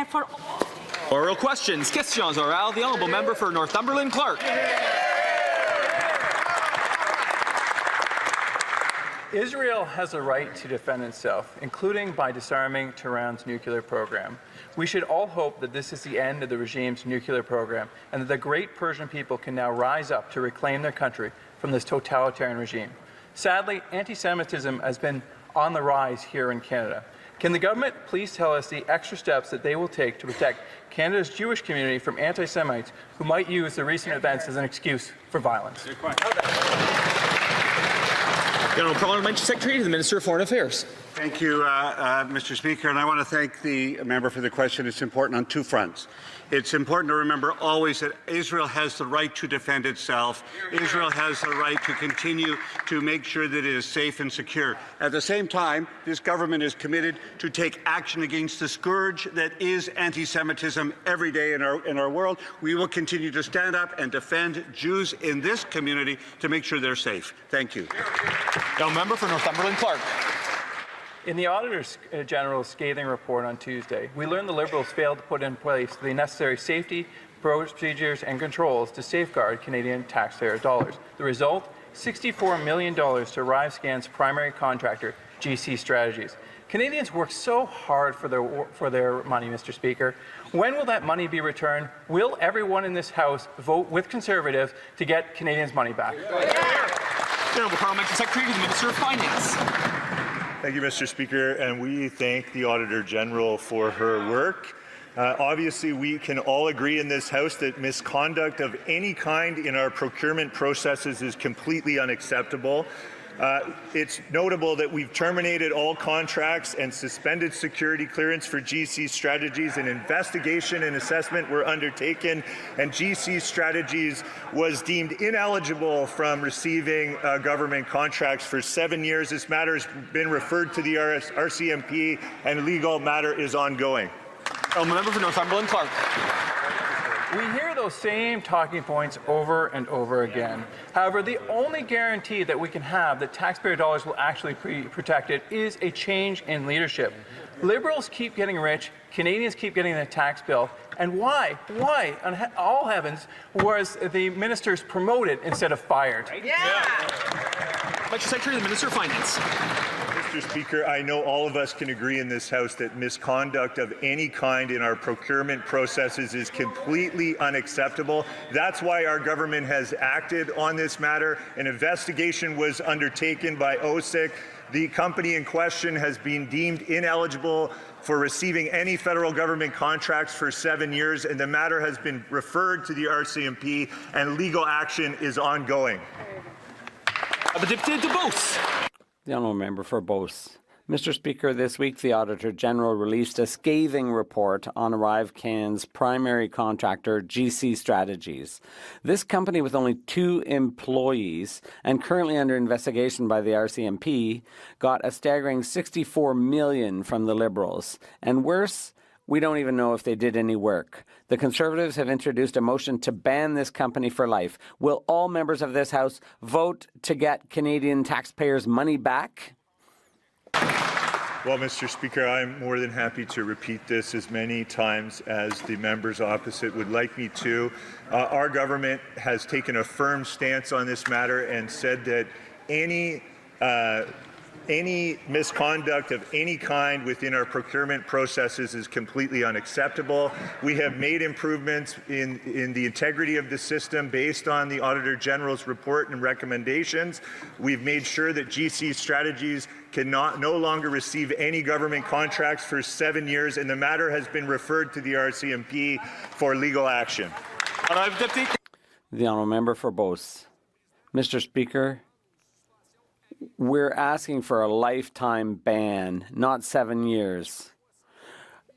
For oral questions. Questions orales. The honourable member for Northumberland Clark. Israel has a right to defend itself, including by disarming Tehran's nuclear program. We should all hope that this is the end of the regime's nuclear program and that the great Persian people can now rise up to reclaim their country from this totalitarian regime. Sadly, anti-Semitism has been on the rise here in Canada. Can the government please tell us the extra steps that they will take to protect Canada's Jewish community from anti-Semites who might use the recent events as an excuse for violence? The Honourable Parliamentary Secretary to the Minister of Foreign Affairs. Thank you, Mr. Speaker, and I want to thank the member for the question. It's important on two fronts. It's important to remember always that Israel has the right to defend itself. Israel has the right to continue to make sure that it is safe and secure. At the same time, this government is committed to take action against the scourge that is anti-Semitism every day in our world. We will continue to stand up and defend Jews in this community to make sure they're safe. Thank you. The member for Northumberland Clark. In the Auditor General's scathing report on Tuesday, we learned the Liberals failed to put in place the necessary safety, procedures and controls to safeguard Canadian taxpayer dollars. The result? $64 million to ArriveScan's primary contractor, GC Strategies. Canadians work so hard for their money, Mr. Speaker. When will that money be returned? Will everyone in this House vote with Conservatives to get Canadians' money back? Honourable Parliamentary Secretary to the Minister of Finance. Thank you, Mr. Speaker, and we thank the Auditor General for her work. Obviously, we can all agree in this House that misconduct of any kind in our procurement processes is completely unacceptable. It's notable that we've terminated all contracts and suspended security clearance for GC Strategies. An investigation and assessment were undertaken, and GC Strategies was deemed ineligible from receiving government contracts for 7 years. This matter has been referred to the RCMP, and legal matter is ongoing. Member for Northumberland Clark. We hear those same talking points over and over again. However, the only guarantee that we can have that taxpayer dollars will actually be protected is a change in leadership. Liberals keep getting rich, Canadians keep getting the tax bill, and why on all heavens was the ministers promoted instead of fired? Secretary to the Minister of Finance. Mr. Speaker, I know all of us can agree in this House that misconduct of any kind in our procurement processes is completely unacceptable. That's why our government has acted on this matter. An investigation was undertaken by OSIC. The company in question has been deemed ineligible for receiving any federal government contracts for 7 years, and the matter has been referred to the RCMP, and legal action is ongoing. The Deputy de Beauce. The honourable member for Beauce. Mr. Speaker, this week the Auditor General released a scathing report on ArriveCan's primary contractor, GC Strategies. This company, with only 2 employees and currently under investigation by the RCMP, got a staggering $64 million from the Liberals. And worse, we don't even know if they did any work. The Conservatives have introduced a motion to ban this company for life. Will all members of this House vote to get Canadian taxpayers' money back? Well, Mr. Speaker, I'm more than happy to repeat this as many times as the members opposite would like me to. Our government has taken a firm stance on this matter and said that any misconduct of any kind within our procurement processes is completely unacceptable. We have made improvements in the integrity of the system based on the Auditor General's report and recommendations. We've made sure that GC Strategies cannot no longer receive any government contracts for 7 years, and the matter has been referred to the RCMP for legal action. The honourable member for Beauce. Mr. Speaker, we're asking for a lifetime ban, not 7 years.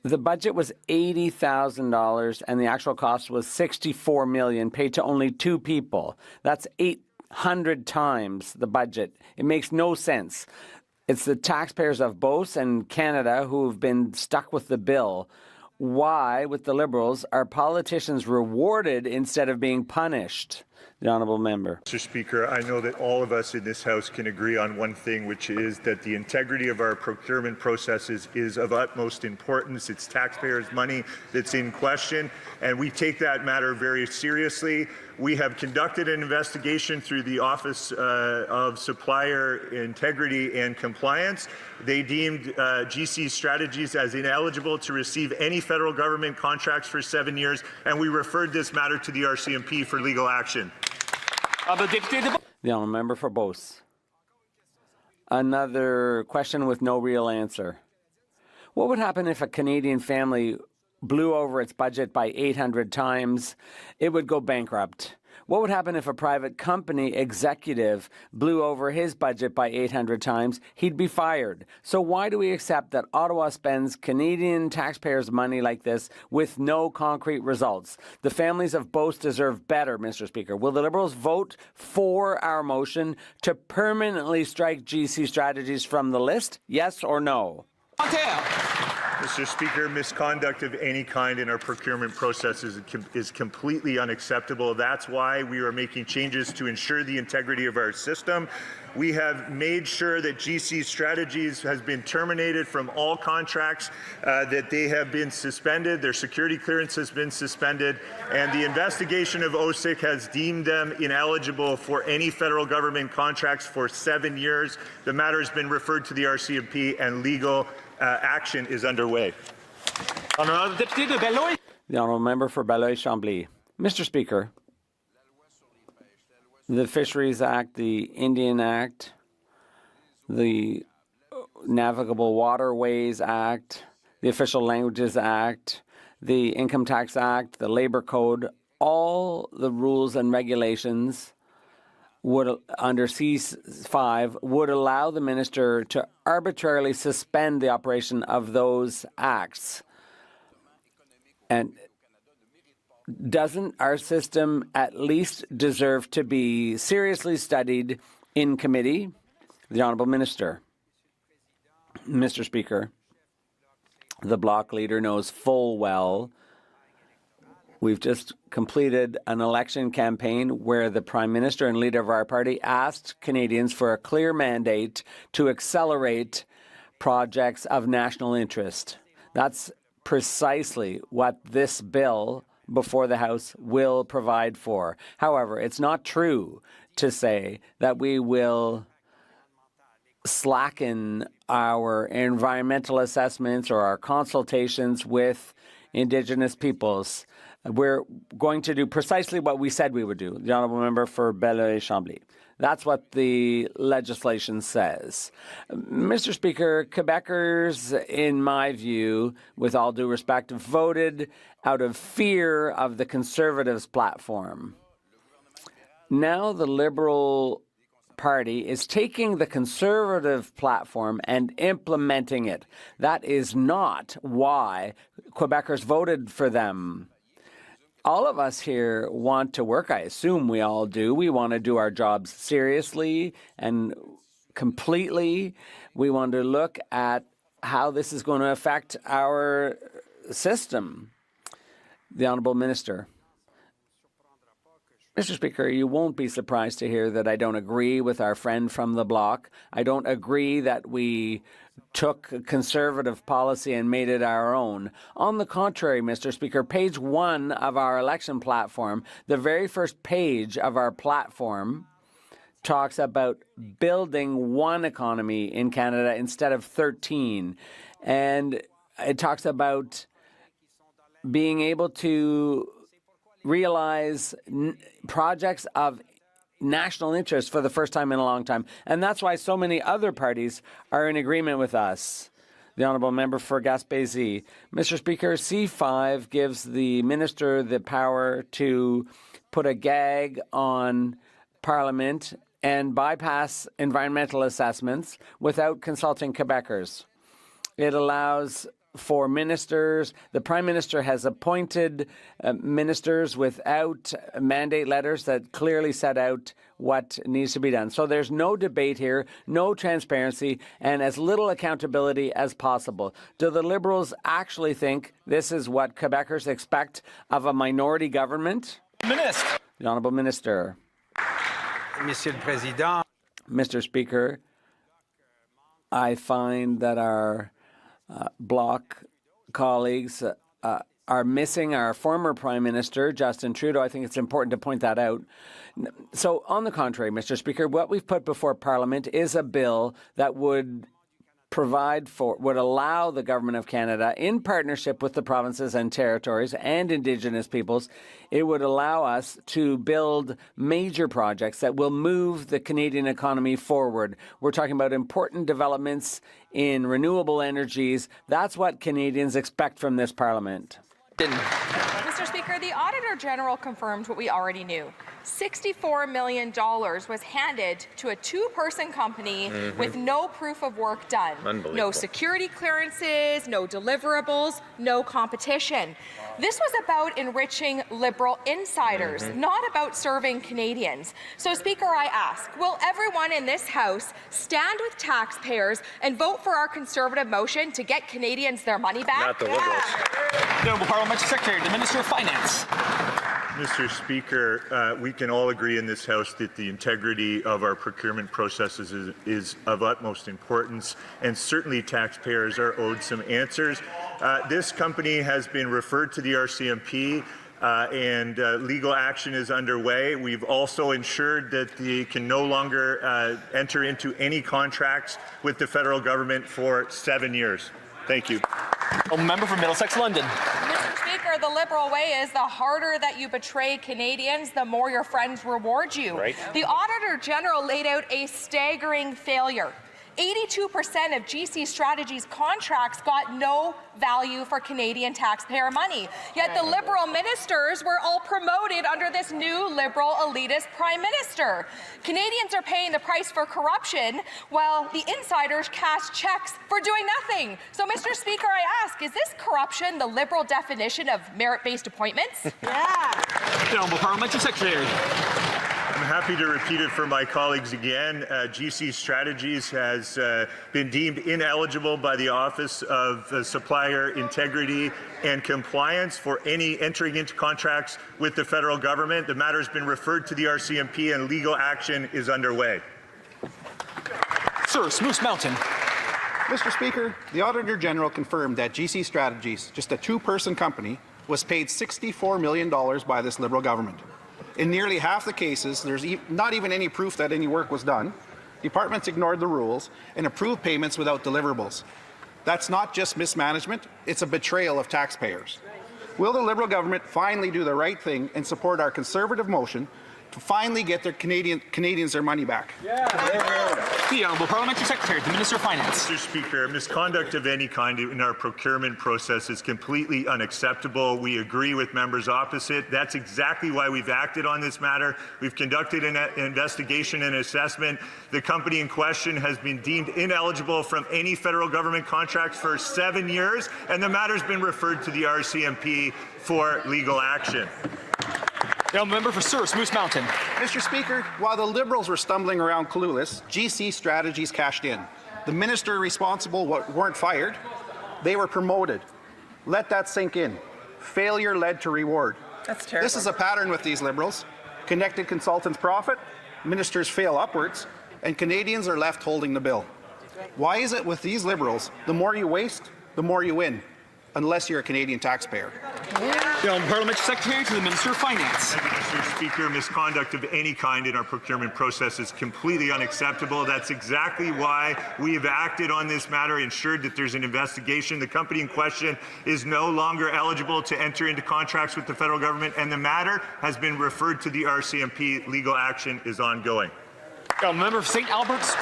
The budget was $80,000 and the actual cost was $64 million, paid to only 2 people. That's 800 times the budget. It makes no sense. It's the taxpayers of Beauce and Canada who have been stuck with the bill. Why, with the Liberals, are politicians rewarded instead of being punished? The Honourable Member. Mr. Speaker, I know that all of us in this House can agree on one thing, which is that the integrity of our procurement processes is of utmost importance. It's taxpayers' money that's in question, and we take that matter very seriously. We have conducted an investigation through the Office of Supplier Integrity and Compliance. They deemed GC Strategies as ineligible to receive any federal government contracts for 7 years, and we referred this matter to the RCMP for legal action. The Honourable Member for Beauce. Another question with no real answer. What would happen if a Canadian family blew over its budget by 800 times? It would go bankrupt. What would happen if a private company executive blew over his budget by 800 times? He'd be fired. So why do we accept that Ottawa spends Canadian taxpayers' money like this with no concrete results? The families of Beauce deserve better, Mr. Speaker. Will the Liberals vote for our motion to permanently strike GC Strategies from the list? Yes or no? Mr. Speaker, misconduct of any kind in our procurement processes is completely unacceptable. That's why we are making changes to ensure the integrity of our system. We have made sure that GC Strategies has been terminated from all contracts, that they have been suspended, their security clearance has been suspended, and the investigation of OSIC has deemed them ineligible for any federal government contracts for 7 years. The matter has been referred to the RCMP and legal action is underway. The Honourable Member for Belleuil-Chambly. Mr. Speaker, the Fisheries Act, the Indian Act, the Navigable Waterways Act, the Official Languages Act, the Income Tax Act, the Labour Code, all the rules and regulations would, under C5, would allow the minister to arbitrarily suspend the operation of those acts. And doesn't our system at least deserve to be seriously studied in committee? The Honourable Minister. Mr. Speaker, the Bloc leader knows full well we've just completed an election campaign where the Prime Minister and leader of our party asked Canadians for a clear mandate to accelerate projects of national interest. That's precisely what this bill before the House will provide for. However, it's not true to say that we will slacken our environmental assessments or our consultations with Indigenous peoples. We're going to do precisely what we said we would do. The Honourable Member for Belleuil-Chambly. That's what the legislation says. Mr. Speaker, Quebecers, in my view, with all due respect, voted out of fear of the Conservatives' platform. Now the Liberal Party is taking the Conservative platform and implementing it. That is not why Quebecers voted for them. All of us here want to work. I assume we all do. We want to do our jobs seriously and completely. We want to look at how this is going to affect our system. The Honourable Minister. Mr. Speaker, you won't be surprised to hear that I don't agree with our friend from the Bloc. I don't agree that we took Conservative policy and made it our own. On the contrary, Mr. Speaker, page 1 of our election platform, the very first page of our platform, talks about building one economy in Canada instead of 13. And it talks about being able to realize projects of national interest for the first time in a long time. And that's why so many other parties are in agreement with us. The Honourable Member for Gaspésie. Mr. Speaker, C5 gives the Minister the power to put a gag on Parliament and bypass environmental assessments without consulting Quebecers. It allows for ministers. The Prime Minister has appointed ministers without mandate letters that clearly set out what needs to be done. So there's no debate here, no transparency, and as little accountability as possible. Do the Liberals actually think this is what Quebecers expect of a minority government? Minister. The Honourable Minister. Monsieur le Président. Mr. Speaker, I find that our Bloc colleagues are missing our former Prime Minister, Justin Trudeau. I think it's important to point that out. So, on the contrary, Mr. Speaker, what we've put before Parliament is a bill that would allow the Government of Canada, in partnership with the provinces and territories and Indigenous peoples, it would allow us to build major projects that will move the Canadian economy forward. We're talking about important developments in renewable energies. That's what Canadians expect from this Parliament. Mr. Speaker, the Auditor General confirmed what we already knew. $64 million was handed to a two-person company with no proof of work done. No security clearances, no deliverables, no competition. This was about enriching Liberal insiders, not about serving Canadians. So, Speaker, I ask, will everyone in this House stand with taxpayers and vote for our Conservative motion to get Canadians their money back? Not the Liberals. The Honourable Parliamentary Secretary, the Minister of Finance. Mr. Speaker, we can all agree in this House that the integrity of our procurement processes is of utmost importance, and certainly taxpayers are owed some answers. This company has been referred to the RCMP, and legal action is underway. We've also ensured that they can no longer enter into any contracts with the federal government for 7 years. Thank you. Member for Middlesex London. Mr. Speaker, the Liberal way is the harder that you betray Canadians, the more your friends reward you. Right. The Auditor General laid out a staggering failure. 82% of GC Strategies contracts got no value for Canadian taxpayer money. Yet the Liberal ministers were all promoted under this new Liberal elitist Prime Minister. Canadians are paying the price for corruption while the insiders cash checks for doing nothing. So, Mr. Speaker, I ask, is this corruption the Liberal definition of merit-based appointments? The Honourable Parliamentary Secretary. I'm happy to repeat it for my colleagues again. GC Strategies has been deemed ineligible by the Office of Supplier Integrity and Compliance for any entering into contracts with the federal government. The matter has been referred to the RCMP and legal action is underway. Sir, Moose Mountain. Mr. Speaker, the Auditor General confirmed that GC Strategies, just a two-person company, was paid $64 million by this Liberal government. In nearly half the cases, there's not even any proof that any work was done. Departments ignored the rules and approved payments without deliverables. That's not just mismanagement, it's a betrayal of taxpayers. Will the Liberal government finally do the right thing and support our Conservative motion to finally get their Canadians their money back? The Honourable Parliamentary Secretary, the Minister of Finance. Mr. Speaker, misconduct of any kind in our procurement process is completely unacceptable. We agree with members opposite. That's exactly why we've acted on this matter. We've conducted an investigation and assessment. The company in question has been deemed ineligible from any federal government contracts for 7 years, and the matter's been referred to the RCMP for legal action. The member for Surrey, Moose Mountain. Mr. Speaker, while the Liberals were stumbling around clueless, GC Strategies cashed in. The minister responsible weren't fired, they were promoted. Let that sink in. Failure led to reward. That's terrible. This is a pattern with these Liberals. Connected consultants profit, ministers fail upwards, and Canadians are left holding the bill. Why is it with these Liberals, the more you waste, the more you win? Unless you're a Canadian taxpayer. The Honourable Parliamentary Secretary to the Minister of Finance. Thank you, Mr. Speaker. Misconduct of any kind in our procurement process is completely unacceptable. That's exactly why we have acted on this matter, ensured that there's an investigation. The company in question is no longer eligible to enter into contracts with the federal government, and the matter has been referred to the RCMP. Legal action is ongoing. Member for St. Albert's,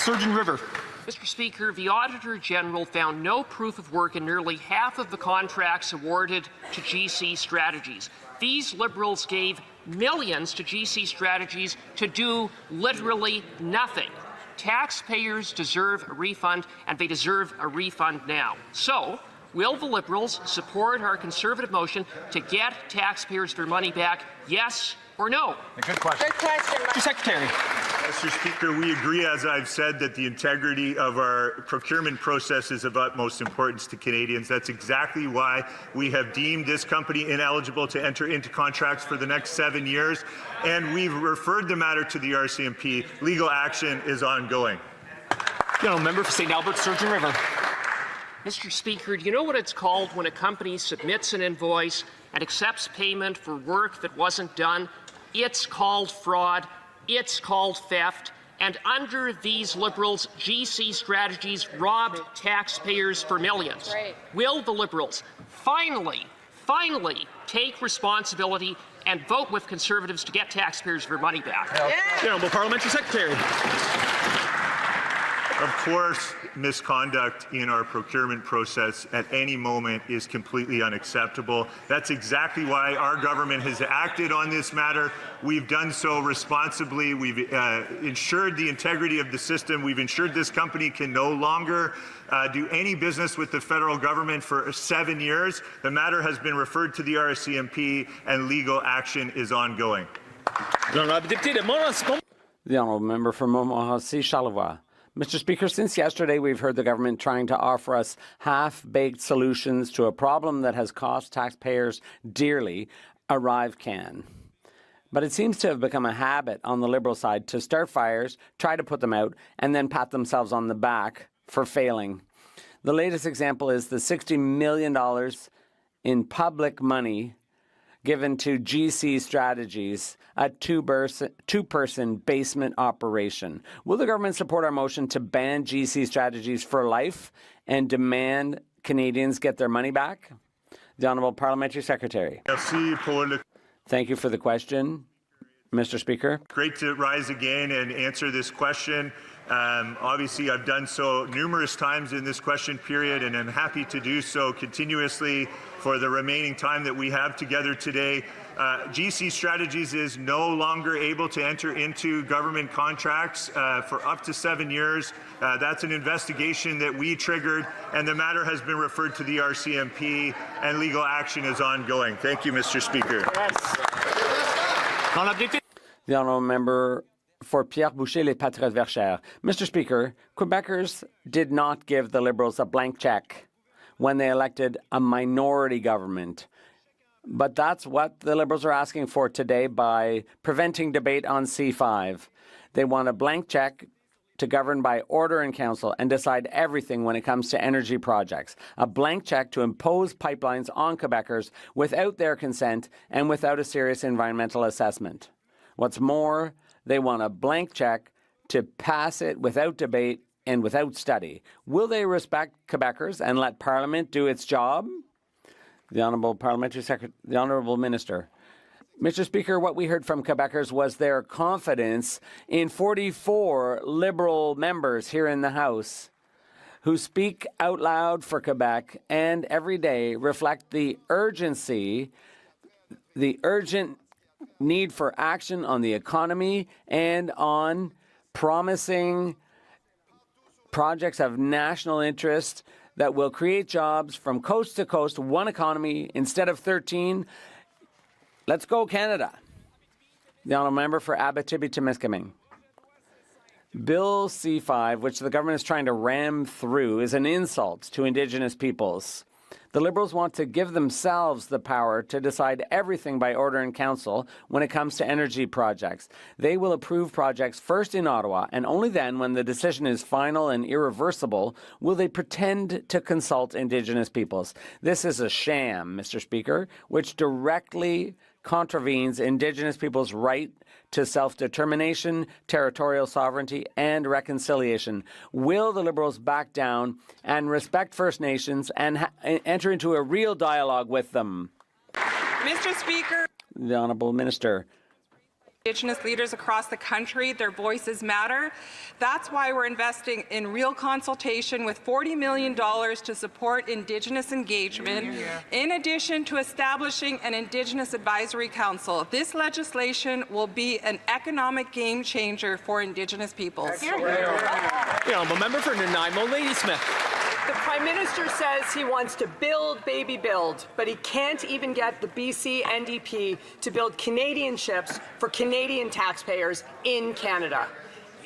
Surgeon River. Mr. Speaker, the Auditor General found no proof of work in nearly half of the contracts awarded to GC Strategies. These Liberals gave millions to GC Strategies to do literally nothing. Taxpayers deserve a refund, and they deserve a refund now. So, will the Liberals support our Conservative motion to get taxpayers their money back, yes or no? Good question. Mr. Secretary. Mr. Speaker, we agree, as I've said, that the integrity of our procurement process is of utmost importance to Canadians. That's exactly why we have deemed this company ineligible to enter into contracts for the next 7 years, and we've referred the matter to the RCMP. Legal action is ongoing. The member for St. Albert, Sturgeon River. Mr. Speaker, do you know what it's called when a company submits an invoice and accepts payment for work that wasn't done? It's called fraud. It's called theft. And under these Liberals, GC Strategies robbed taxpayers for millions. Right. Will the Liberals finally take responsibility and vote with Conservatives to get taxpayers their money back? The Honourable Parliamentary Secretary. Of course, misconduct in our procurement process at any moment is completely unacceptable. That's exactly why our government has acted on this matter. We've done so responsibly. We've ensured the integrity of the system. We've ensured this company can no longer do any business with the federal government for 7 years. The matter has been referred to the RCMP and legal action is ongoing. The Honourable Member for Montmorency-Charlevoix. Mr. Speaker, since yesterday we've heard the government trying to offer us half-baked solutions to a problem that has cost taxpayers dearly, arrive can. But it seems to have become a habit on the Liberal side to start fires, try to put them out, and then pat themselves on the back for failing. The latest example is the $60 million in public money given to GC Strategies, a two-person basement operation. Will the government support our motion to ban GC Strategies for life and demand Canadians get their money back? The Honourable Parliamentary Secretary. Thank you for the question, Mr. Speaker. Great to rise again and answer this question. Obviously, I've done so numerous times in this question period, and I'm happy to do so continuously for the remaining time that we have together today. GC Strategies is no longer able to enter into government contracts for up to 7 years. That's an investigation that we triggered, and the matter has been referred to the RCMP, and legal action is ongoing. Thank you, Mr. Speaker. The Honourable Member for Pierre Boucher, Les Patriotes Verchères. Mr. Speaker, Quebecers did not give the Liberals a blank check when they elected a minority government. But that's what the Liberals are asking for today by preventing debate on C5. They want a blank check to govern by order in council and decide everything when it comes to energy projects. A blank check to impose pipelines on Quebecers without their consent and without a serious environmental assessment. What's more, they want a blank check to pass it without debate and without study. Will they respect Quebecers and let Parliament do its job? The Honourable Parliamentary Secretary, the Honourable Minister. Mr. Speaker, what we heard from Quebecers was their confidence in 44 Liberal members here in the House who speak out loud for Quebec and every day reflect the urgency, the urgent need for action on the economy and on promising projects of national interest that will create jobs from coast to coast, one economy instead of 13. Let's go, Canada. The Honourable Member for Abitibi-Témiscamingue. Bill C5, which the government is trying to ram through, is an insult to Indigenous peoples. The Liberals want to give themselves the power to decide everything by order in council when it comes to energy projects. They will approve projects first in Ottawa, and only then, when the decision is final and irreversible, will they pretend to consult Indigenous peoples. This is a sham, Mr. Speaker, which directly contravenes Indigenous peoples' right to self-determination, territorial sovereignty, and reconciliation. Will the Liberals back down and respect First Nations and enter into a real dialogue with them? Mr. Speaker. The Honourable Minister. Indigenous leaders across the country, their voices matter. That's why we're investing in real consultation with $40 million to support Indigenous engagement, in addition to establishing an Indigenous Advisory Council. This legislation will be an economic game changer for Indigenous peoples. The Honourable Member for Nanaimo, Ladysmith. The Prime Minister says he wants to build, baby, build, but he can't even get the BC NDP to build Canadian ships for Canadian taxpayers in Canada.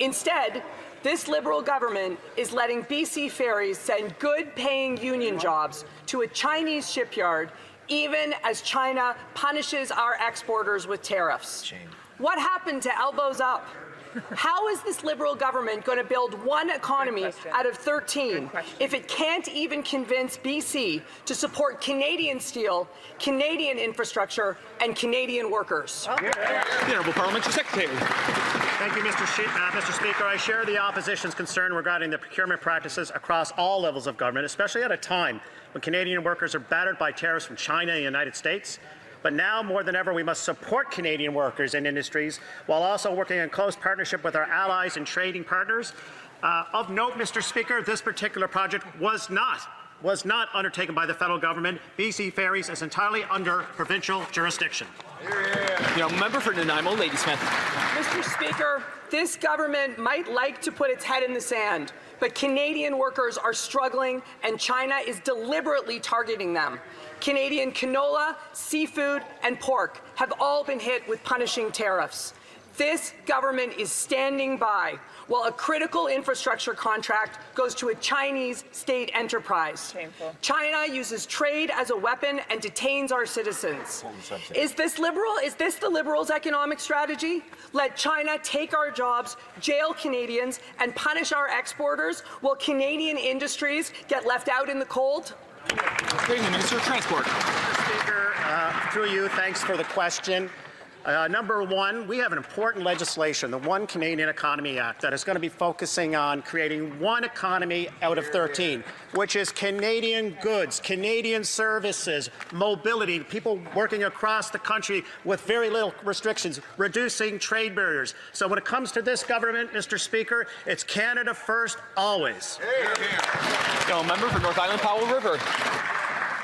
Instead, this Liberal government is letting BC Ferries send good-paying union jobs to a Chinese shipyard, even as China punishes our exporters with tariffs. Shame. What happened to elbows up? How is this Liberal government going to build one economy out of 13 if it can't even convince BC to support Canadian steel, Canadian infrastructure, and Canadian workers? The Honourable Parliamentary Secretary. Thank you, Mr. Speaker. I share the opposition's concern regarding the procurement practices across all levels of government, especially at a time when Canadian workers are battered by tariffs from China and the United States. But now, more than ever, we must support Canadian workers and industries while also working in close partnership with our allies and trading partners. Of note, Mr. Speaker, this particular project was not undertaken by the federal government. BC Ferries is entirely under provincial jurisdiction. The member for Nanaimo, Ladysmith. Mr. Speaker, this government might like to put its head in the sand, but Canadian workers are struggling and China is deliberately targeting them. Canadian canola, seafood, and pork have all been hit with punishing tariffs. This government is standing by while a critical infrastructure contract goes to a Chinese state enterprise. Shameful. China uses trade as a weapon and detains our citizens. Is this the Liberals' economic strategy? Let China take our jobs, jail Canadians, and punish our exporters while Canadian industries get left out in the cold? The Minister of Transport. Mr. Speaker, through you, thanks for the question. Number one, we have an important legislation, the One Canadian Economy Act, that is going to be focusing on creating one economy out of 13, which is Canadian goods, Canadian services, mobility, people working across the country with very little restrictions, reducing trade barriers. So when it comes to this government, Mr. Speaker, it's Canada first, always. Member for North Island, Powell River.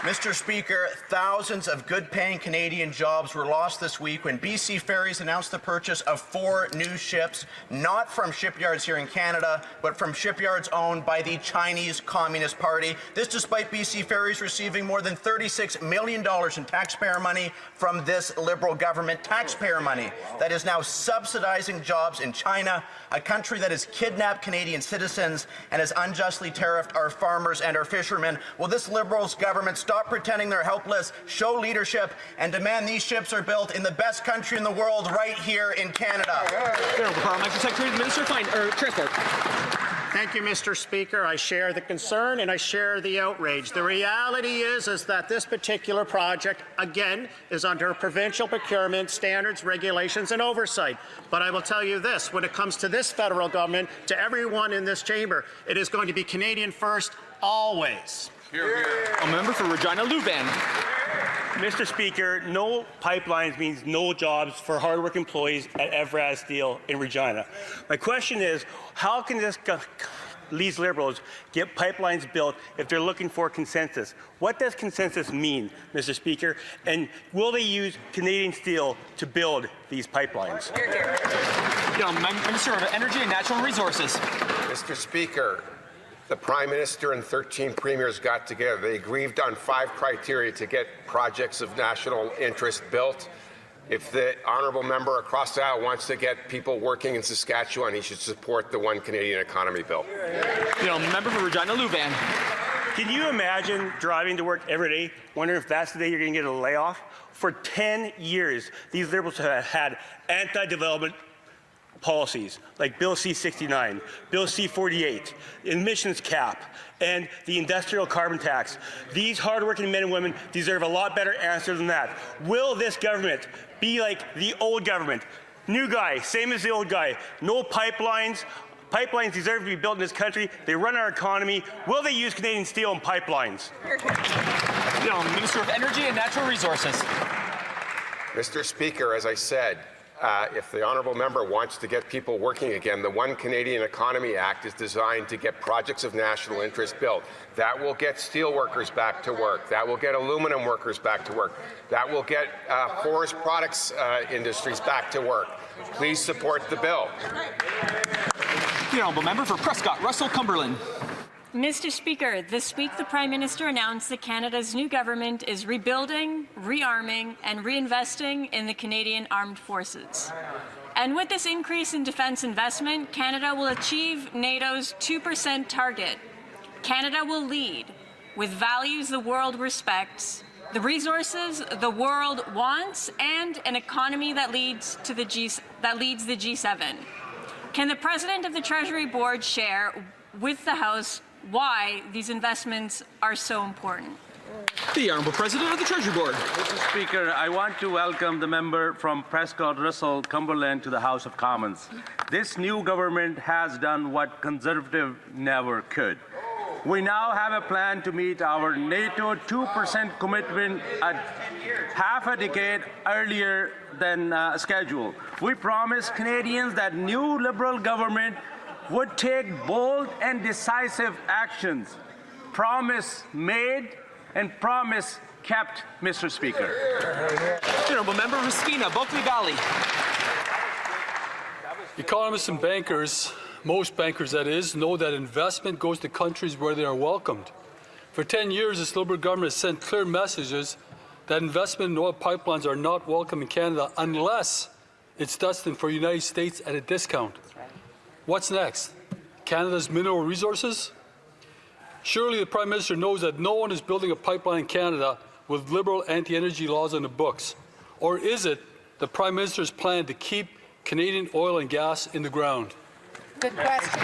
Mr. Speaker, thousands of good-paying Canadian jobs were lost this week when BC Ferries announced the purchase of 4 new ships, not from shipyards here in Canada, but from shipyards owned by the Chinese Communist Party. This despite BC Ferries receiving more than $36 million in taxpayer money from this Liberal government, taxpayer money that is now subsidizing jobs in China, a country that has kidnapped Canadian citizens and has unjustly tariffed our farmers and our fishermen. Will this Liberals government stop pretending they're helpless, show leadership, and demand these ships are built in the best country in the world, right here in Canada? Parliamentary Secretary, the Minister of Transport. Thank you, Mr. Speaker. I share the concern and I share the outrage. The reality is that this particular project, again, is under provincial procurement standards, regulations, and oversight. But I will tell you this, when it comes to this federal government, to everyone in this chamber, it is going to be Canadian first, always. A member for Regina Louvain. Mr. Speaker, no pipelines means no jobs for hardworking employees at Evraz Steel in Regina. My question is, how can these Liberals get pipelines built if they're looking for consensus? What does consensus mean, Mr. Speaker? And will they use Canadian steel to build these pipelines? Minister of Energy and Natural Resources. Mr. Speaker, the Prime Minister and 13 premiers got together. They agreed on 5 criteria to get projects of national interest built. If the honourable member across the aisle wants to get people working in Saskatchewan, he should support the One Canadian Economy Bill. Member for Regina Louvain. Can you imagine driving to work every day, wondering if that's the day you're going to get a layoff? For 10 years, these Liberals have had anti-development policies like Bill C-69, Bill C-48, emissions cap, and the industrial carbon tax. These hardworking men and women deserve a lot better answer than that. Will this government be like the old government? New guy, same as the old guy. No pipelines. Pipelines deserve to be built in this country. They run our economy. Will they use Canadian steel and pipelines? Minister of Energy and Natural Resources. Mr. Speaker, as I said, if the honourable member wants to get people working again, the One Canadian Economy Act is designed to get projects of national interest built. That will get steel workers back to work. That will get aluminum workers back to work. That will get forest products industries back to work. Please support the bill. The honourable member for Prescott Russell Cumberland. Mr. Speaker, this week the Prime Minister announced that Canada's new government is rebuilding, rearming and reinvesting in the Canadian Armed Forces. And with this increase in defense investment, Canada will achieve NATO's 2% target. Canada will lead with values the world respects, the resources the world wants, and an economy that leads the G7. Can the President of the Treasury Board share with the House why these investments are so important? The Honourable President of the Treasury Board. Mr. Speaker, I want to welcome the member from Prescott Russell, Cumberland, to the House of Commons. This new government has done what Conservative never could. We now have a plan to meet our NATO 2% commitment at half a decade earlier than scheduled. We promised Canadians that new Liberal government would take bold and decisive actions. Promise made and promise kept, Mr. Speaker. Honourable Member for Skeena, Bulkley Valley. Economists and bankers, most bankers that is, know that investment goes to countries where they are welcomed. For 10 years, this Liberal government has sent clear messages that investment in oil pipelines are not welcome in Canada unless it's destined for the United States at a discount. What's next? Canada's mineral resources? Surely the Prime Minister knows that no one is building a pipeline in Canada with Liberal anti-energy laws on the books. Or is it the Prime Minister's plan to keep Canadian oil and gas in the ground? Good question.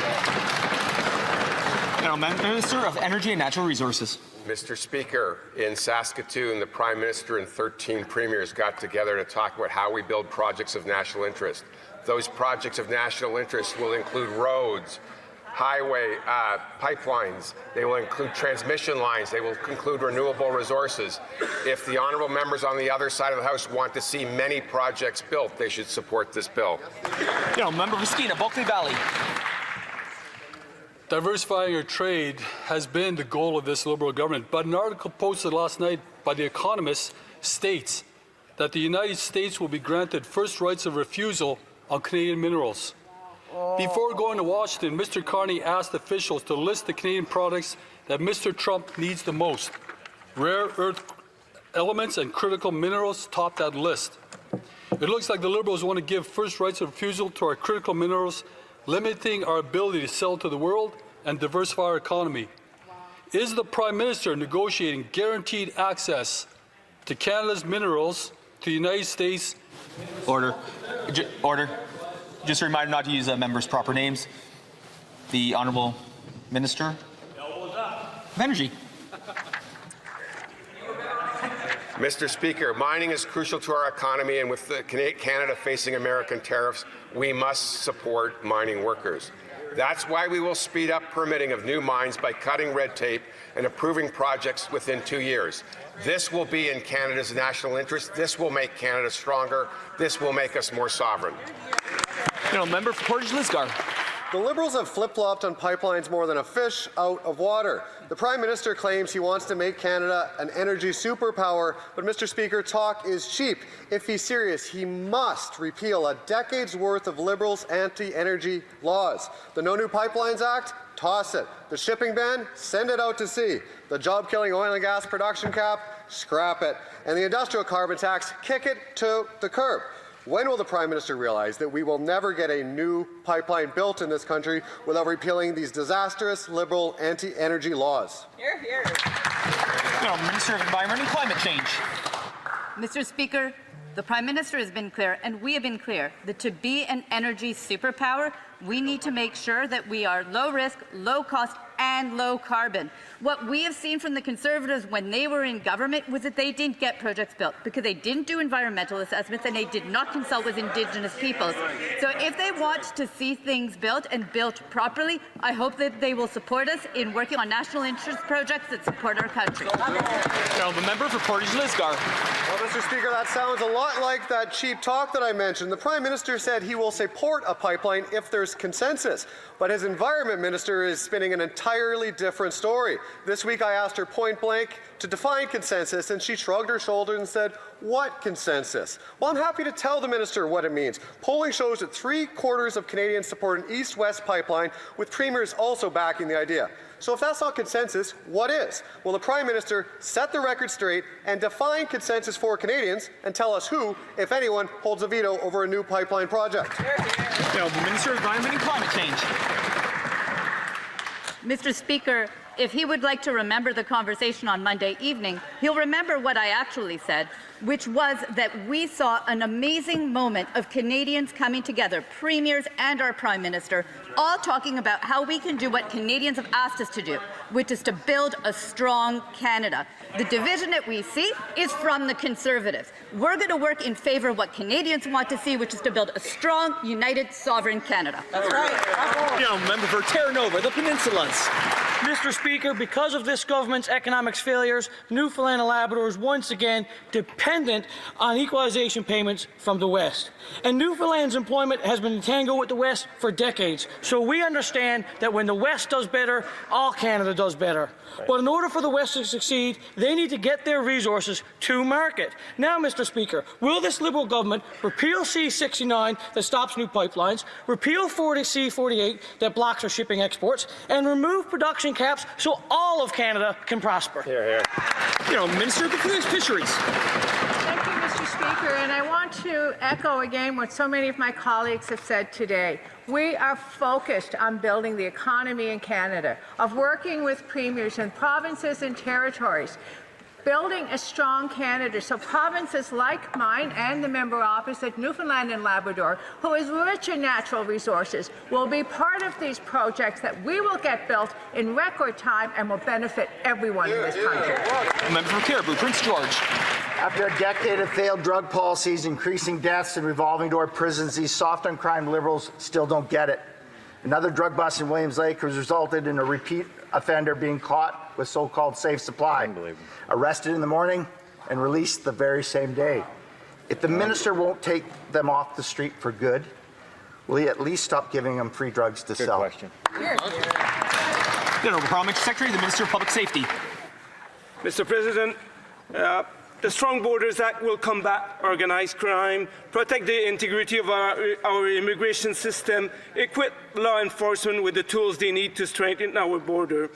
Minister of Energy and Natural Resources. Mr. Speaker, in Saskatoon, the Prime Minister and 13 premiers got together to talk about how we build projects of national interest. Those projects of national interest will include roads, highway pipelines. They will include transmission lines. They will include renewable resources. If the honourable members on the other side of the House want to see many projects built, they should support this bill. Member for Skeena, Bulkley Valley. Diversifying our trade has been the goal of this Liberal government, but an article posted last night by The Economist states that the United States will be granted first rights of refusal on Canadian minerals. Before going to Washington, Mr. Carney asked officials to list the Canadian products that Mr. Trump needs the most. Rare earth elements and critical minerals top that list. It looks like the Liberals want to give first rights of refusal to our critical minerals, limiting our ability to sell to the world and diversify our economy. Is the Prime Minister negotiating guaranteed access to Canada's minerals to the United States? Order. Order. Just a reminder not to use members' proper names. The Honourable Minister of Energy. Mr. Speaker, mining is crucial to our economy, and with Canada facing American tariffs, we must support mining workers. That's why we will speed up permitting of new mines by cutting red tape and approving projects within 2 years. This will be in Canada's national interest. This will make Canada stronger. This will make us more sovereign. Member for Portage Lisgar. The Liberals have flip-flopped on pipelines more than a fish out of water. The Prime Minister claims he wants to make Canada an energy superpower, but Mr. Speaker, talk is cheap. If he's serious, he must repeal a decade's worth of Liberals' anti-energy laws. The No New Pipelines Act? Toss it. The shipping ban? Send it out to sea. The job-killing oil and gas production cap? Scrap it. And the industrial carbon tax? Kick it to the curb. When will the Prime Minister realize that we will never get a new pipeline built in this country without repealing these disastrous Liberal anti-energy laws? Hear, hear. Minister of Environment and Climate Change. Mr. Speaker, the Prime Minister has been clear, and we have been clear, that to be an energy superpower, we need to make sure that we are low risk, low cost, and low carbon. What we have seen from the Conservatives when they were in government was that they didn't get projects built because they didn't do environmental assessments and they did not consult with Indigenous peoples. So if they want to see things built and built properly, I hope that they will support us in working on national interest projects that support our country. The member for Portage Lisgar. Well, Mr. Speaker, that sounds a lot like that cheap talk that I mentioned. The Prime Minister said he will support a pipeline if there's consensus, but his Environment Minister is spinning an entire entirely different story. This week I asked her point blank to define consensus, and she shrugged her shoulders and said, "What consensus?" Well, I'm happy to tell the minister what it means. Polling shows that 3/4 of Canadians support an east-west pipeline, with premiers also backing the idea. So if that's not consensus, what is? Will the Prime Minister set the record straight and define consensus for Canadians and tell us who, if anyone, holds a veto over a new pipeline project? The Minister of Environment and Climate Change. Mr. Speaker, if he would like to remember the conversation on Monday evening, he'll remember what I actually said, which was that we saw an amazing moment of Canadians coming together, premiers and our Prime Minister, all talking about how we can do what Canadians have asked us to do, which is to build a strong Canada. The division that we see is from the Conservatives. We're going to work in favour of what Canadians want to see, which is to build a strong, united, sovereign Canada. That's right. Member for Terra Nova, the Peninsulas. Mr. Speaker, because of this government's economic failures, Newfoundland and Labrador is once again dependent on equalization payments from the West. And Newfoundland's employment has been entangled with the West for decades. So we understand that when the West does better, all Canada does better. But in order for the West to succeed, they need to get their resources to market. Now, Mr. Speaker, will this Liberal government repeal C-69 that stops new pipelines, repeal C-48 that blocks our shipping exports, and remove production caps so all of Canada can prosper? Minister of Fisheries. Thank you, Mr. Speaker, and I want to echo again what so many of my colleagues have said today. We are focused on building the economy in Canada, of working with premiers in provinces and territories, building a strong Canada so provinces like mine and the member opposite, Newfoundland and Labrador, who is rich in natural resources, will be part of these projects that we will get built in record time and will benefit everyone in this country. Member for Caribou, Prince George. After a decade of failed drug policies, increasing deaths and revolving door prisons, these soft on crime Liberals still don't get it. Another drug bust in Williams Lake has resulted in a repeat offender being caught with so-called safe supply, arrested in the morning and released the very same day. If the minister won't take them off the street for good, will he at least stop giving them free drugs to sell? Question. Parliamentary Secretary, the Minister of Public Safety. Mr. President, the Strong Borders Act will combat organized crime, protect the integrity of our immigration system, equip law enforcement with the tools they need to strengthen our border.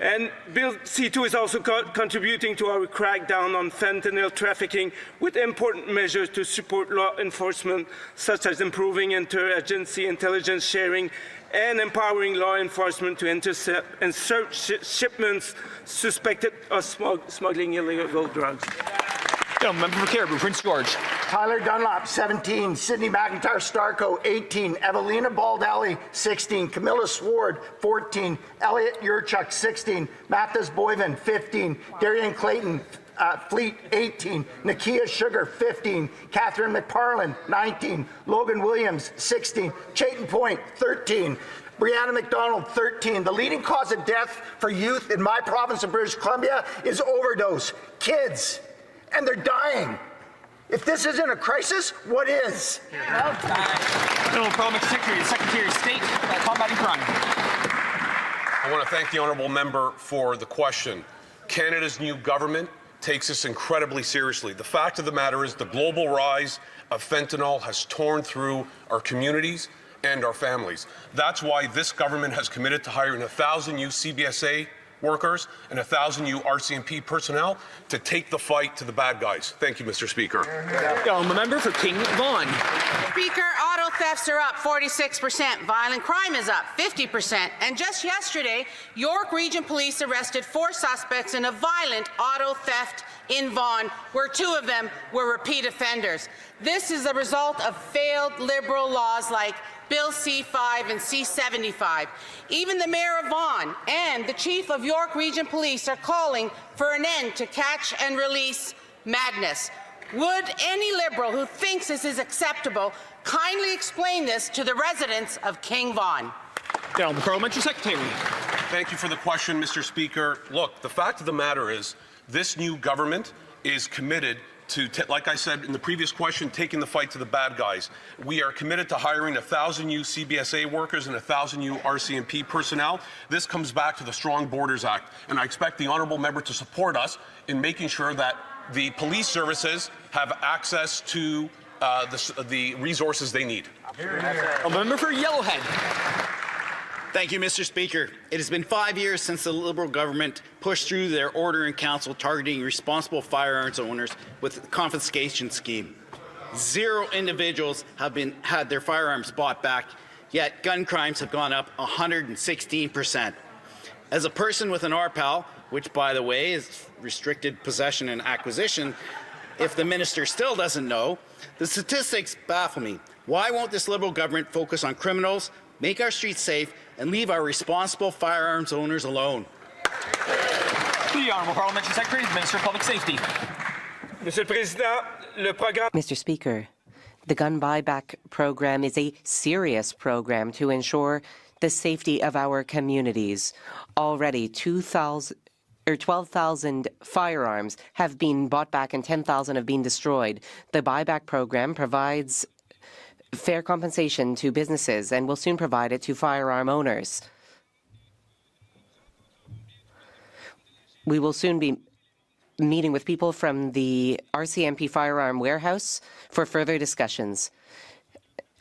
And Bill C2 is also contributing to our crackdown on fentanyl trafficking with important measures to support law enforcement, such as improving interagency intelligence sharing and empowering law enforcement to intercept and search shipments suspected of smuggling illegal drugs. Member for Caribou, Prince George. Tyler Dunlop, 17. Sydney McIntyre Starco, 18. Evelina Baldelli, 16. Camilla Sward, 14. Elliot Yurchuk, 16. Mathis Boyven, 15. Darian Clayton Fleet, 18. Nakia Sugar, 15. Catherine McParland, 19. Logan Williams, 16. Chayton Point, 13. Brianna McDonald, 13. The leading cause of death for youth in my province of British Columbia is overdose. Kids. And they're dying. If this isn't a crisis, what is? Parliamentary Secretary, Secretary of State, combating crime. I want to thank the honourable member for the question. Canada's new government takes this incredibly seriously. The fact of the matter is the global rise of fentanyl has torn through our communities and our families. That's why this government has committed to hiring 1,000 new CBSA workers and 1,000 new RCMP personnel to take the fight to the bad guys. Thank you, Mr. Speaker. The member for King Vaughan. Speaker, auto thefts are up 46%. Violent crime is up 50%. And just yesterday, York Region Police arrested 4 suspects in a violent auto theft in Vaughan, where 2 of them were repeat offenders. This is the result of failed Liberal laws like Bill C-5 and C-75. Even the Mayor of Vaughan and the Chief of York Region Police are calling for an end to catch and release madness. Would any Liberal who thinks this is acceptable kindly explain this to the residents of King Vaughan? The Parliamentary Secretary. Thank you for the question, Mr. Speaker. Look, the fact of the matter is this new government is committed like I said in the previous question, taking the fight to the bad guys. We are committed to hiring 1,000 new CBSA workers and 1,000 new RCMP personnel. This comes back to the Strong Borders Act, and I expect the honourable member to support us in making sure that the police services have access to the resources they need. A member for Yellowhead. Thank you, Mr. Speaker. It has been 5 years since the Liberal government pushed through their order in council targeting responsible firearms owners with a confiscation scheme. 0 individuals have had their firearms bought back, yet gun crimes have gone up 116%. As a person with an RPAL, which, by the way, is restricted possession and acquisition, if the minister still doesn't know, the statistics baffle me. Why won't this Liberal government focus on criminals, make our streets safe, and leave our responsible firearms owners alone? The Honourable Parliamentary Secretary, Minister of Public Safety. Mr. Speaker, the gun buyback program is a serious program to ensure the safety of our communities. Already 12,000 firearms have been bought back and 10,000 have been destroyed. The buyback program provides fair compensation to businesses and will soon provide it to firearm owners. We will soon be meeting with people from the RCMP Firearm Warehouse for further discussions,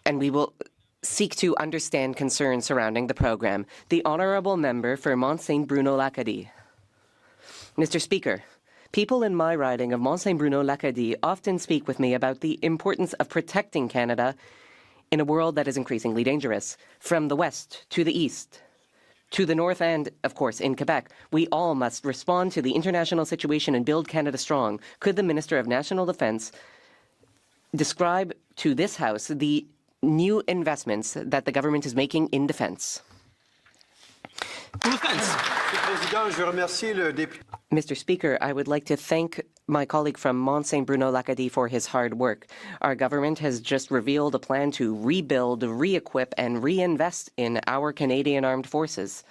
and we will seek to understand concerns surrounding the program. The Honourable Member for Mont-Saint-Bruno-L'Acadie. Mr. Speaker, people in my riding of Mont-Saint-Bruno-L'Acadie often speak with me about the importance of protecting Canada in a world that is increasingly dangerous. From the west to the east, to the north and, of course, in Quebec, we all must respond to the international situation and build Canada strong. Could the Minister of National Defence describe to this House the new investments that the government is making in defence? Mr. Speaker, I would like to thank my colleague from Mont-Saint-Bruno-L'Acadie for his hard work. Our government has just revealed a plan to rebuild, re-equip and reinvest in our Canadian Armed Forces.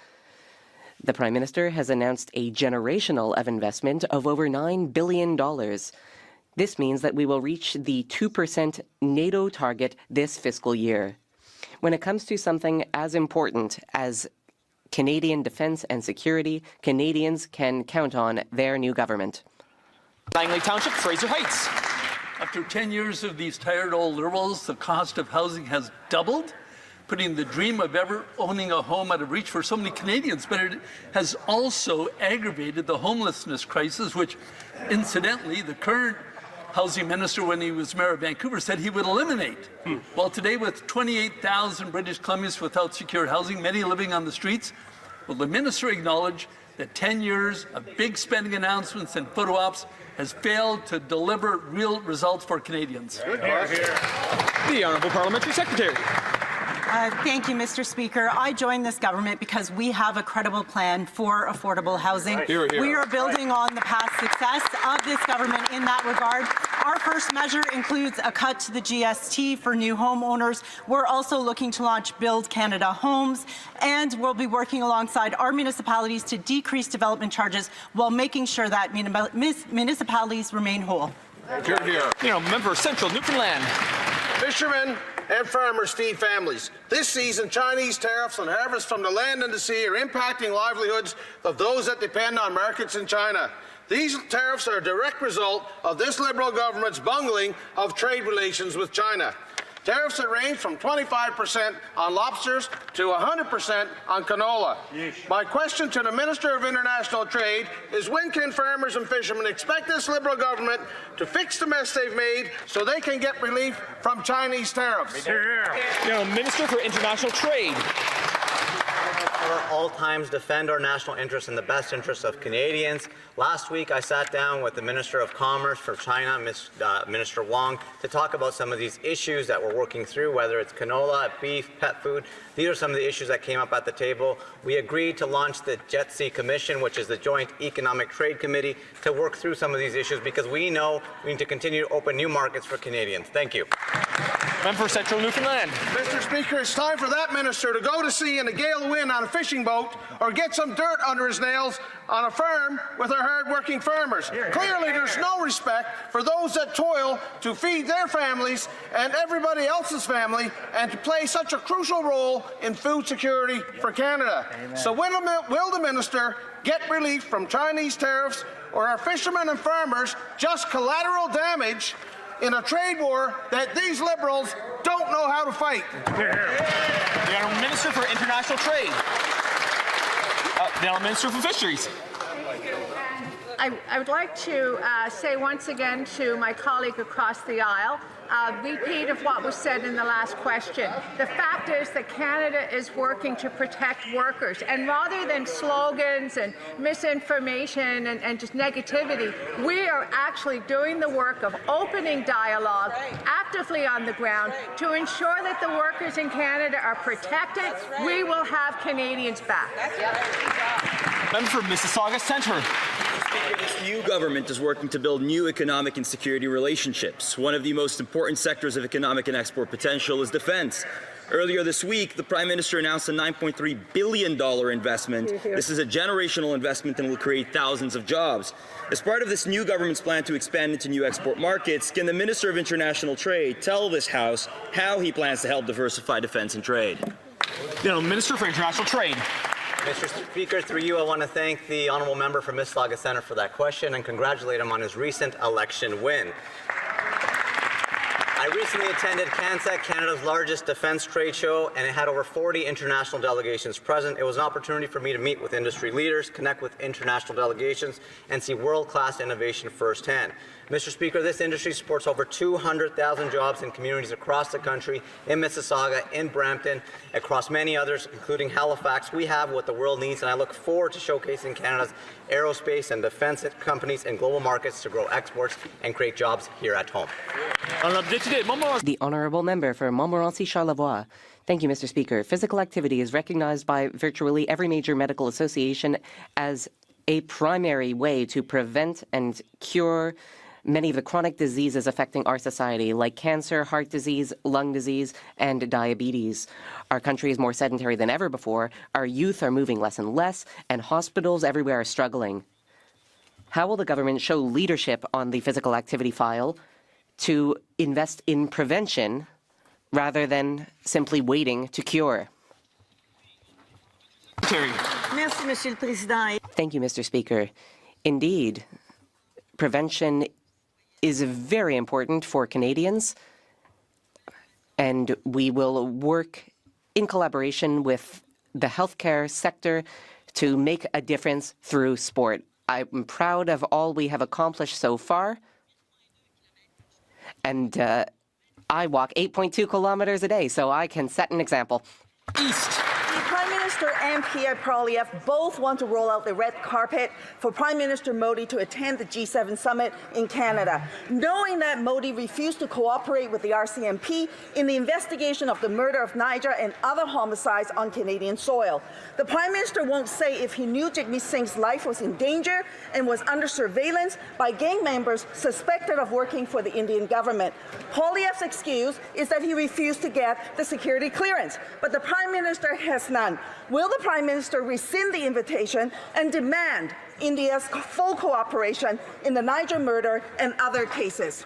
The Prime Minister has announced a generational of investment of over $9 billion. This means that we will reach the 2% NATO target this fiscal year. When it comes to something as important as Canadian defence and security, Canadians can count on their new government. Langley Township, Fraser Heights. After 10 years of these tired old Liberals, the cost of housing has doubled, putting the dream of ever owning a home out of reach for so many Canadians. But it has also aggravated the homelessness crisis, which, incidentally, the current housing minister, when he was mayor of Vancouver, said he would eliminate. Well, today, with 28,000 British Columbians without secure housing, many living on the streets, will the minister acknowledge that 10 years of big spending announcements and photo ops has failed to deliver real results for Canadians? The Honourable Parliamentary Secretary. Thank you, Mr. Speaker. I joined this government because we have a credible plan for affordable housing. Hear, hear. We are building on the past success of this government in that regard. Our first measure includes a cut to the GST for new homeowners. We're also looking to launch Build Canada Homes, and we'll be working alongside our municipalities to decrease development charges while making sure that municipalities remain whole. Hear, hear. You know, member of Central Newfoundland. Fishermen and farmers feed families. This season, Chinese tariffs on harvests from the land and the sea are impacting livelihoods of those that depend on markets in China. These tariffs are a direct result of this Liberal government's bungling of trade relations with China. Tariffs that range from 25% on lobsters to 100% on canola. My question to the Minister of International Trade is, when can farmers and fishermen expect this Liberal government to fix the mess they've made so they can get relief from Chinese tariffs? Minister for International Trade. At all times defend our national interests and the best interests of Canadians. Last week I sat down with the Minister of Commerce for China, Minister Wong, to talk about some of these issues that we're working through, whether it's canola, beef, pet food. These are some of the issues that came up at the table. We agreed to launch the JETC Commission, which is the Joint Economic Trade Committee, to work through some of these issues because we know we need to continue to open new markets for Canadians. Thank you. Member for Central Newfoundland. Mr. Speaker, it's time for that minister to go to sea in a gale of wind on a fishing boat or get some dirt under his nails on a farm with our hard-working farmers. Clearly, there's no respect for those that toil to feed their families and everybody else's family and to play such a crucial role in food security for Canada. Amen. So will the minister get relief from Chinese tariffs, or are fishermen and farmers just collateral damage in a trade war that these Liberals don't know how to fight? The Honourable Minister for International Trade. The Honourable Minister for Fisheries. I would like to say once again to my colleague across the aisle, repeat of what was said in the last question. The fact is that Canada is working to protect workers, and rather than slogans and misinformation and just negativity, we are actually doing the work of opening dialogue actively on the ground to ensure that the workers in Canada are protected. We will have Canadians back. Member for Mississauga Centre. This new government is working to build new economic and security relationships. One of the most important sectors of economic and export potential is defense. Earlier this week, the Prime Minister announced a $9.3 billion investment. This is a generational investment and will create thousands of jobs. As part of this new government's plan to expand into new export markets, can the Minister of International Trade tell this House how he plans to help diversify defense and trade? The Minister for International Trade. Mr. Speaker, through you, I want to thank the honourable member from Mississauga Centre for that question and congratulate him on his recent election win. I recently attended CANSEC, Canada's largest defence trade show, and it had over 40 international delegations present. It was an opportunity for me to meet with industry leaders, connect with international delegations, and see world-class innovation firsthand. Mr. Speaker, this industry supports over 200,000 jobs in communities across the country, in Mississauga, in Brampton, across many others, including Halifax. We have what the world needs, and I look forward to showcasing Canada's aerospace and defence companies in global markets to grow exports and create jobs here at home. The Honourable Member for Montmorency-Charlevoix. Thank you, Mr. Speaker. Physical activity is recognized by virtually every major medical association as a primary way to prevent and cure many of the chronic diseases affecting our society, like cancer, heart disease, lung disease, and diabetes. Our country is more sedentary than ever before, our youth are moving less and less, and hospitals everywhere are struggling. How will the government show leadership on the physical activity file to invest in prevention rather than simply waiting to cure? Thank you, Mr. Speaker. Indeed, prevention is very important for Canadians, and we will work in collaboration with the healthcare sector to make a difference through sport. I'm proud of all we have accomplished so far, and I walk 8.2 kilometers a day, so I can set an example. The Prime Minister and Pierre Poilievre both want to roll out the red carpet for Prime Minister Modi to attend the G7 summit in Canada, knowing that Modi refused to cooperate with the RCMP in the investigation of the murder of Niger and other homicides on Canadian soil. The Prime Minister won't say if he knew Jagmeet Singh's life was in danger and was under surveillance by gang members suspected of working for the Indian government. Poilievre's excuse is that he refused to get the security clearance, but the Prime Minister has none. Will the Prime Minister rescind the invitation and demand India's full cooperation in the Niger murder and other cases?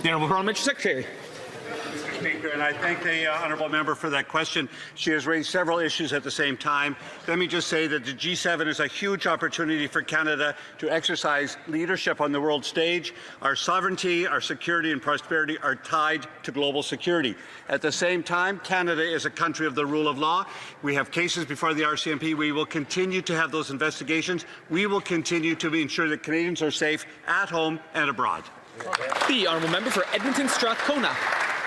The Honourable Parliamentary Secretary. Speaker, and I thank the honourable member for that question. She has raised several issues at the same time. Let me just say that the G7 is a huge opportunity for Canada to exercise leadership on the world stage. Our sovereignty, our security and prosperity are tied to global security. At the same time, Canada is a country of the rule of law. We have cases before the RCMP. We will continue to have those investigations. We will continue to ensure that Canadians are safe at home and abroad. The honourable member for Edmonton Strathcona.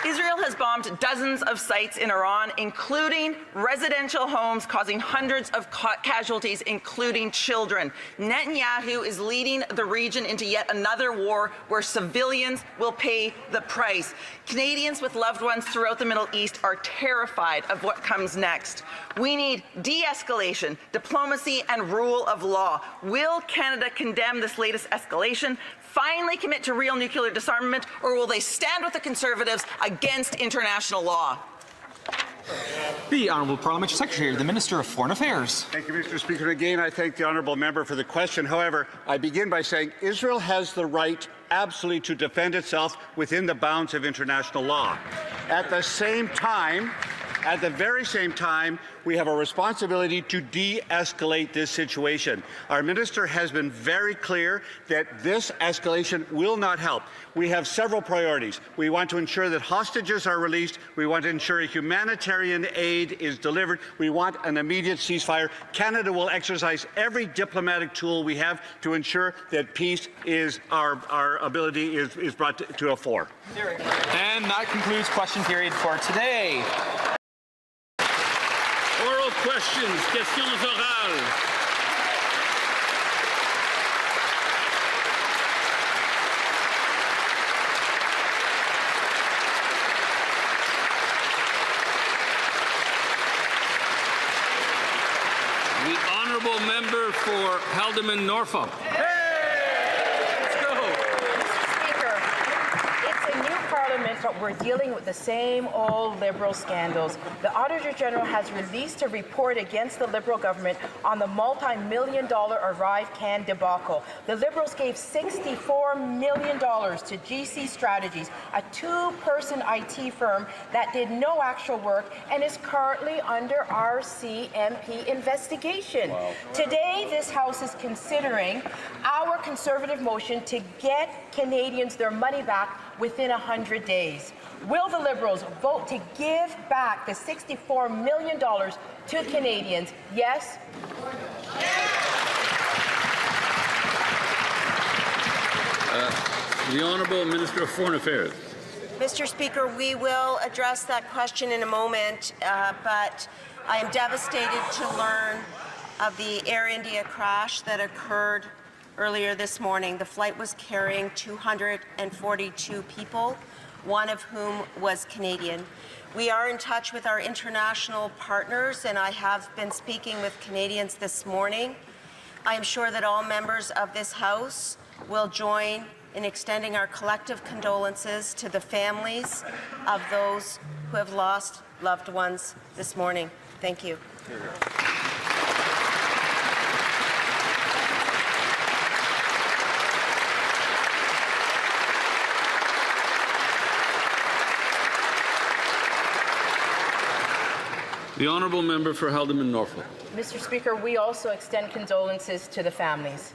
Israel has bombed dozens of sites in Iran, including residential homes, causing hundreds of casualties, including children. Netanyahu is leading the region into yet another war where civilians will pay the price. Canadians with loved ones throughout the Middle East are terrified of what comes next. We need de-escalation, diplomacy, and rule of law. Will Canada condemn this latest escalation, finally commit to real nuclear disarmament, or will they stand with the Conservatives against international law? The Honourable Parliamentary Secretary, the Minister of Foreign Affairs. Thank you, Mr. Speaker. Again, I thank the honourable member for the question. However, I begin by saying Israel has the right absolutely to defend itself within the bounds of international law. At the very same time, we have a responsibility to de-escalate this situation. Our minister has been very clear that this escalation will not help. We have several priorities. We want to ensure that hostages are released. We want to ensure humanitarian aid is delivered. We want an immediate ceasefire. Canada will exercise every diplomatic tool we have to ensure that peace is our ability is brought to a fore. And that concludes question period for today. Oral questions, questions orales. The honourable member for Haldimand Norfolk. But we're dealing with the same old Liberal scandals. The Auditor General has released a report against the Liberal government on the multi-million-dollar ArriveCAN debacle. The Liberals gave $64 million to GC Strategies, a two-person IT firm that did no actual work and is currently under RCMP investigation. Wow. Today, this House is considering our Conservative motion to get Canadians their money back within 100 days. Will the Liberals vote to give back the $64 million to Canadians? Yes? The Honourable Minister of Foreign Affairs. Mr. Speaker, we will address that question in a moment, but I am devastated to learn of the Air India crash that occurred earlier this morning. The flight was carrying 242 people, one of whom was Canadian. We are in touch with our international partners, and I have been speaking with Canadians this morning. I am sure that all members of this House will join in extending our collective condolences to the families of those who have lost loved ones this morning. Thank you. The honourable member for Haldimand Norfolk. Mr. Speaker, we also extend condolences to the families.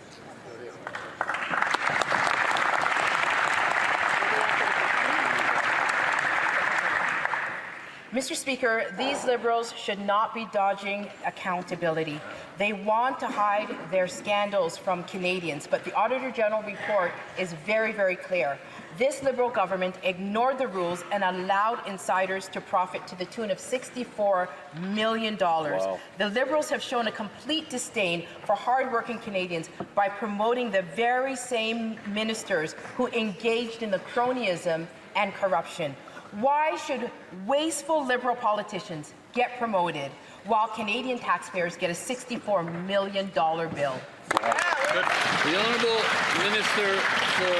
Mr. Speaker, these Liberals should not be dodging accountability. They want to hide their scandals from Canadians, but the Auditor General report is very, very clear. This Liberal government ignored the rules and allowed insiders to profit to the tune of $64 million. Wow. The Liberals have shown a complete disdain for hardworking Canadians by promoting the very same ministers who engaged in the cronyism and corruption. Why should wasteful Liberal politicians get promoted while Canadian taxpayers get a $64 million bill? The Honourable Minister for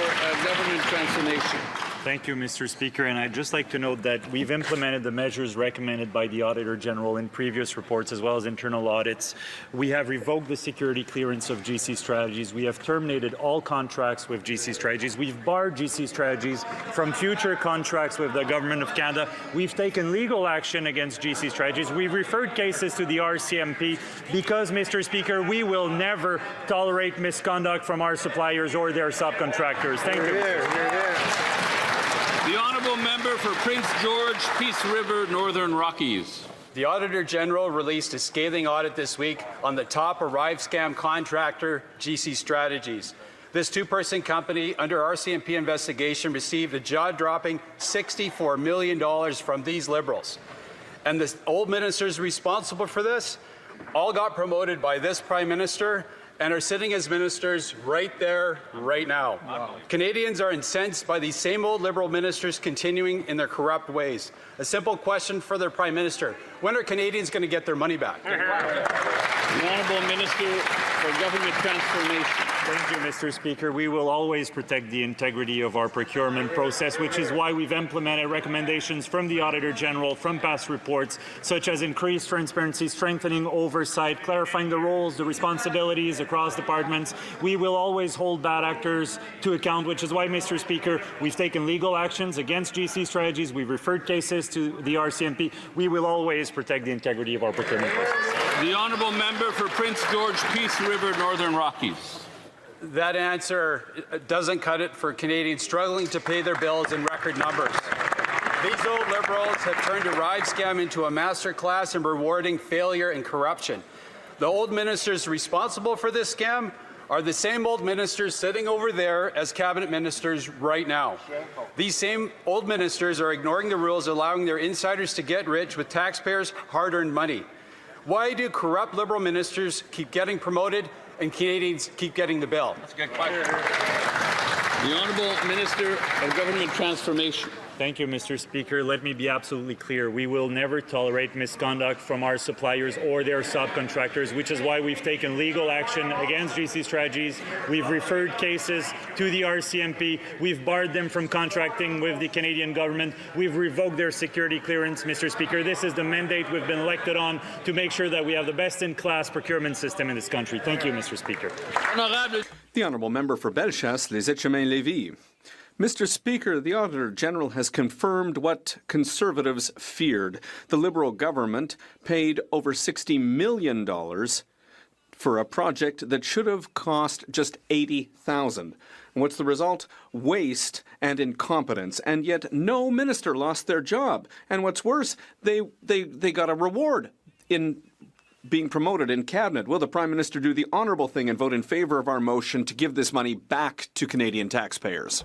Government Transformation. Thank you, Mr. Speaker. And I'd just like to note that we've implemented the measures recommended by the Auditor General in previous reports, as well as internal audits. We have revoked the security clearance of GC Strategies. We have terminated all contracts with GC Strategies. We've barred GC Strategies from future contracts with the Government of Canada. We've taken legal action against GC Strategies. We've referred cases to the RCMP because, Mr. Speaker, we will never tolerate misconduct from our suppliers or their subcontractors. Thank you. The honourable member for Prince George, Peace River, Northern Rockies. The Auditor General released a scathing audit this week on the top ArriveCAN contractor, GC Strategies. This two-person company under RCMP investigation received a jaw-dropping $64 million from these Liberals. And the old ministers responsible for this all got promoted by this Prime Minister and are sitting as ministers right there, right now. Wow. Canadians are incensed by these same old Liberal ministers continuing in their corrupt ways. A simple question for their Prime Minister: when are Canadians going to get their money back? The Honourable Minister for Government Transformation. Thank you, Mr. Speaker. We will always protect the integrity of our procurement process, which is why we've implemented recommendations from the Auditor General from past reports, such as increased transparency, strengthening oversight, clarifying the roles, the responsibilities across departments. We will always hold bad actors to account, which is why, Mr. Speaker, we've taken legal actions against GC strategies. We've referred cases to the RCMP. We will always protect the integrity of our procurement process. The honourable member for Prince George, Peace River, Northern Rockies. That answer doesn't cut it for Canadians struggling to pay their bills in record numbers. These old Liberals have turned a ride scam into a masterclass in rewarding failure and corruption. The old ministers responsible for this scam are the same old ministers sitting over there as cabinet ministers right now. These same old ministers are ignoring the rules, allowing their insiders to get rich with taxpayers' hard-earned money. Why do corrupt Liberal ministers keep getting promoted and Canadians keep getting the bill? That's a good question. The Honourable Minister of Government Transformation. Thank you, Mr. Speaker. Let me be absolutely clear. We will never tolerate misconduct from our suppliers or their subcontractors, which is why we've taken legal action against GC Strategies. We've referred cases to the RCMP. We've barred them from contracting with the Canadian government. We've revoked their security clearance, Mr. Speaker. This is the mandate we've been elected on to make sure that we have the best-in-class procurement system in this country. Thank you, Mr. Speaker. The Honourable Member for Bellechasse, Les Etchemins-Lévis. Mr. Speaker, the Auditor General has confirmed what Conservatives feared. The Liberal government paid over $60 million for a project that should have cost just $80,000. And what's the result? Waste and incompetence. And yet no minister lost their job. And what's worse, they got a reward in being promoted in cabinet. Will the Prime Minister do the honourable thing and vote in favour of our motion to give this money back to Canadian taxpayers?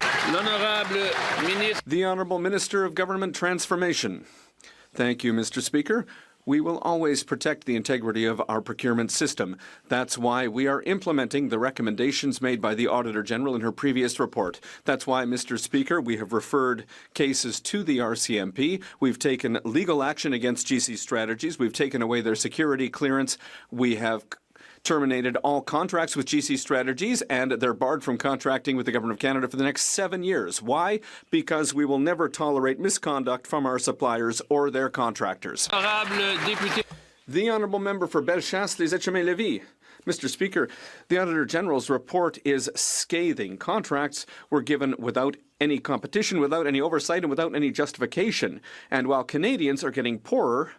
The Honourable Minister of Government Transformation. Thank you, Mr. Speaker. We will always protect the integrity of our procurement system. That's why we are implementing the recommendations made by the Auditor General in her previous report. That's why, Mr. Speaker, we have referred cases to the RCMP. We've taken legal action against GC Strategies. We've taken away their security clearance. We have terminated all contracts with GC Strategies, and they're barred from contracting with the Government of Canada for the next 7 years. Why? Because we will never tolerate misconduct from our suppliers or their contractors. The Honourable Member for Bellechasse, Les Etchemins-Lévis. Mr. Speaker, the Auditor General's report is scathing. Contracts were given without any competition, without any oversight, and without any justification. And while Canadians are getting poorer,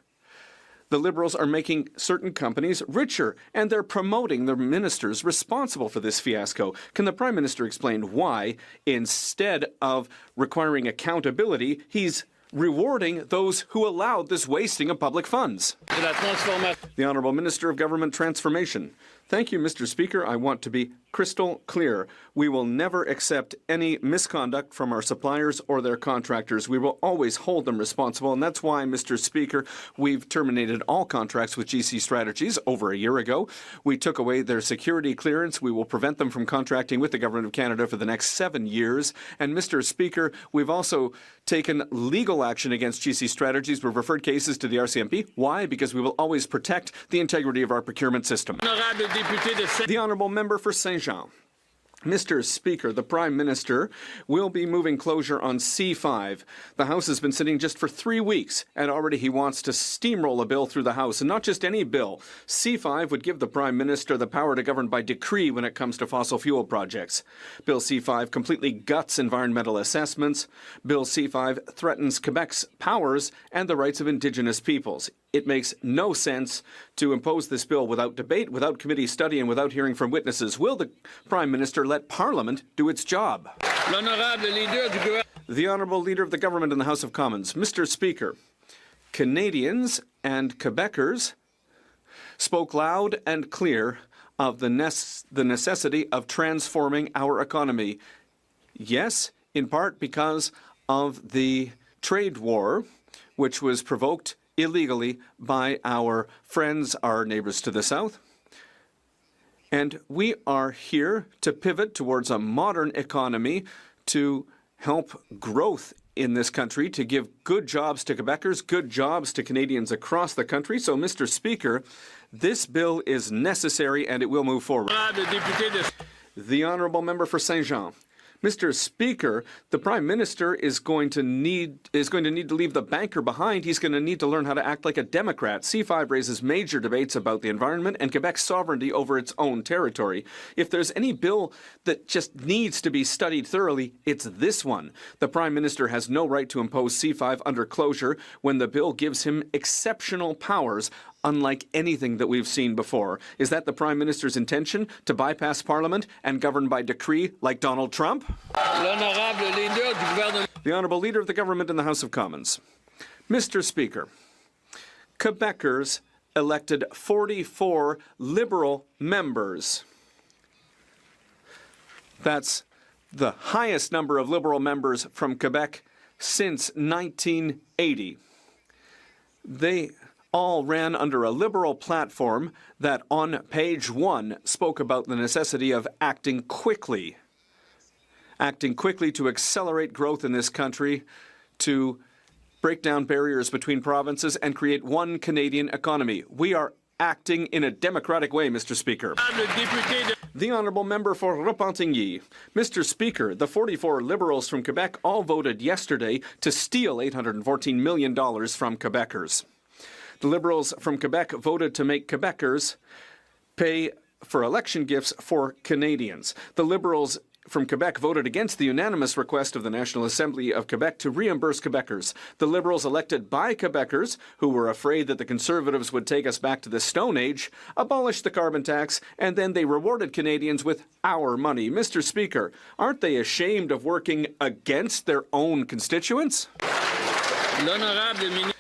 the Liberals are making certain companies richer, and they're promoting the ministers responsible for this fiasco. Can the Prime Minister explain why, instead of requiring accountability, he's rewarding those who allowed this wasting of public funds? The Honourable Minister of Government Transformation. Thank you, Mr. Speaker. I want to be crystal clear. We will never accept any misconduct from our suppliers or their contractors. We will always hold them responsible, and that's why, Mr. Speaker, we've terminated all contracts with GC Strategies over a year ago. We took away their security clearance. We will prevent them from contracting with the Government of Canada for the next 7 years. And, Mr. Speaker, we've also taken legal action against GC Strategies. We've referred cases to the RCMP. Why? Because we will always protect the integrity of our procurement system. The Honourable Member for Saint-Jean. Mr. Speaker, the Prime Minister will be moving closure on C5. The House has been sitting just for 3 weeks, and already he wants to steamroll a bill through the House. And not just any bill. C5 would give the Prime Minister the power to govern by decree when it comes to fossil fuel projects. Bill C5 completely guts environmental assessments. Bill C5 threatens Quebec's powers and the rights of Indigenous peoples. It makes no sense to impose this bill without debate, without committee study, and without hearing from witnesses. Will the Prime Minister let Parliament do its job? The Honourable Leader of the Government in the House of Commons. Mr. Speaker, Canadians and Quebecers spoke loud and clear of the necessity of transforming our economy. Yes, in part because of the trade war, which was provoked illegally by our friends, our neighbors to the south. And we are here to pivot towards a modern economy to help growth in this country, to give good jobs to Quebecers, good jobs to Canadians across the country. So, Mr. Speaker, this bill is necessary and it will move forward. The honourable member for Saint-Jean. Mr. Speaker, the Prime Minister is going to need to leave the banker behind. He's going to need to learn how to act like a Democrat. C5 raises major debates about the environment and Quebec's sovereignty over its own territory. If there's any bill that just needs to be studied thoroughly, it's this one. The Prime Minister has no right to impose C5 under closure when the bill gives him exceptional powers, unlike anything that we've seen before. Is that the Prime Minister's intention, to bypass Parliament and govern by decree like Donald Trump? The Honourable Leader of the Government in the House of Commons. Mr. Speaker, Quebecers elected 44 Liberal members. That's the highest number of Liberal members from Quebec since 1980. They all ran under a Liberal platform that on page 1 spoke about the necessity of acting quickly to accelerate growth in this country, to break down barriers between provinces and create one Canadian economy. We are acting in a democratic way, Mr. Speaker. The honourable member for Repentigny. Mr. Speaker, the 44 Liberals from Quebec all voted yesterday to steal $814 million from Quebecers. The Liberals from Quebec voted to make Quebecers pay for election gifts for Canadians. The Liberals from Quebec voted against the unanimous request of the National Assembly of Quebec to reimburse Quebecers. The Liberals elected by Quebecers, who were afraid that the Conservatives would take us back to the Stone Age, abolished the carbon tax, and then they rewarded Canadians with our money. Mr. Speaker, aren't they ashamed of working against their own constituents?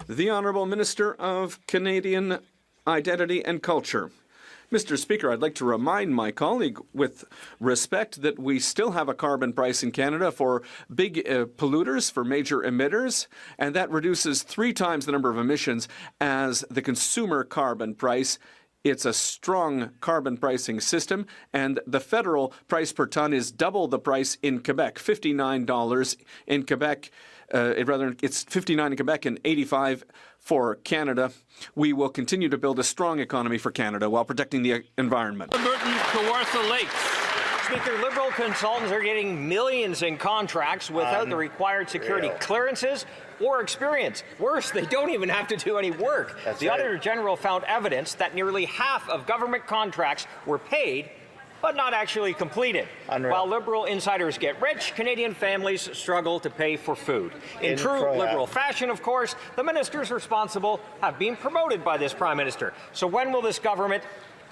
The Honourable Minister of Canadian Identity and Culture. Mr. Speaker, I'd like to remind my colleague with respect that we still have a carbon price in Canada for big polluters, for major emitters, and that reduces 3 times the number of emissions as the consumer carbon price. It's a strong carbon pricing system, and the federal price per ton is double the price in Quebec, $59 in Quebec. It's $59 in Quebec and $85 for Canada. We will continue to build a strong economy for Canada while protecting the environment. Speaker, Liberal consultants are getting millions in contracts without the required security clearances or experience. Worse, they don't even have to do any work. The Auditor General found evidence that nearly half of government contracts were paid but not actually completed. While Liberal insiders get rich, Canadian families struggle to pay for food. In true Liberal fashion, of course, the ministers responsible have been promoted by this Prime Minister. So when will this government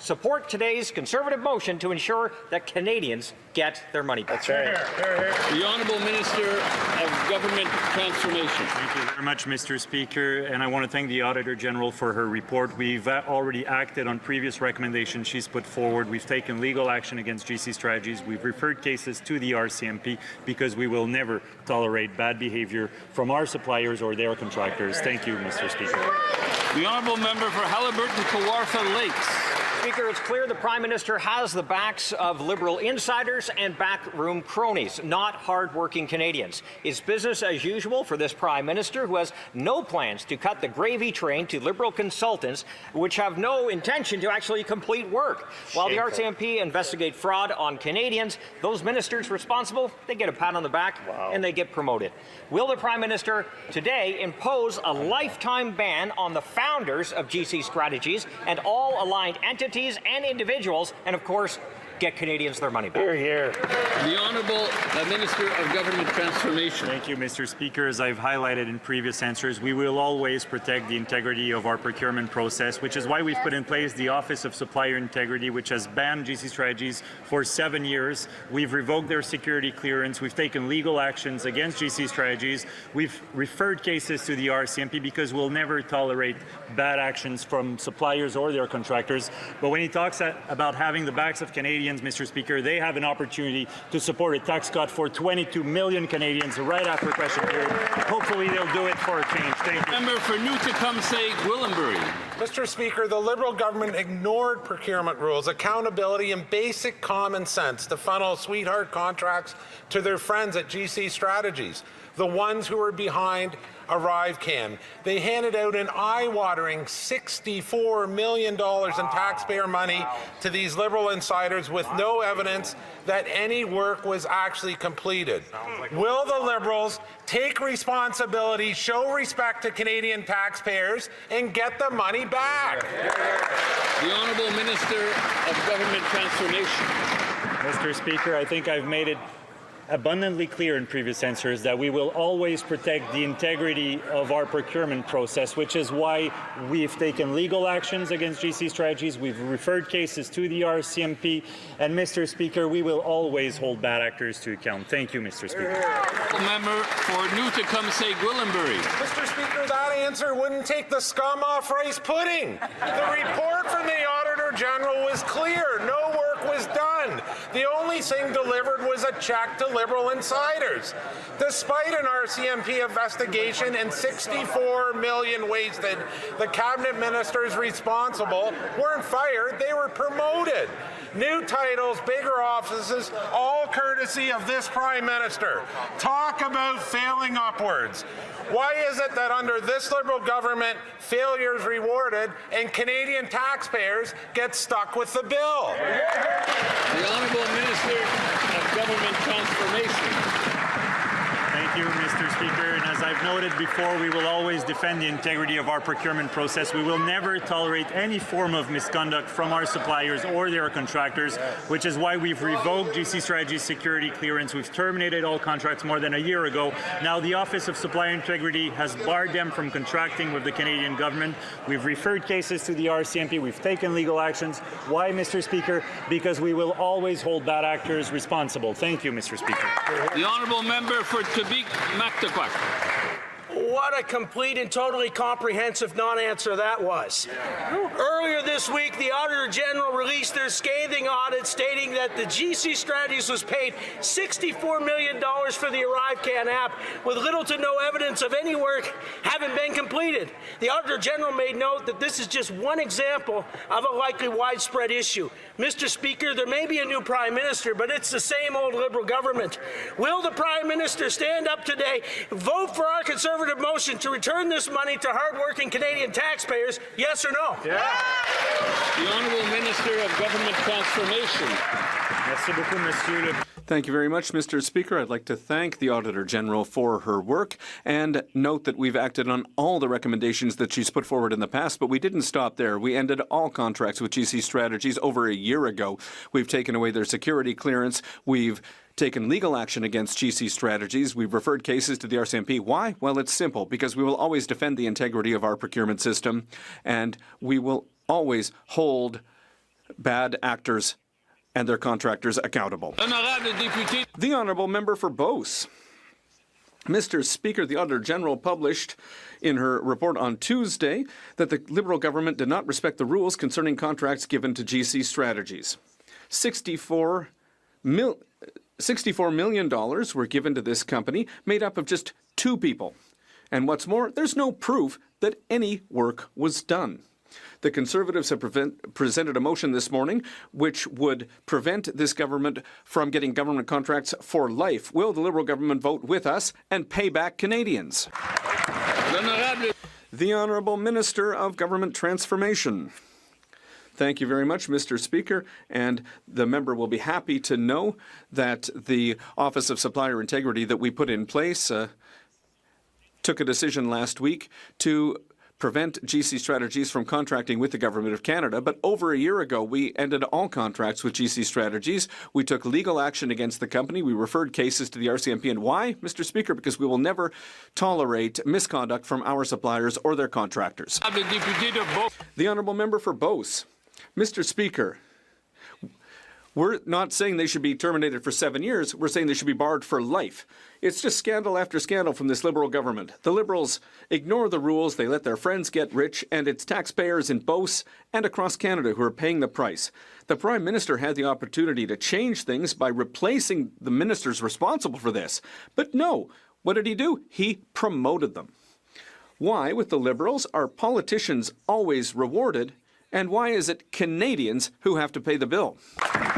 support today's Conservative motion to ensure that Canadians get their money back? The Honourable Minister of Government Transformation. Thank you very much, Mr. Speaker, and I want to thank the Auditor General for her report. We've already acted on previous recommendations she's put forward. We've taken legal action against GC Strategies. We've referred cases to the RCMP because we will never tolerate bad behaviour from our suppliers or their contractors. Thank you, Mr. Speaker. The Honourable Member for Haliburton-Kawartha Lakes. Speaker, it's clear the Prime Minister has the backs of Liberal insiders and backroom cronies, not hard-working Canadians. It's business as usual for this Prime Minister, who has no plans to cut the gravy train to Liberal consultants, which have no intention to actually complete work. While the RCMP investigate fraud on Canadians, those ministers responsible, they get a pat on the back and they get promoted. Will the Prime Minister today impose a lifetime ban on the founders of GC Strategies and all aligned entities and individuals, and of course, get Canadians their money back? Hear, hear. The Honourable Minister of Government Transformation. Thank you, Mr. Speaker. As I've highlighted in previous answers, we will always protect the integrity of our procurement process, which is why we've put in place the Office of Supplier Integrity, which has banned GC Strategies for 7 years. We've revoked their security clearance. We've taken legal actions against GC Strategies. We've referred cases to the RCMP because we'll never tolerate bad actions from suppliers or their contractors. But when he talks about having the backs of Canadians, Mr. Speaker, they have an opportunity to support a tax cut for 22 million Canadians right after question period. Hopefully they'll do it for a change. Thank you. Member for New Tecumseh, Gwillimbury. Mr. Speaker, the Liberal government ignored procurement rules, accountability, and basic common sense to funnel sweetheart contracts to their friends at GC Strategies, the ones who were behind ArriveCan. They handed out an eye-watering $64 million in taxpayer money to these Liberal insiders with no evidence that any work was actually completed. Will the Liberals take responsibility, show respect to Canadian taxpayers, and get the money back? The Honourable Minister of Government Transformation. Mr. Speaker, I think I've made it abundantly clear in previous answers that we will always protect the integrity of our procurement process, which is why we've taken legal actions against GC Strategies. We've referred cases to the RCMP. And, Mr. Speaker, we will always hold bad actors to account. Thank you, Mr. Speaker. Member for Newtecumseh-Gwillimbury. Mr. Speaker, that answer wouldn't take the scum off rice pudding. The report from the Auditor General was clear. No work was done. The only thing delivered was a check to Liberal insiders. Despite an RCMP investigation and $64 million wasted, the cabinet ministers responsible weren't fired, they were promoted. New titles, bigger offices, all courtesy of this Prime Minister. Talk about failing upwards. Why is it that under this Liberal government, failure is rewarded and Canadian taxpayers get stuck with the bill? The Honourable Minister of Government Transformation. Thank you, Mr. Speaker. And as I've noted before, we will always defend the integrity of our procurement process. We will never tolerate any form of misconduct from our suppliers or their contractors, which is why we've revoked GC Strategies security clearance. We've terminated all contracts more than a year ago. Now the Office of Supplier Integrity has barred them from contracting with the Canadian government. We've referred cases to the RCMP. We've taken legal actions. Why, Mr. Speaker? Because we will always hold bad actors responsible. Thank you, Mr. Speaker. The Honourable Member for Quebec-Mactaquac. What a complete and totally comprehensive non-answer that was. Earlier this week, the Auditor General released their scathing audit stating that the GC Strategies was paid $64 million for the ArriveCan app with little to no evidence of any work having been completed. The Auditor General made note that this is just one example of a likely widespread issue. Mr. Speaker, there may be a new Prime Minister, but it's the same old Liberal government. Will the Prime Minister stand up today, vote for our Conservative motion to return this money to hard-working Canadian taxpayers, yes or no? Yeah. The Honourable Minister of Government Transformation. Merci beaucoup, Monsieur le Thank you very much, Mr. Speaker. I'd like to thank the Auditor General for her work and note that we've acted on all the recommendations that she's put forward in the past, but we didn't stop there. We ended all contracts with GC Strategies over a year ago. We've taken away their security clearance. We've taken legal action against GC Strategies. We've referred cases to the RCMP. Why? Well, it's simple, because we will always defend the integrity of our procurement system, and we will always hold bad actors and their contractors accountable. The Honourable Member for Beauce. Mr. Speaker, the Auditor General published in her report on Tuesday that the Liberal government did not respect the rules concerning contracts given to GC Strategies. $64 million were given to this company, made up of just 2 people. And what's more, there's no proof that any work was done. The Conservatives have presented a motion this morning which would prevent this government from getting government contracts for life. Will the Liberal government vote with us and pay back Canadians? The Honourable Minister of Government Transformation. Thank you very much, Mr. Speaker, and the member will be happy to know that the Office of Supplier Integrity that we put in place took a decision last week to prevent GC Strategies from contracting with the Government of Canada. But over a year ago, we ended all contracts with GC Strategies. We took legal action against the company. We referred cases to the RCMP. And why, Mr. Speaker? Because we will never tolerate misconduct from our suppliers or their contractors. The Honourable Member for Beauce. Mr. Speaker, we're not saying they should be terminated for 7 years. We're saying they should be barred for life. It's just scandal after scandal from this Liberal government. The Liberals ignore the rules, they let their friends get rich, and it's taxpayers in Beauce and across Canada who are paying the price. The Prime Minister had the opportunity to change things by replacing the ministers responsible for this. But no, what did he do? He promoted them. Why, with the Liberals, are politicians always rewarded, and why is it Canadians who have to pay the bill?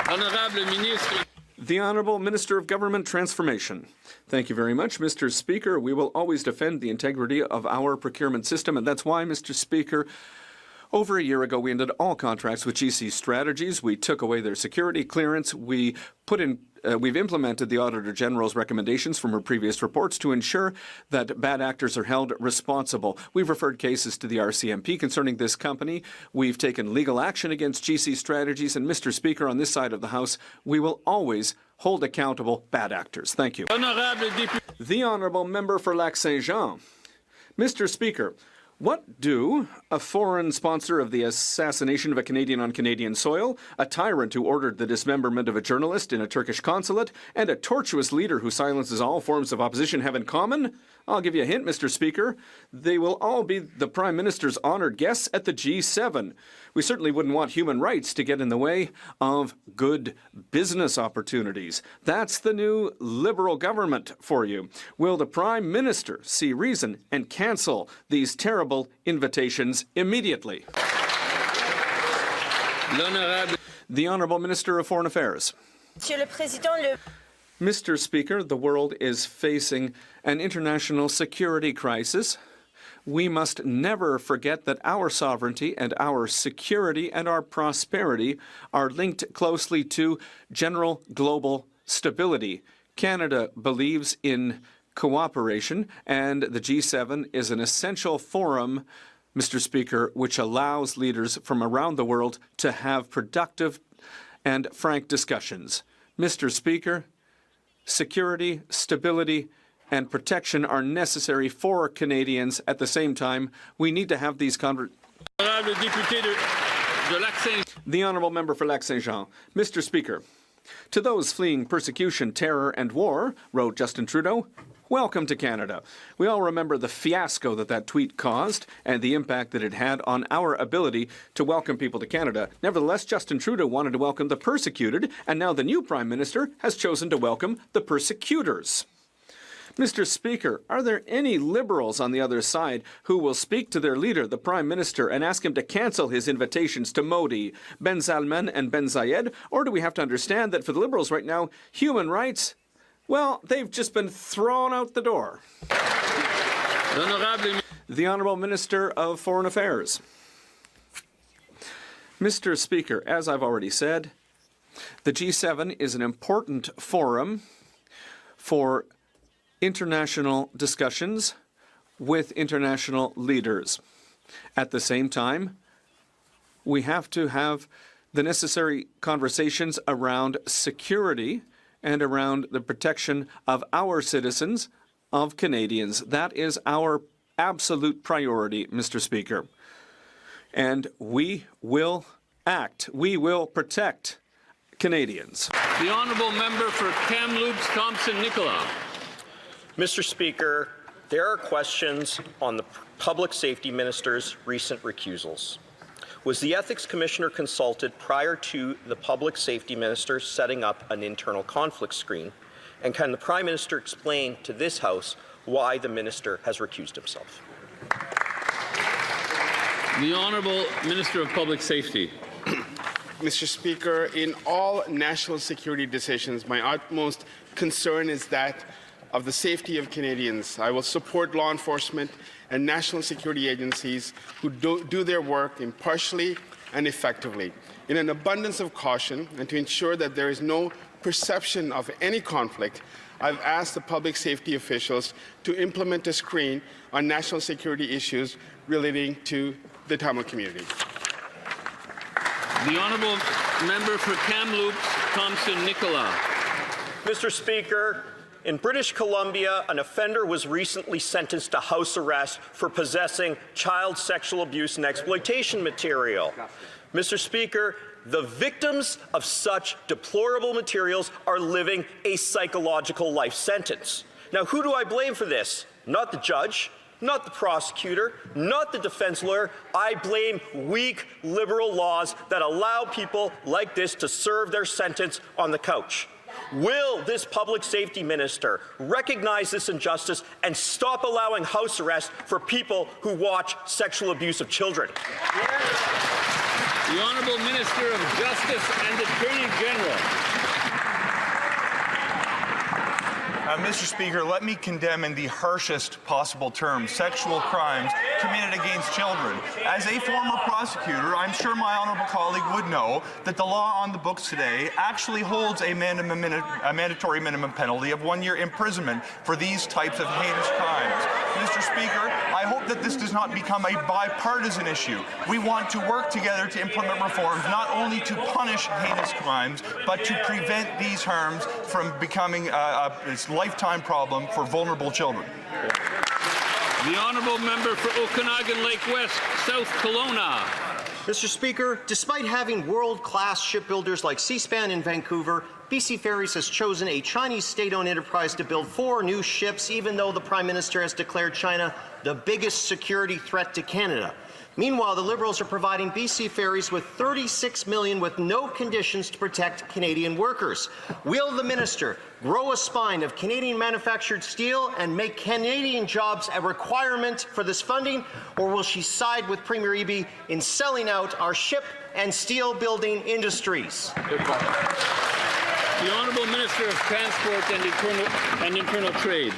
Honorable Ministre. The Honourable Minister of Government Transformation. Thank you very much, Mr. Speaker. We will always defend the integrity of our procurement system, and that's why, Mr. Speaker, over a year ago, we ended all contracts with GC Strategies. We took away their security clearance. We've implemented the Auditor General's recommendations from her previous reports to ensure that bad actors are held responsible. We've referred cases to the RCMP concerning this company. We've taken legal action against GC Strategies. And, Mr. Speaker, on this side of the House, we will always hold accountable bad actors. Thank you. The Honourable Member for Lac-Saint-Jean. Mr. Speaker, what do a foreign sponsor of the assassination of a Canadian on Canadian soil, a tyrant who ordered the dismemberment of a journalist in a Turkish consulate, and a tortuous leader who silences all forms of opposition have in common? I'll give you a hint, Mr. Speaker. They will all be the Prime Minister's honoured guests at the G7. We certainly wouldn't want human rights to get in the way of good business opportunities. That's the new Liberal government for you. Will the Prime Minister see reason and cancel these terrible invitations immediately? The Honourable Minister of Foreign Affairs. Mr. Speaker, the world is facing an international security crisis. We must never forget that our sovereignty and our security and our prosperity are linked closely to general global stability. Canada believes in cooperation, and the G7 is an essential forum, Mr. Speaker, which allows leaders from around the world to have productive and frank discussions. Mr. Speaker, security, stability, and protection are necessary for Canadians. At the same time, we need to have these conversations. The Honourable Member for Lac-Saint-Jean. Mr. Speaker, to those fleeing persecution, terror, and war, wrote Justin Trudeau, welcome to Canada. We all remember the fiasco that tweet caused and the impact that it had on our ability to welcome people to Canada. Nevertheless, Justin Trudeau wanted to welcome the persecuted, and now the new Prime Minister has chosen to welcome the persecutors. Mr. Speaker, are there any Liberals on the other side who will speak to their leader, the Prime Minister, and ask him to cancel his invitations to Modi, Ben Salman, and Ben Zayed? Or do we have to understand that for the Liberals right now, human rights, well, they've just been thrown out the door? The Honourable Minister of Foreign Affairs. Mr. Speaker, as I've already said, the G7 is an important forum for international discussions with international leaders. At the same time, we have to have the necessary conversations around security and around the protection of our citizens, of Canadians. That is our absolute priority, Mr. Speaker. And we will act. We will protect Canadians. The Honourable Member for Kamloops Thompson-Nicola. Mr. Speaker, there are questions on the Public Safety Minister's recent recusals. Was the Ethics Commissioner consulted prior to the Public Safety Minister setting up an internal conflict screen? And can the Prime Minister explain to this House why the Minister has recused himself? The Honourable Minister of Public Safety. Mr. Speaker, in all national security decisions, my utmost concern is that of the safety of Canadians. I will support law enforcement and national security agencies who do their work impartially and effectively. In an abundance of caution and to ensure that there is no perception of any conflict, I've asked the public safety officials to implement a screen on national security issues relating to the Tamil community. The Honourable Member for Kamloops Thompson-Nicola. Mr. Speaker, in British Columbia, an offender was recently sentenced to house arrest for possessing child sexual abuse and exploitation material. Mr. Speaker, the victims of such deplorable materials are living a psychological life sentence. Now, who do I blame for this? Not the judge, not the prosecutor, not the defense lawyer. I blame weak Liberal laws that allow people like this to serve their sentence on the couch. Will this public safety minister recognize this injustice and stop allowing house arrest for people who watch sexual abuse of children? The Honourable Minister of Justice and Attorney General. Mr. Speaker, let me condemn in the harshest possible terms sexual crimes committed against children. As a former prosecutor, I'm sure my honourable colleague would know that the law on the books today actually holds a mandatory minimum penalty of 1 year imprisonment for these types of heinous crimes. Mr. Speaker, I hope that this does not become a bipartisan issue. We want to work together to implement reforms not only to punish heinous crimes, but to prevent these harms from becoming a lifetime problem for vulnerable children. The Honourable Member for Okanagan Lake West, South Kelowna. Mr. Speaker, despite having world-class shipbuilders like Seaspan in Vancouver, BC Ferries has chosen a Chinese state-owned enterprise to build 4 new ships, even though the Prime Minister has declared China the biggest security threat to Canada. Meanwhile, the Liberals are providing BC Ferries with $36 million with no conditions to protect Canadian workers. Will the minister grow a spine of Canadian-manufactured steel and make Canadian jobs a requirement for this funding, or will she side with Premier Eby in selling out our ship and steel-building industries? The Honourable Minister of Transport and Internal Trade.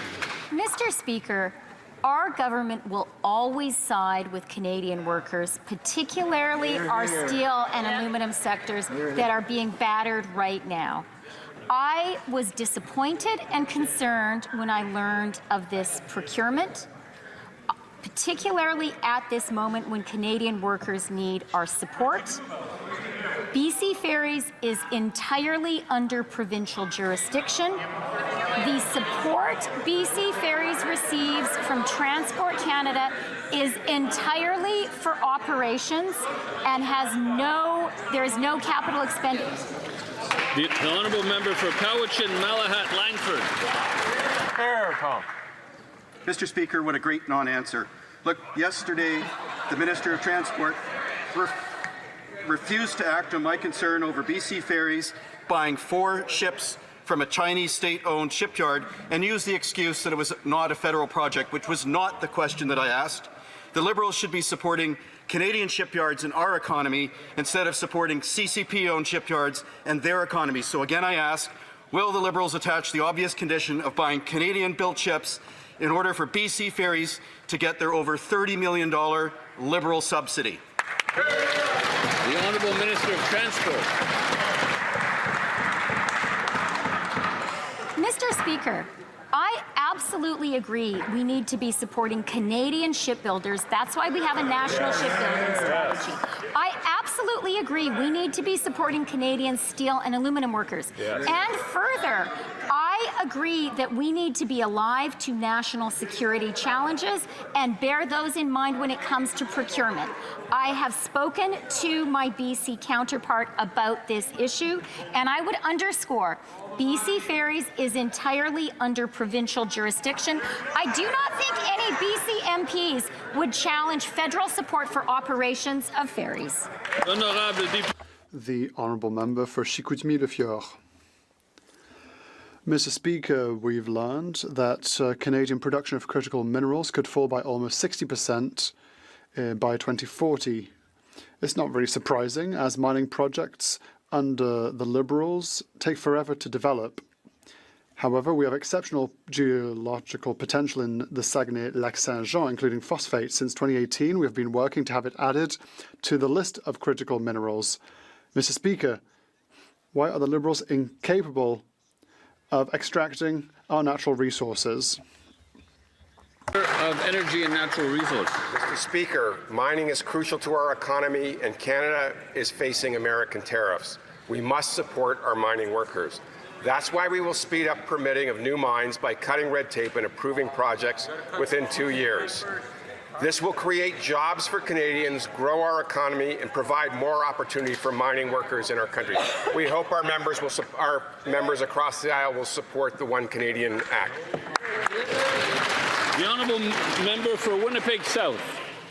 Mr. Speaker, our government will always side with Canadian workers, particularly our steel and aluminum sectors that are being battered right now. I was disappointed and concerned when I learned of this procurement, particularly at this moment when Canadian workers need our support. BC Ferries is entirely under provincial jurisdiction. The support BC Ferries receives from Transport Canada is entirely for operations and there is no capital expenditure. The Honourable Member for Cowichan, Malahat, Langford. Mr. Speaker, what a great non-answer. Look, yesterday, the Minister of Transport refused to act on my concern over BC Ferries buying 4 ships from a Chinese state-owned shipyard and used the excuse that it was not a federal project, which was not the question that I asked. The Liberals should be supporting Canadian shipyards and our economy instead of supporting CCP-owned shipyards and their economy. So again, I ask, will the Liberals attach the obvious condition of buying Canadian-built ships in order for BC Ferries to get their over $30 million Liberal subsidy? The Honourable Minister of Transport. Mr. Speaker, I absolutely agree we need to be supporting Canadian shipbuilders. That's why we have a national shipbuilding strategy. I absolutely agree we need to be supporting Canadian steel and aluminum workers. Yes. And further, I agree that we need to be alive to national security challenges and bear those in mind when it comes to procurement. I have spoken to my BC counterpart about this issue, and I would underscore BC Ferries is entirely under provincial jurisdiction. I do not think any BC MPs would challenge federal support for operations of ferries. The Honourable Member for Chicoutimi-Le-Fjord. Mr. Speaker, we've learned that Canadian production of critical minerals could fall by almost 60% by 2040. It's not very surprising, as mining projects under the Liberals take forever to develop. However, we have exceptional geological potential in the Saguenay-Lac-Saint-Jean, including phosphate. Since 2018, we have been working to have it added to the list of critical minerals. Mr. Speaker, why are the Liberals incapable of extracting our natural resources? Of Energy and Natural Resources. Mr. Speaker, mining is crucial to our economy, and Canada is facing American tariffs. We must support our mining workers. That's why we will speed up permitting of new mines by cutting red tape and approving projects within 2 years. This will create jobs for Canadians, grow our economy, and provide more opportunity for mining workers in our country. We hope our members across the aisle will support the One Canadian Act. The Honourable Member for Winnipeg South.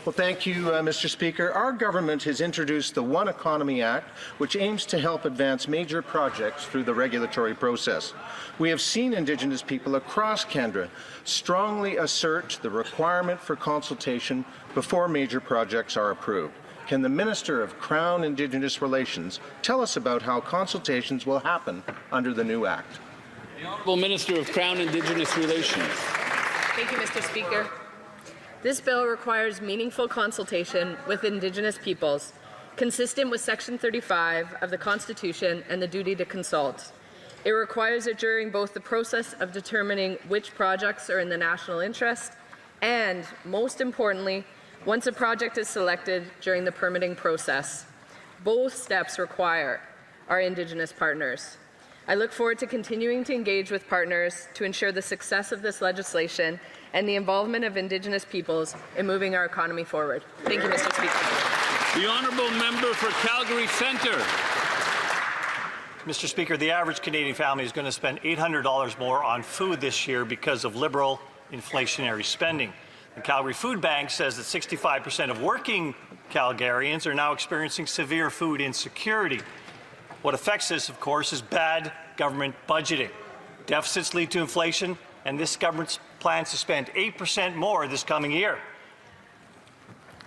Well, thank you, Mr. Speaker. Our government has introduced the One Economy Act, which aims to help advance major projects through the regulatory process. We have seen Indigenous people across Canada strongly assert the requirement for consultation before major projects are approved. Can the Minister of Crown Indigenous Relations tell us about how consultations will happen under the new Act? The Honourable Minister of Crown Indigenous Relations. Thank you, Mr. Speaker. This bill requires meaningful consultation with Indigenous peoples, consistent with Section 35 of the Constitution and the duty to consult. It requires it during both the process of determining which projects are in the national interest and, most importantly, once a project is selected during the permitting process. Both steps require our Indigenous partners. I look forward to continuing to engage with partners to ensure the success of this legislation and the involvement of Indigenous peoples in moving our economy forward. Thank you, Mr. Speaker. The Honourable Member for Calgary Centre. Mr. Speaker, the average Canadian family is going to spend $800 more on food this year because of liberal inflationary spending. The Calgary Food Bank says that 65% of working Calgarians are now experiencing severe food insecurity. What affects this, of course, is bad government budgeting. Deficits lead to inflation, and this government plans to spend 8% more this coming year.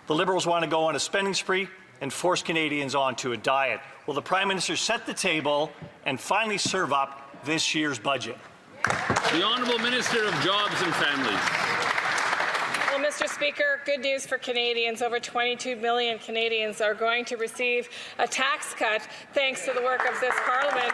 The Liberals want to go on a spending spree and force Canadians onto a diet. Will the Prime Minister set the table and finally serve up this year's budget? The Honourable Minister of Jobs and Families. Well, Mr. Speaker, good news for Canadians. Over 22 million Canadians are going to receive a tax cut thanks to the work of this Parliament.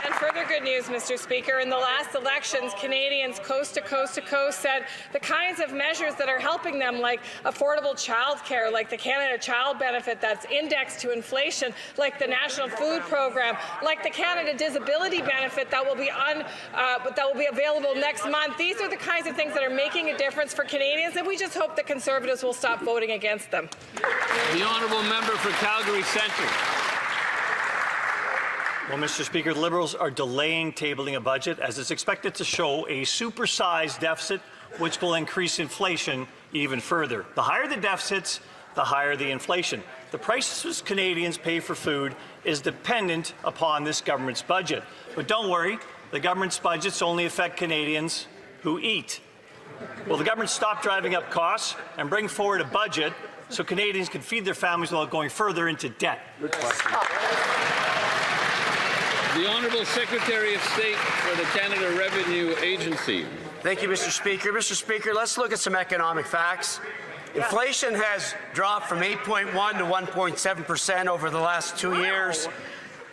And further good news, Mr. Speaker, in the last elections, Canadians coast to coast to coast said the kinds of measures that are helping them, like affordable childcare, like the Canada Child Benefit that's indexed to inflation, like the National Food Program, like the Canada Disability Benefit that will be available next month. These are the kinds of things that are making a difference for Canadians, and we just hope that Conservatives will stop voting against them. The Honourable Member for Calgary Centre. Well, Mr. Speaker, the Liberals are delaying tabling a budget as it's expected to show a supersized deficit, which will increase inflation even further. The higher the deficits, the higher the inflation. The prices Canadians pay for food is dependent upon this government's budget. But don't worry, the government's budgets only affect Canadians who eat. Will the government stop driving up costs and bring forward a budget so Canadians can feed their families without going further into debt? Good question. The Honourable Secretary of State for the Canada Revenue Agency. Thank you, Mr. Speaker. Mr. Speaker, let's look at some economic facts. Inflation has dropped from 8.1 to 1.7% over the last 2 years.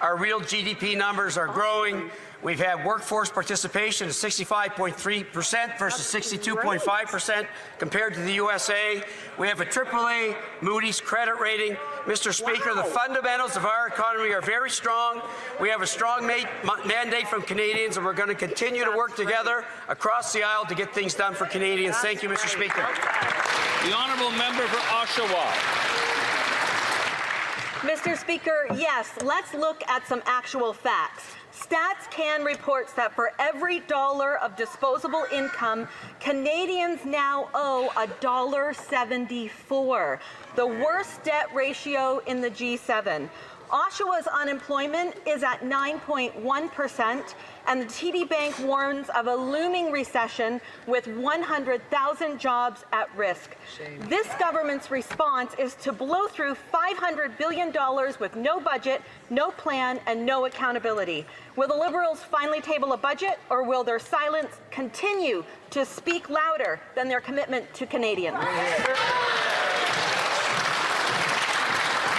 Our real GDP numbers are growing. We've had workforce participation of 65.3% versus 62.5% compared to the USA. We have a AAA Moody's credit rating. Mr. Speaker, the fundamentals of our economy are very strong. We have a strong mandate from Canadians, and we're going to continue to work together across the aisle to get things done for Canadians. Thank you, Mr. Speaker. The Honourable Member for Oshawa. Mr. Speaker, yes, let's look at some actual facts. Stats Can reports that for every dollar of disposable income, Canadians now owe $1.74, the worst debt ratio in the G7. Oshawa's unemployment is at 9.1%, and the TD Bank warns of a looming recession with 100,000 jobs at risk. This government's response is to blow through $500 billion with no budget, no plan, and no accountability. Will the Liberals finally table a budget, or will their silence continue to speak louder than their commitment to Canadians?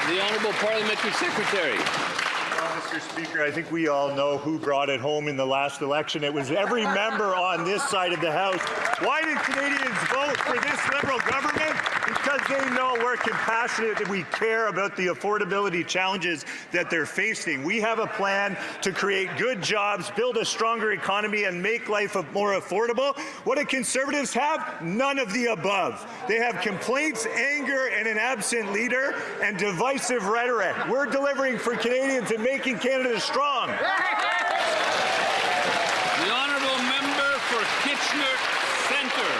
The Honourable Parliamentary Secretary. Mr. Speaker, I think we all know who brought it home in the last election. It was every member on this side of the House. Why did Canadians vote for this Liberal government? Because they know we're compassionate and we care about the affordability challenges that they're facing. We have a plan to create good jobs, build a stronger economy, and make life more affordable. What do Conservatives have? None of the above. They have complaints, anger, and an absent leader, and divisive rhetoric. We're delivering for Canadians and making Canada strong. The Honourable Member for Kitchener Centre.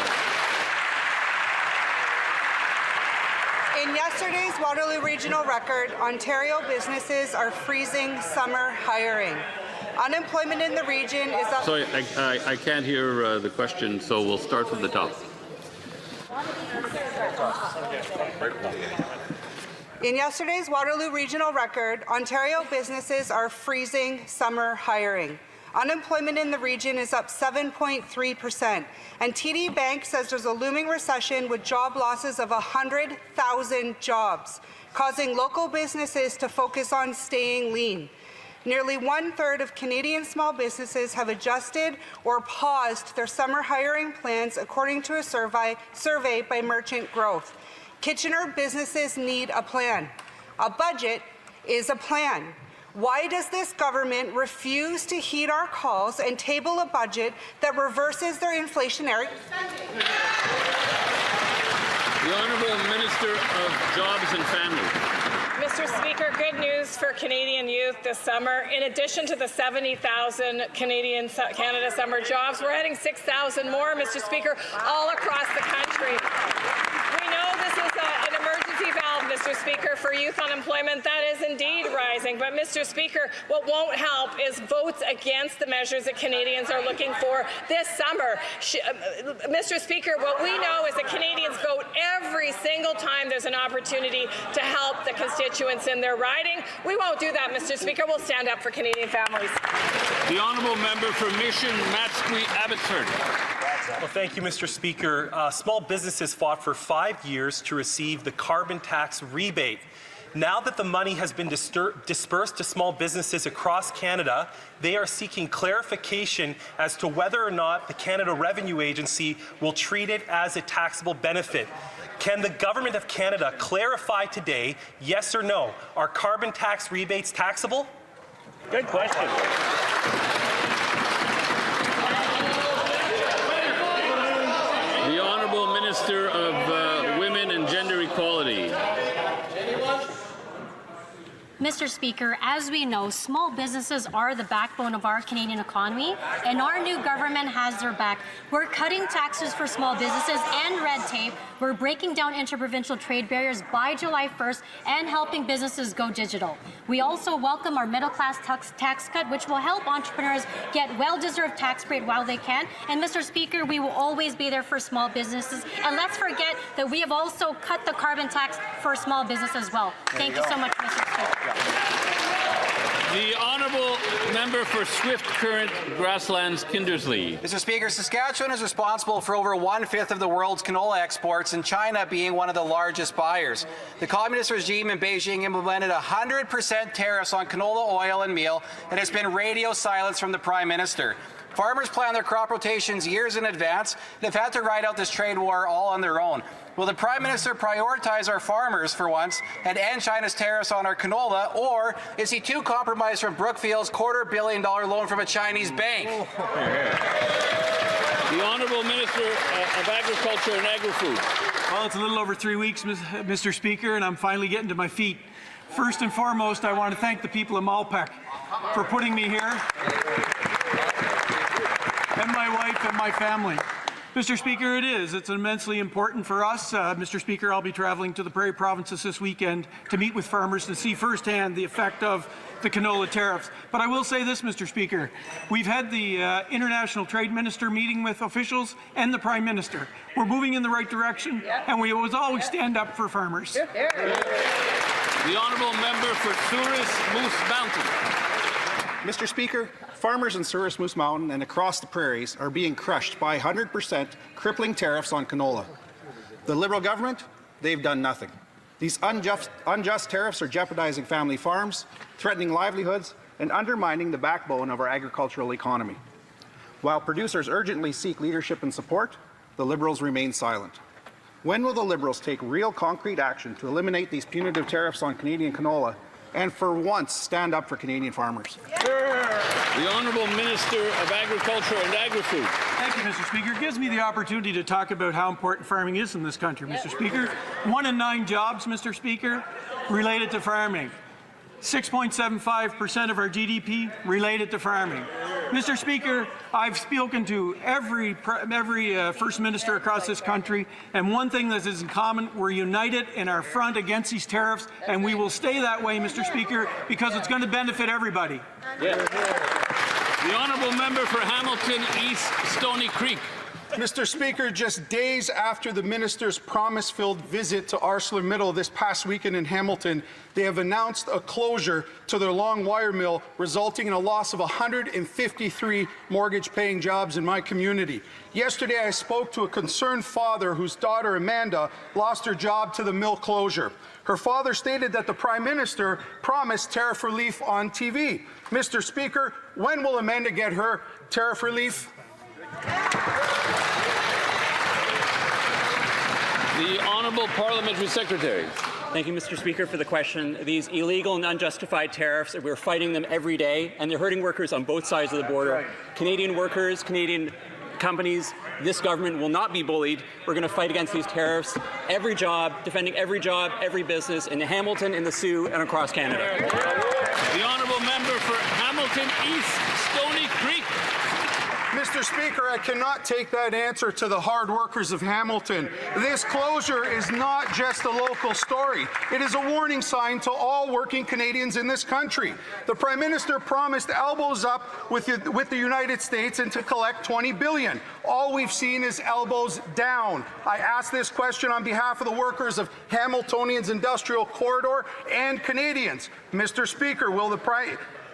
In yesterday's Waterloo Regional Record, Ontario businesses are freezing summer hiring. Unemployment in the region is up... Sorry, I can't hear the question, so we'll start from the top. In yesterday's Waterloo Regional Record, Ontario businesses are freezing summer hiring. Unemployment in the region is up 7.3%, and TD Bank says there's a looming recession with job losses of 100,000 jobs, causing local businesses to focus on staying lean. Nearly one-third of Canadian small businesses have adjusted or paused their summer hiring plans, according to a survey by Merchant Growth. Kitchener businesses need a plan. A budget is a plan. Why does this government refuse to heed our calls and table a budget that reverses their inflationary spending? The Honourable Minister of Jobs and Family. Mr. Speaker, good news for Canadian youth this summer. In addition to the 70,000 Canada summer jobs, we're adding 6,000 more, Mr. Speaker, all across the country. We know this is an emergency valve, Mr. Speaker, for youth unemployment. That is indeed rising. But, Mr. Speaker, what won't help is votes against the measures that Canadians are looking for this summer. Mr. Speaker, what we know is that Canadians vote every single time there's an opportunity to help the constituents in their riding. We won't do that, Mr. Speaker. We'll stand up for Canadian families. The Honourable Member for Mission, Matsqui, Abbotsford. Well, thank you, Mr. Speaker. Small businesses fought for 5 years to receive the carbon tax rebate. Now that the money has been dispersed to small businesses across Canada, they are seeking clarification as to whether or not the Canada Revenue Agency will treat it as a taxable benefit. Can the Government of Canada clarify today, yes or no, are carbon tax rebates taxable? Good question. The Honourable Minister of Women and Gender Equality. Mr. Speaker, as we know, small businesses are the backbone of our Canadian economy, and our new government has their back. We're cutting taxes for small businesses and red tape. We're breaking down interprovincial trade barriers by July 1st and helping businesses go digital. We also welcome our middle-class tax cut, which will help entrepreneurs get well-deserved tax break while they can. And, Mr. Speaker, we will always be there for small businesses. And let's forget that we have also cut the carbon tax for small business as well. Thank you so much, Mr. Speaker. The Honourable Member for Swift Current, Grasslands, Kindersley. Mr. Speaker, Saskatchewan is responsible for over 1/5 of the world's canola exports, and China being one of the largest buyers. The communist regime in Beijing implemented 100% tariffs on canola oil and meal, and it's been radio silence from the Prime Minister. Farmers plan their crop rotations years in advance and have had to ride out this trade war all on their own. Will the Prime Minister prioritize our farmers for once and end China's tariffs on our canola, or is he too compromised from Brookfield's $250 million loan from a Chinese bank? The Honourable Minister of Agriculture and Agri-Food. Well, it's a little over 3 weeks, Mr. Speaker, and I'm finally getting to my feet. First and foremost, I want to thank the people of Malpeque for putting me here, and my wife and my family. Mr. Speaker, it's immensely important for us. Mr. Speaker, I'll be traveling to the Prairie Provinces this weekend to meet with farmers to see firsthand the effect of the canola tariffs. But I will say this, Mr. Speaker, we've had the International Trade Minister meeting with officials and the Prime Minister. We're moving in the right direction, and we always stand up for farmers. The Honourable Member for Souris Moose Mountain. Mr. Speaker, farmers in Souris Moose Mountain and across the prairies are being crushed by 100% crippling tariffs on canola. The Liberal government, they've done nothing. These unjust tariffs are jeopardizing family farms, threatening livelihoods, and undermining the backbone of our agricultural economy. While producers urgently seek leadership and support, the Liberals remain silent. When will the Liberals take real concrete action to eliminate these punitive tariffs on Canadian canola and for once stand up for Canadian farmers? The Honourable Minister of Agriculture and Agri-Food. Thank you, Mr. Speaker. It gives me the opportunity to talk about how important farming is in this country, Mr. Speaker. 1 in 9 jobs, Mr. Speaker, related to farming. 6.75% of our GDP related to farming. Mr. Speaker, I've spoken to every First Minister across this country, and one thing that is in common, we're united in our front against these tariffs, and we will stay that way, Mr. Speaker, because it's going to benefit everybody. Yeah. The honourable member for Hamilton East Stony Creek. Mr. Speaker, just days after the minister's promise-filled visit to ArcelorMittal this past weekend in Hamilton, they have announced a closure to their long wire mill, resulting in a loss of 153 mortgage-paying jobs in my community. Yesterday, I spoke to a concerned father whose daughter, Amanda, lost her job to the mill closure. Her father stated that the Prime Minister promised tariff relief on TV. Mr. Speaker, when will Amanda get her tariff relief? The Honourable Parliamentary Secretary. Thank you, Mr. Speaker, for the question. These illegal and unjustified tariffs, we're fighting them every day, and they're hurting workers on both sides of the border. Canadian workers, Canadian companies, this government will not be bullied. We're going to fight against these tariffs. Every job, defending every job, every business in Hamilton, in the Sioux, and across Canada. The honourable member for Hamilton East Stony Creek. Mr. Speaker, I cannot take that answer to the hard workers of Hamilton. This closure is not just a local story. It is a warning sign to all working Canadians in this country. The Prime Minister promised elbows up with the United States and to collect $20 billion. All we've seen is elbows down. I ask this question on behalf of the workers of Hamiltonian's Industrial Corridor and Canadians. Mr. Speaker,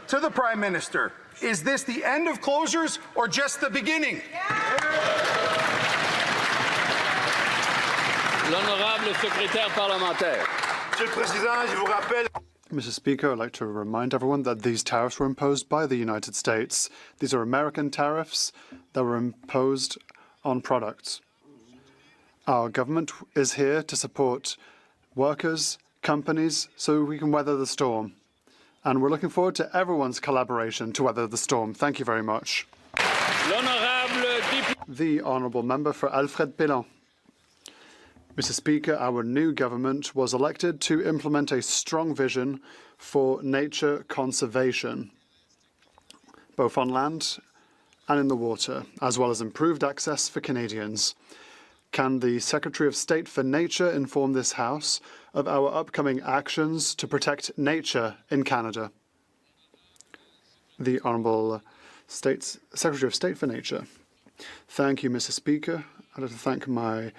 to the Prime Minister, is this the end of closures or just the beginning? L'honorable secrétaire parlementaire. Monsieur le Président, je vous rappelle. Mr. Speaker, I'd like to remind everyone that these tariffs were imposed by the United States. These are American tariffs that were imposed on products. Our government is here to support workers, companies, so we can weather the storm. And we're looking forward to everyone's collaboration to weather the storm. Thank you very much. The Honourable Member for Alfred Pélan. Mr. Speaker, our new government was elected to implement a strong vision for nature conservation, both on land and in the water, as well as improved access for Canadians. Can the Secretary of State for Nature inform this House of our upcoming actions to protect nature in Canada? The Honourable Secretary of State for Nature. Thank you, Mr. Speaker. I'd like to thank my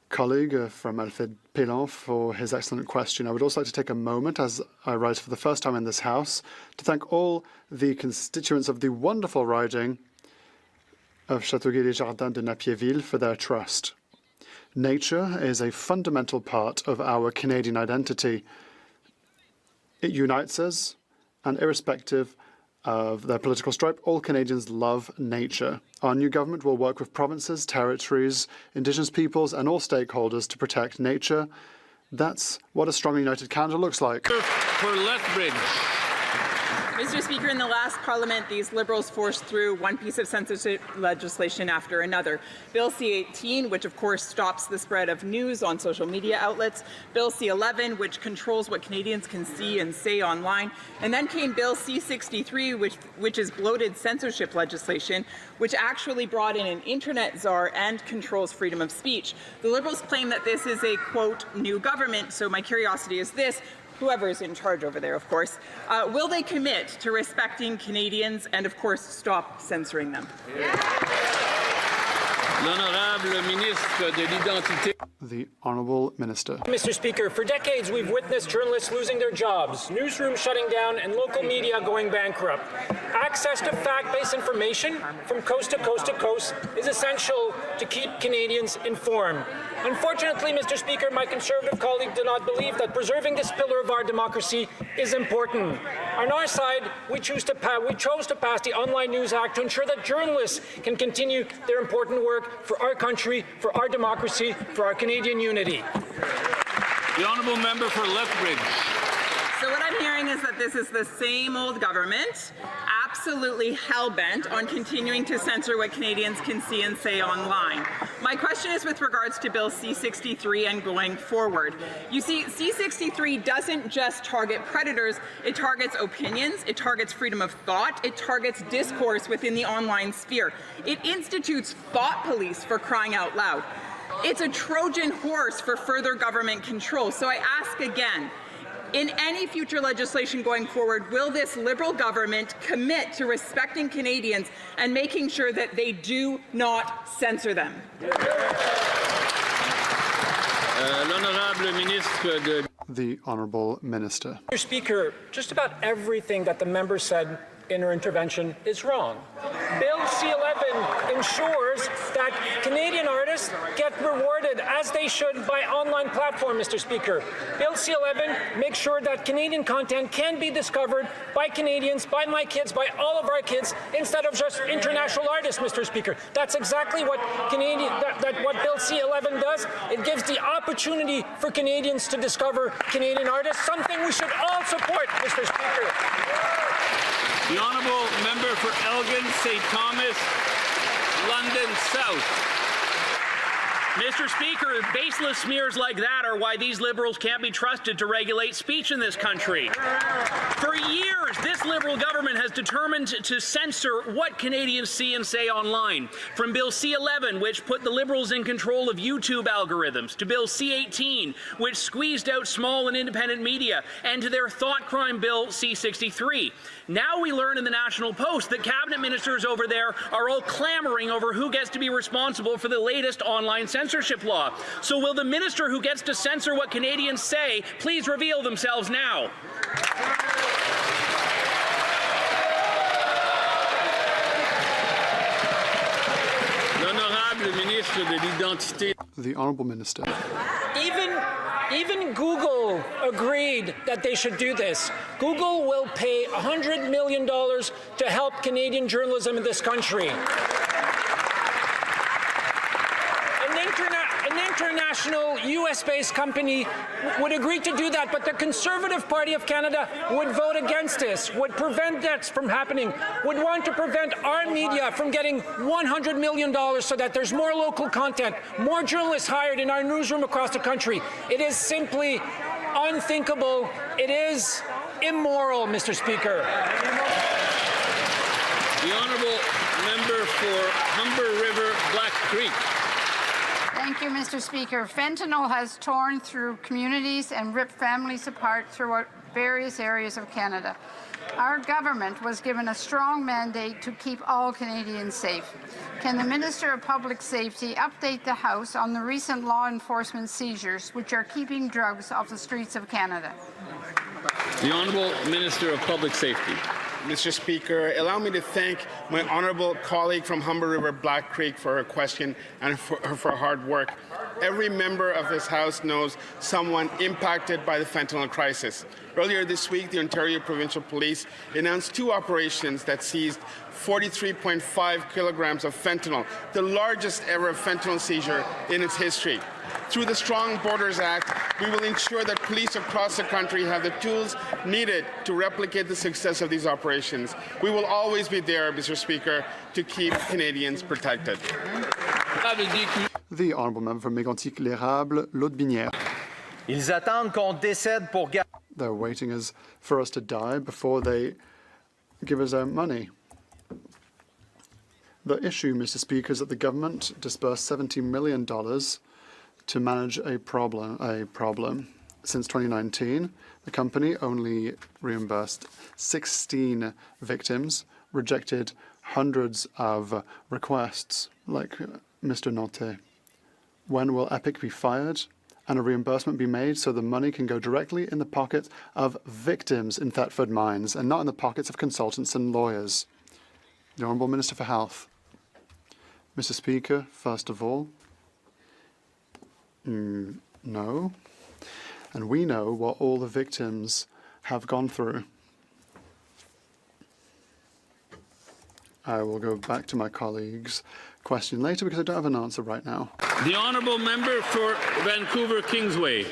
colleague from Alfred Pélan for his excellent question. I would also like to take a moment, as I rise for the first time in this House, to thank all the constituents of the wonderful riding of Châteauguay-les-Jardins de Napierville for their trust. Nature is a fundamental part of our Canadian identity. It unites us, and irrespective of their political stripe, all Canadians love nature. Our new government will work with provinces, territories, Indigenous peoples, and all stakeholders to protect nature. That's what a strong united Canada looks like. For Lethbridge. Mr. Speaker, in the last Parliament, these Liberals forced through one piece of censorship legislation after another. Bill C-18, which of course stops the spread of news on social media outlets. Bill C-11, which controls what Canadians can see and say online. And then came Bill C-63, which is bloated censorship legislation, which actually brought in an internet czar and controls freedom of speech. The Liberals claim that this is a, quote, new government, so my curiosity is this. Whoever is in charge over there, of course, will they commit to respecting Canadians and, of course, stop censoring them? The Honourable Minister. Mr. Speaker, for decades we've witnessed journalists losing their jobs, newsrooms shutting down, and local media going bankrupt. Access to fact-based information from coast to coast to coast is essential to keep Canadians informed. Unfortunately, Mr. Speaker, my Conservative colleague did not believe that preserving this pillar of our democracy is important. On our side, we chose to pass the Online News Act to ensure that journalists can continue their important work for our country, for our democracy, for our Canadian unity. The honourable member for Lethbridge. So what I'm hearing is that this is the same old government, absolutely hell-bent on continuing to censor what Canadians can see and say online. My question is with regards to Bill C-63 and going forward. You see, C-63 doesn't just target predators, it targets opinions, it targets freedom of thought, it targets discourse within the online sphere. It institutes thought police, for crying out loud. It's a Trojan horse for further government control. So I ask again, in any future legislation going forward, will this Liberal government commit to respecting Canadians and making sure that they do not censor them? The Honourable Minister. Mr. Speaker, just about everything that the member said in her intervention is wrong. Bill C-11 ensures that Canadian artists get rewarded, as they should, by online platform, Mr. Speaker. Bill C-11 makes sure that Canadian content can be discovered by Canadians, by my kids, by all of our kids, instead of just international artists, Mr. Speaker. That's exactly what what Bill C-11 does. It gives the opportunity for Canadians to discover Canadian artists, something we should all support, Mr. Speaker. The Honourable Member for Elgin, St. Thomas, London South. Mr. Speaker, baseless smears like that are why these Liberals can't be trusted to regulate speech in this country. For years, this Liberal government has determined to censor what Canadians see and say online. From Bill C-11, which put the Liberals in control of YouTube algorithms, to Bill C-18, which squeezed out small and independent media, and to their thought crime Bill C-63. Now we learn in the National Post that cabinet ministers over there are all clamoring over who gets to be responsible for the latest online censorship law. So will the minister who gets to censor what Canadians say please reveal themselves now? The Honourable Minister. Even Google agreed that they should do this. Google will pay $100 million to help Canadian journalism in this country. An international US-based company would agree to do that, but the Conservative Party of Canada would vote against this, would prevent that from happening, would want to prevent our media from getting $100 million so that there's more local content, more journalists hired in our newsroom across the country. It is simply unthinkable. It is immoral, Mr. Speaker. The Honourable Member for Humber River, Black Creek. Thank you, Mr. Speaker. Fentanyl has torn through communities and ripped families apart throughout various areas of Canada. Our government was given a strong mandate to keep all Canadians safe. Can the Minister of Public Safety update the House on the recent law enforcement seizures which are keeping drugs off the streets of Canada? The Honourable Minister of Public Safety. Mr. Speaker, allow me to thank my honourable colleague from Humber River Black Creek for her question and for her hard work. Every member of this House knows someone impacted by the fentanyl crisis. Earlier this week, the Ontario Provincial Police announced 2 operations that seized 43.5 kilograms of fentanyl, the largest ever fentanyl seizure in its history. Through the Strong Borders Act, we will ensure that police across the country have the tools needed to replicate the success of these operations. We will always be there, Mr. Speaker, to keep Canadians protected. The Honourable Member for Mégantic-l'Érable, L'Aude-Binière. Ils attendent qu'on décède pour... They're waiting for us to die before they give us our money. The issue, Mr. Speaker, is that the government disbursed $70 million to manage a problem. Since 2019, the company only reimbursed 16 victims, rejected hundreds of requests, like Mr. Nantais. When will EPIC be fired and a reimbursement be made so the money can go directly in the pockets of victims in Thetford mines and not in the pockets of consultants and lawyers? The Honourable Minister for Health. Mr. Speaker, first of all, no. And we know what all the victims have gone through. I will go back to my colleague's question later because I don't have an answer right now. The Honourable Member for Vancouver Kingsway.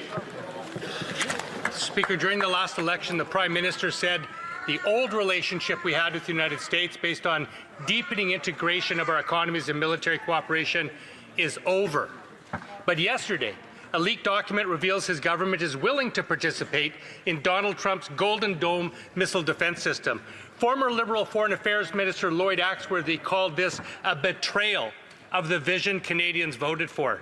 Speaker, during the last election, the Prime Minister said The old relationship we had with the United States based on deepening integration of our economies and military cooperation is over. But yesterday, a leaked document reveals his government is willing to participate in Donald Trump's Golden Dome missile defense system. Former Liberal Foreign Affairs Minister Lloyd Axworthy called this a betrayal of the vision Canadians voted for.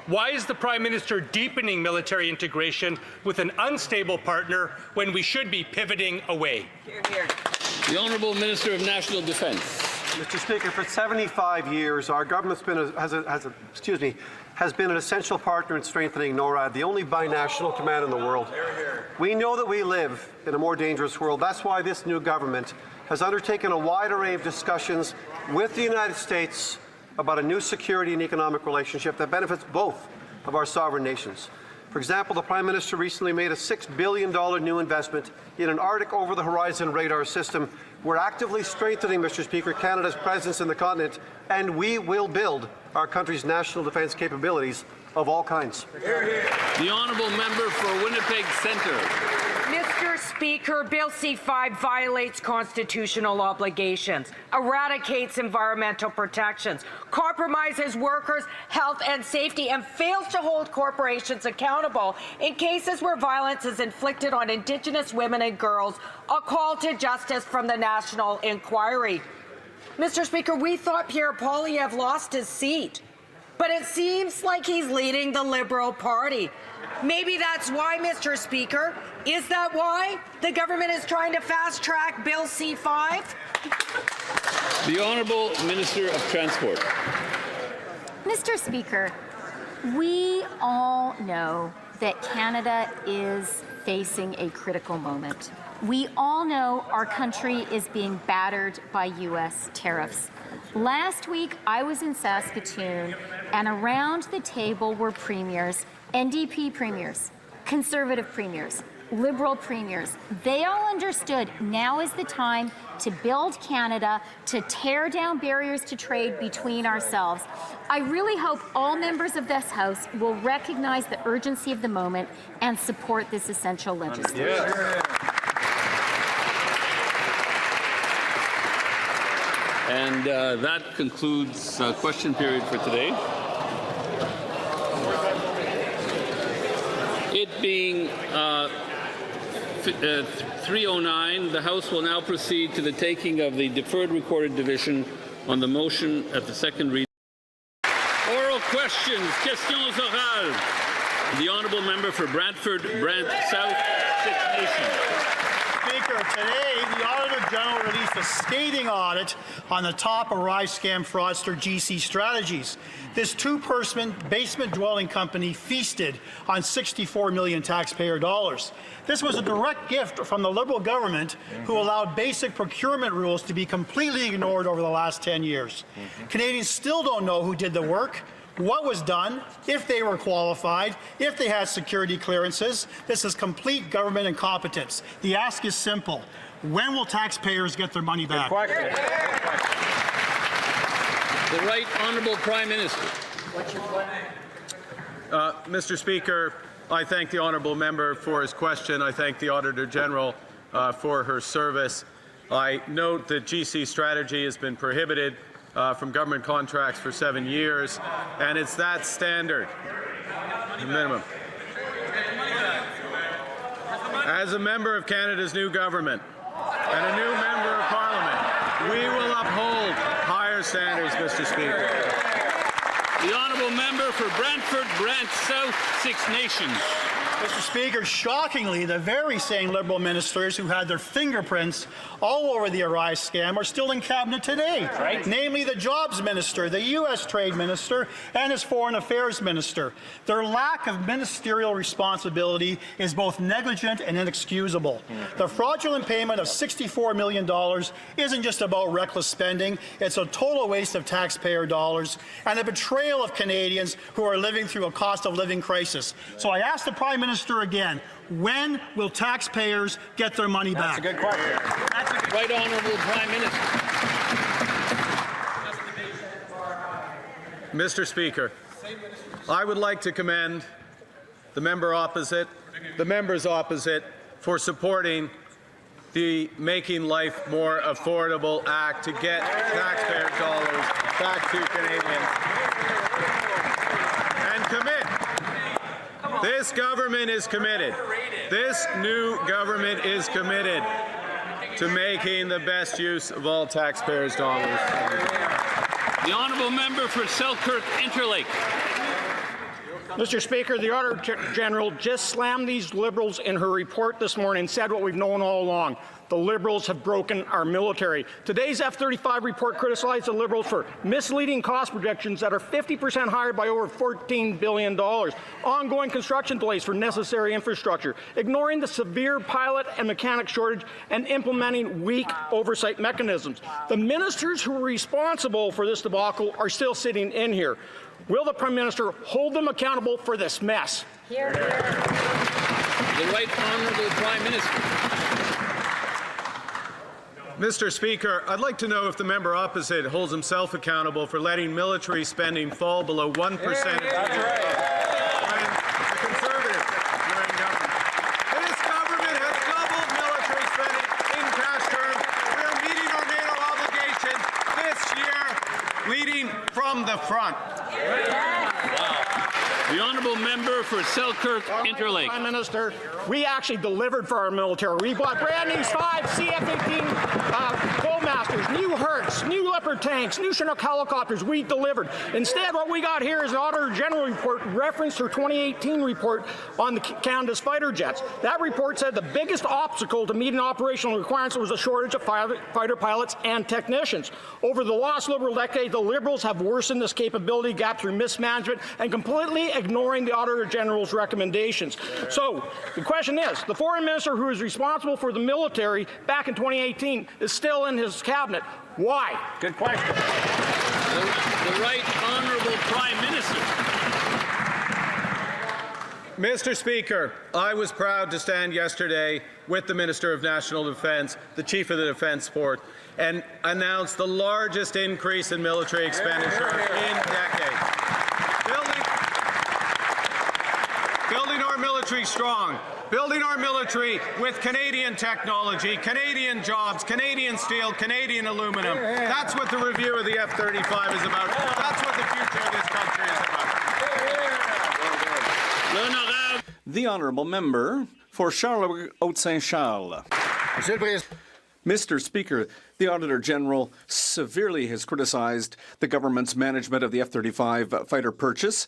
Why is the Prime Minister deepening military integration with an unstable partner when we should be pivoting away? Hear, hear. The Honourable Minister of National Defence. Mr. Speaker, for 75 years, our government's has been an essential partner in strengthening NORAD, the only binational command in the world. We know that we live in a more dangerous world. That's why this new government has undertaken a wide array of discussions with the United States about a new security and economic relationship that benefits both of our sovereign nations. For example, the Prime Minister recently made a $6 billion new investment in an Arctic over-the-horizon radar system. We're actively strengthening, Mr. Speaker, Canada's presence in the continent, and we will build our country's national defence capabilities of all kinds. The Honourable Member for Winnipeg Centre. Mr. Speaker, Bill C-5 violates constitutional obligations, eradicates environmental protections, compromises workers' health and safety, and fails to hold corporations accountable in cases where violence is inflicted on Indigenous women and girls, a call to justice from the National Inquiry. Mr. Speaker, we thought Pierre Poilievre lost his seat, but it seems like he's leading the Liberal Party. Maybe that's why, Mr. Speaker. Is that why the government is trying to fast-track Bill C-5? The Honourable Minister of Transport. Mr. Speaker, we all know that Canada is facing a critical moment. We all know our country is being battered by U.S. tariffs. Last week, I was in Saskatoon, and around the table were premiers, NDP premiers, Conservative premiers, Liberal premiers. They all understood now is the time to build Canada, to tear down barriers to trade between ourselves. I really hope all members of this House will recognize the urgency of the moment and support this essential legislation. Yes. And that concludes question period for today. It being 3:09, the House will now proceed to the taking of the deferred recorded division on the motion at the second reading. Oral questions, questions orales. The Honourable Member for Brantford, Brant South, Six Nations. Speaker, today the Auditor General released a scathing audit on the top Arise scam fraudster GC Strategies. This two-person basement dwelling company feasted on $64 million taxpayer dollars. This was a direct gift from the Liberal government who allowed basic procurement rules to be completely ignored over the last 10 years. Canadians still don't know who did the work, what was done, if they were qualified, if they had security clearances. This is complete government incompetence. The ask is simple. When will taxpayers get their money back? The Right Honourable Prime Minister. Mr. Speaker, I thank the honourable member for his question. I thank the Auditor General for her service. I note that GC Strategy has been prohibited from government contracts for 7 years, and it's that standard, the minimum. As a member of Canada's new government and a new member of Parliament, we will uphold higher standards, Mr. Speaker. The Honourable Member for Brantford, Brant South, Six Nations. Mr. Speaker, shockingly, the very same Liberal ministers who had their fingerprints all over the Arise scam are still in cabinet today. Right. Namely, the Jobs Minister, the U.S. Trade Minister, and his Foreign Affairs Minister. Their lack of ministerial responsibility is both negligent and inexcusable. The fraudulent payment of $64 million isn't just about reckless spending, it's a total waste of taxpayer dollars and a betrayal of Canadians who are living through a cost of living crisis. So I ask the Prime Minister again, when will taxpayers get their money back? That's a good question. Right Honourable Prime Minister. Mr. Speaker, I would like to commend the members opposite for supporting the Making Life More Affordable Act to get taxpayer dollars back to Canadians. And commit. This government is committed. This new government is committed to making the best use of all taxpayers' dollars. The honourable member for Selkirk Interlake. Mr. Speaker, the Auditor General just slammed these Liberals in her report this morning and said what we've known all along. The Liberals have broken our military. Today's F-35 report criticized the Liberals for misleading cost projections that are 50% higher by over $14 billion, ongoing construction delays for necessary infrastructure, ignoring the severe pilot and mechanic shortage, and implementing weak oversight mechanisms. The ministers who are responsible for this debacle are still sitting in here. Will the Prime Minister hold them accountable for this mess? Here, here. The Right Honourable Prime Minister. Mr. Speaker, I'd like to know if the member opposite holds himself accountable for letting military spending fall below 1% of GDP. When the Conservatives were in government. This government has doubled military spending in cash terms. We're meeting our NATO obligations this year, leading from the front. The honourable member for Selkirk Interlake. Prime Minister, we actually delivered for our military. We bought brand new 5 CF-18 Bullmasters, new Hertz, new Leopard tanks, new Chinook helicopters. We delivered. Instead, what we got here is an Auditor General report referenced her 2018 report on Canada's fighter jets. That report said the biggest obstacle to meeting operational requirements was a shortage of fighter pilots and technicians. Over the last Liberal decade, the Liberals have worsened this capability gap through mismanagement and completely ignoring the Auditor General's recommendations. So the question is, the Foreign Minister who was responsible for the military back in 2018 is still in his cabinet. Why? Good question. The Right Honourable Prime Minister. Mr. Speaker, I was proud to stand yesterday with the Minister of National Defence, the Chief of the Defence Force, and announce the largest increase in military expenditure in decades. Building our military strong, building our military with Canadian technology, Canadian jobs, Canadian steel, Canadian aluminum. That's what the review of the F-35 is about. That's what the future of this country is about. The honourable member for Charles-Haute-Saint-Charles. Mr. Speaker, the Auditor General severely has criticised the government's management of the F-35 fighter purchase.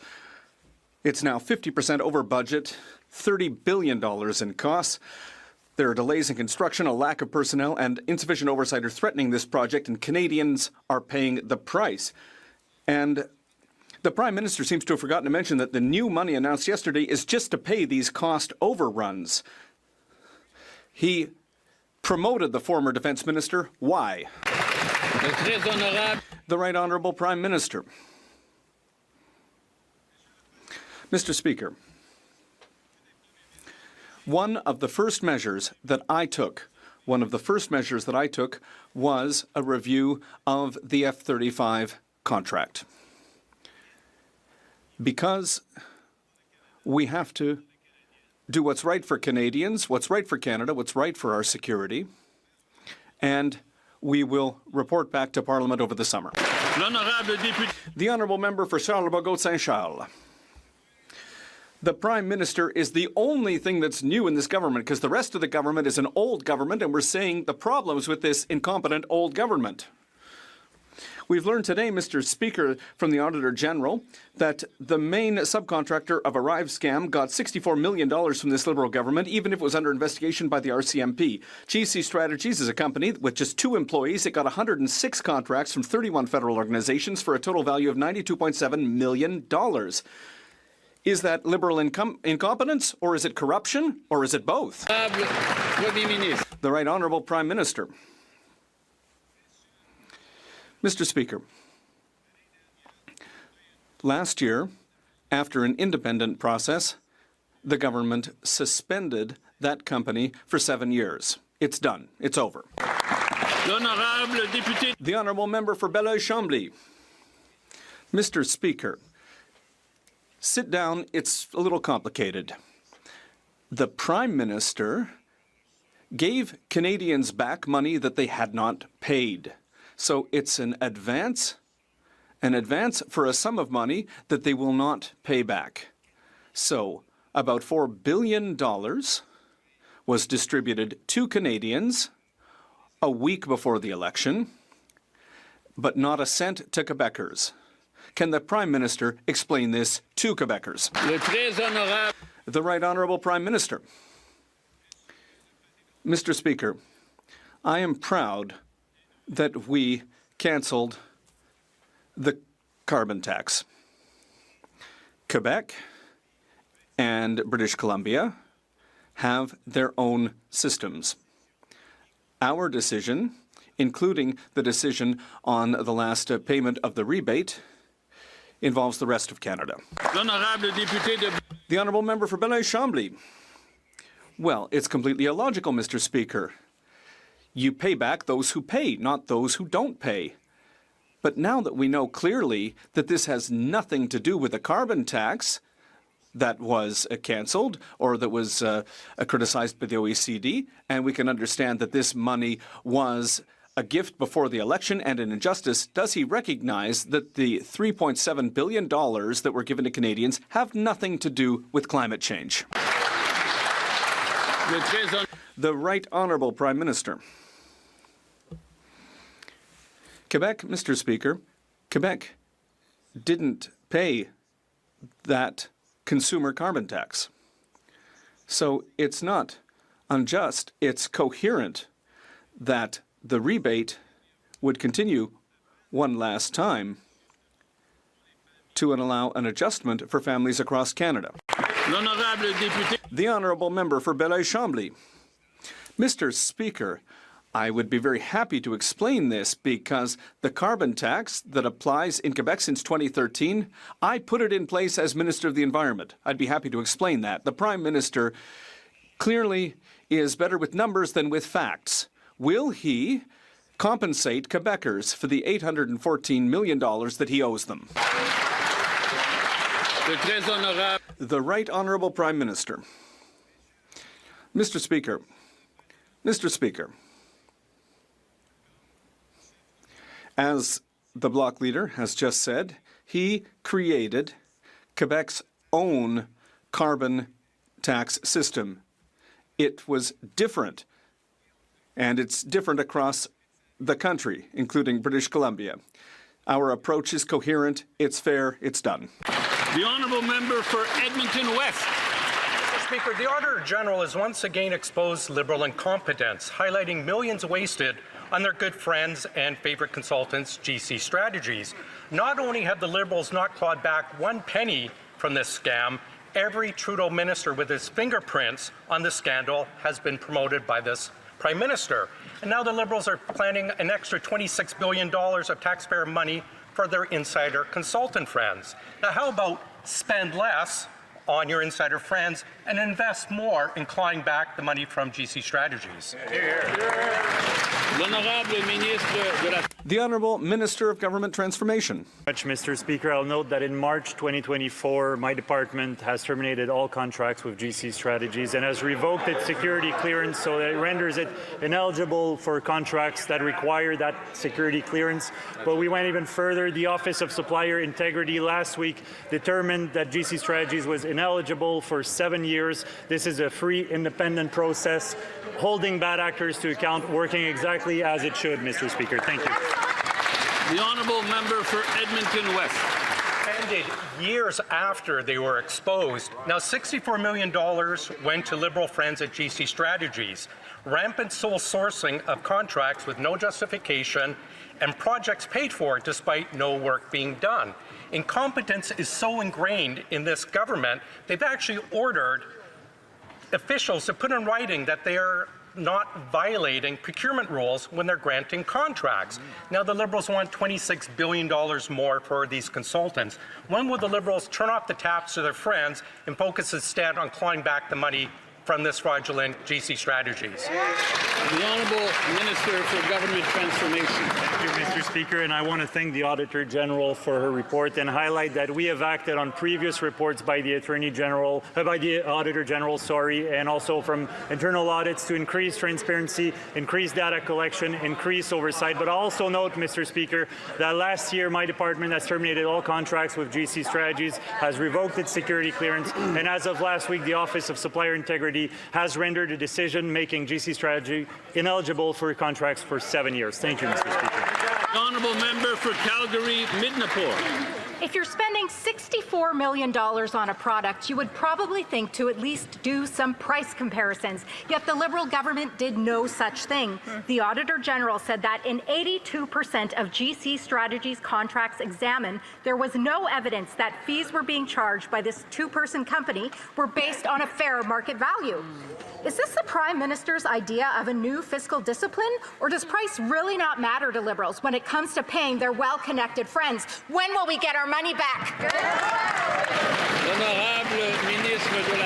It's now 50% over budget, $30 billion in costs. There are delays in construction, a lack of personnel, and insufficient oversight are threatening this project, and Canadians are paying the price. And the Prime Minister seems to have forgotten to mention that the new money announced yesterday is just to pay these cost overruns. He promoted the former Defence Minister. Why? The Right Honourable Prime Minister. Mr. Speaker, one of the first measures that I took was a review of the F-35 contract. Because we have to do what's right for Canadians, what's right for Canada, what's right for our security, and we will report back to Parliament over the summer. The Honourable Member for Charles-Haute-Saint-Charles. The Prime Minister is the only thing that's new in this government, because the rest of the government is an old government, and we're seeing the problems with this incompetent old government. We've learned today, Mr. Speaker, from the Auditor General, that the main subcontractor of Arrive scam got $64 million from this Liberal government, even if it was under investigation by the RCMP. GC Strategies is a company with just 2 employees. It got 106 contracts from 31 federal organizations for a total value of $92.7 million. Is that Liberal incompetence, or is it corruption, or is it both? The Right Honourable Prime Minister. Mr. Speaker, last year, after an independent process, the government suspended that company for 7 years. It's done. It's over. The Honourable Member for Belleuil-Chambly. Mr. Speaker, sit down. It's a little complicated. The Prime Minister gave Canadians back money that they had not paid. So it's an advance for a sum of money that they will not pay back. So about $4 billion was distributed to Canadians a week before the election, but not a cent to Quebecers. Can the Prime Minister explain this to Quebecers? The Right Honourable Prime Minister. Mr. Speaker, I am proud that we cancelled the carbon tax. Quebec and British Columbia have their own systems. Our decision, including the decision on the last payment of the rebate, involves the rest of Canada. The Honourable Member for Belleuil-Chambly. Well, it's completely illogical, Mr. Speaker. You pay back those who pay, not those who don't pay. But now that we know clearly that this has nothing to do with the carbon tax that was cancelled or that was criticized by the OECD, and we can understand that this money was a gift before the election and an injustice, does he recognize that the $3.7 billion that were given to Canadians have nothing to do with climate change? The Right Honourable Prime Minister. Quebec, Mr. Speaker, Quebec didn't pay that consumer carbon tax. So it's not unjust, it's coherent that the rebate would continue one last time to allow an adjustment for families across Canada. The Honourable Member for Belleuil-Chambly. Mr. Speaker, I would be very happy to explain this because the carbon tax that applies in Quebec since 2013, I put it in place as Minister of the Environment. I'd be happy to explain that. The Prime Minister clearly is better with numbers than with facts. Will he compensate Quebecers for the $814 million that he owes them? The Right Honourable Prime Minister. Mr. Speaker, as the Bloc leader has just said, he created Quebec's own carbon tax system. It was different, and it's different across the country, including British Columbia. Our approach is coherent, it's fair, it's done. The Honourable Member for Edmonton West. Mr. Speaker, the Auditor General has once again exposed Liberal incompetence, highlighting millions wasted on their good friends and favourite consultants, GC Strategies. Not only have the Liberals not clawed back one penny from this scam, every Trudeau minister with his fingerprints on the scandal has been promoted by this Prime Minister. And now the Liberals are planning an extra $26 billion of taxpayer money for their insider consultant friends. Now, how about spend less on your insider friends and invest more in clawing back the money from GC Strategies? The Honourable Minister of Government Transformation. Mr. Speaker, I'll note that in March 2024, my department has terminated all contracts with GC Strategies and has revoked its security clearance, so that it renders it ineligible for contracts that require that security clearance. But we went even further. The Office of Supplier Integrity last week determined that GC Strategies was ineligible for 7 years. This is a free, independent process, holding bad actors to account, working exactly as it should, Mr. Speaker. Thank you. The Honourable Member for Edmonton West. Ended years after they were exposed. Now, $64 million went to Liberal friends at GC Strategies. Rampant sole sourcing of contracts with no justification and projects paid for despite no work being done. Incompetence is so ingrained in this government, they've actually ordered officials to put in writing that they are not violating procurement rules when they're granting contracts. Now the Liberals want $26 billion more for these consultants. When will the Liberals turn off the taps to their friends and focus instead on clawing back the money from this fraudulent GC Strategies. The Honourable Minister for Government Transformation. Thank you, Mr. Speaker, and I want to thank the Auditor General for her report and highlight that we have acted on previous reports by the Auditor General, and also from internal audits to increase transparency, increase data collection, increase oversight. But I also note, Mr. Speaker, that last year my department has terminated all contracts with GC Strategies, has revoked its security clearance, and as of last week, the Office of Supplier Integrity has rendered a decision making GC Strategy ineligible for contracts for 7 years. Thank you, Mr. Speaker. The Honourable Member for Calgary-Midnapore. If you're spending $64 million on a product, you would probably think to at least do some price comparisons. Yet the Liberal government did no such thing. The Auditor General said that in 82% of GC Strategies contracts examined, there was no evidence that fees were being charged by this two-person company were based on a fair market value. Is this the Prime Minister's idea of a new fiscal discipline? Or does price really not matter to Liberals when it comes to paying their well-connected friends? When will we get our money back?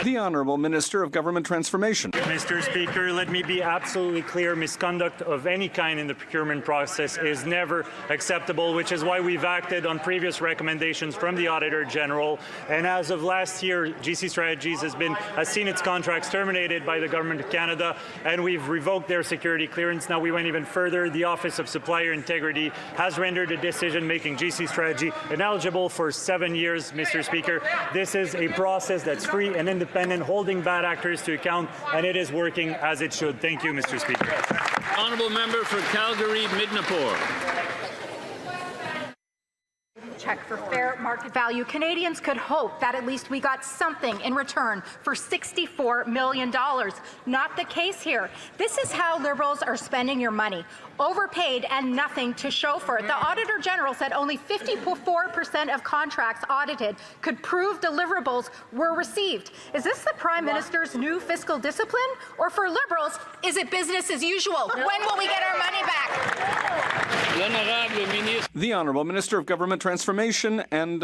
The Honourable Minister of Government Transformation. Mr. Speaker, let me be absolutely clear. Misconduct of any kind in the procurement process is never acceptable, which is why we've acted on previous recommendations from the Auditor General. And as of last year, GC Strategies has seen its contracts terminated by the Government of Canada, and we've revoked their security clearance. Now we went even further. The Office of Supplier Integrity has rendered a decision making GC Strategy ineligible for 7 years, Mr. Speaker. This is a process that's free and independent, holding bad actors to account, and it is working as it should. Thank you, Mr. Speaker. Honourable Member for Calgary-Midnapore. Check for fair market value. Canadians could hope that at least we got something in return for $64 million. Not the case here. This is how Liberals are spending your money. Overpaid and nothing to show for it. The Auditor General said only 54% of contracts audited could prove deliverables were received. Is this the Prime Minister's new fiscal discipline? Or for Liberals, is it business as usual? When will we get our money back? The Honourable Minister of Government Transformation and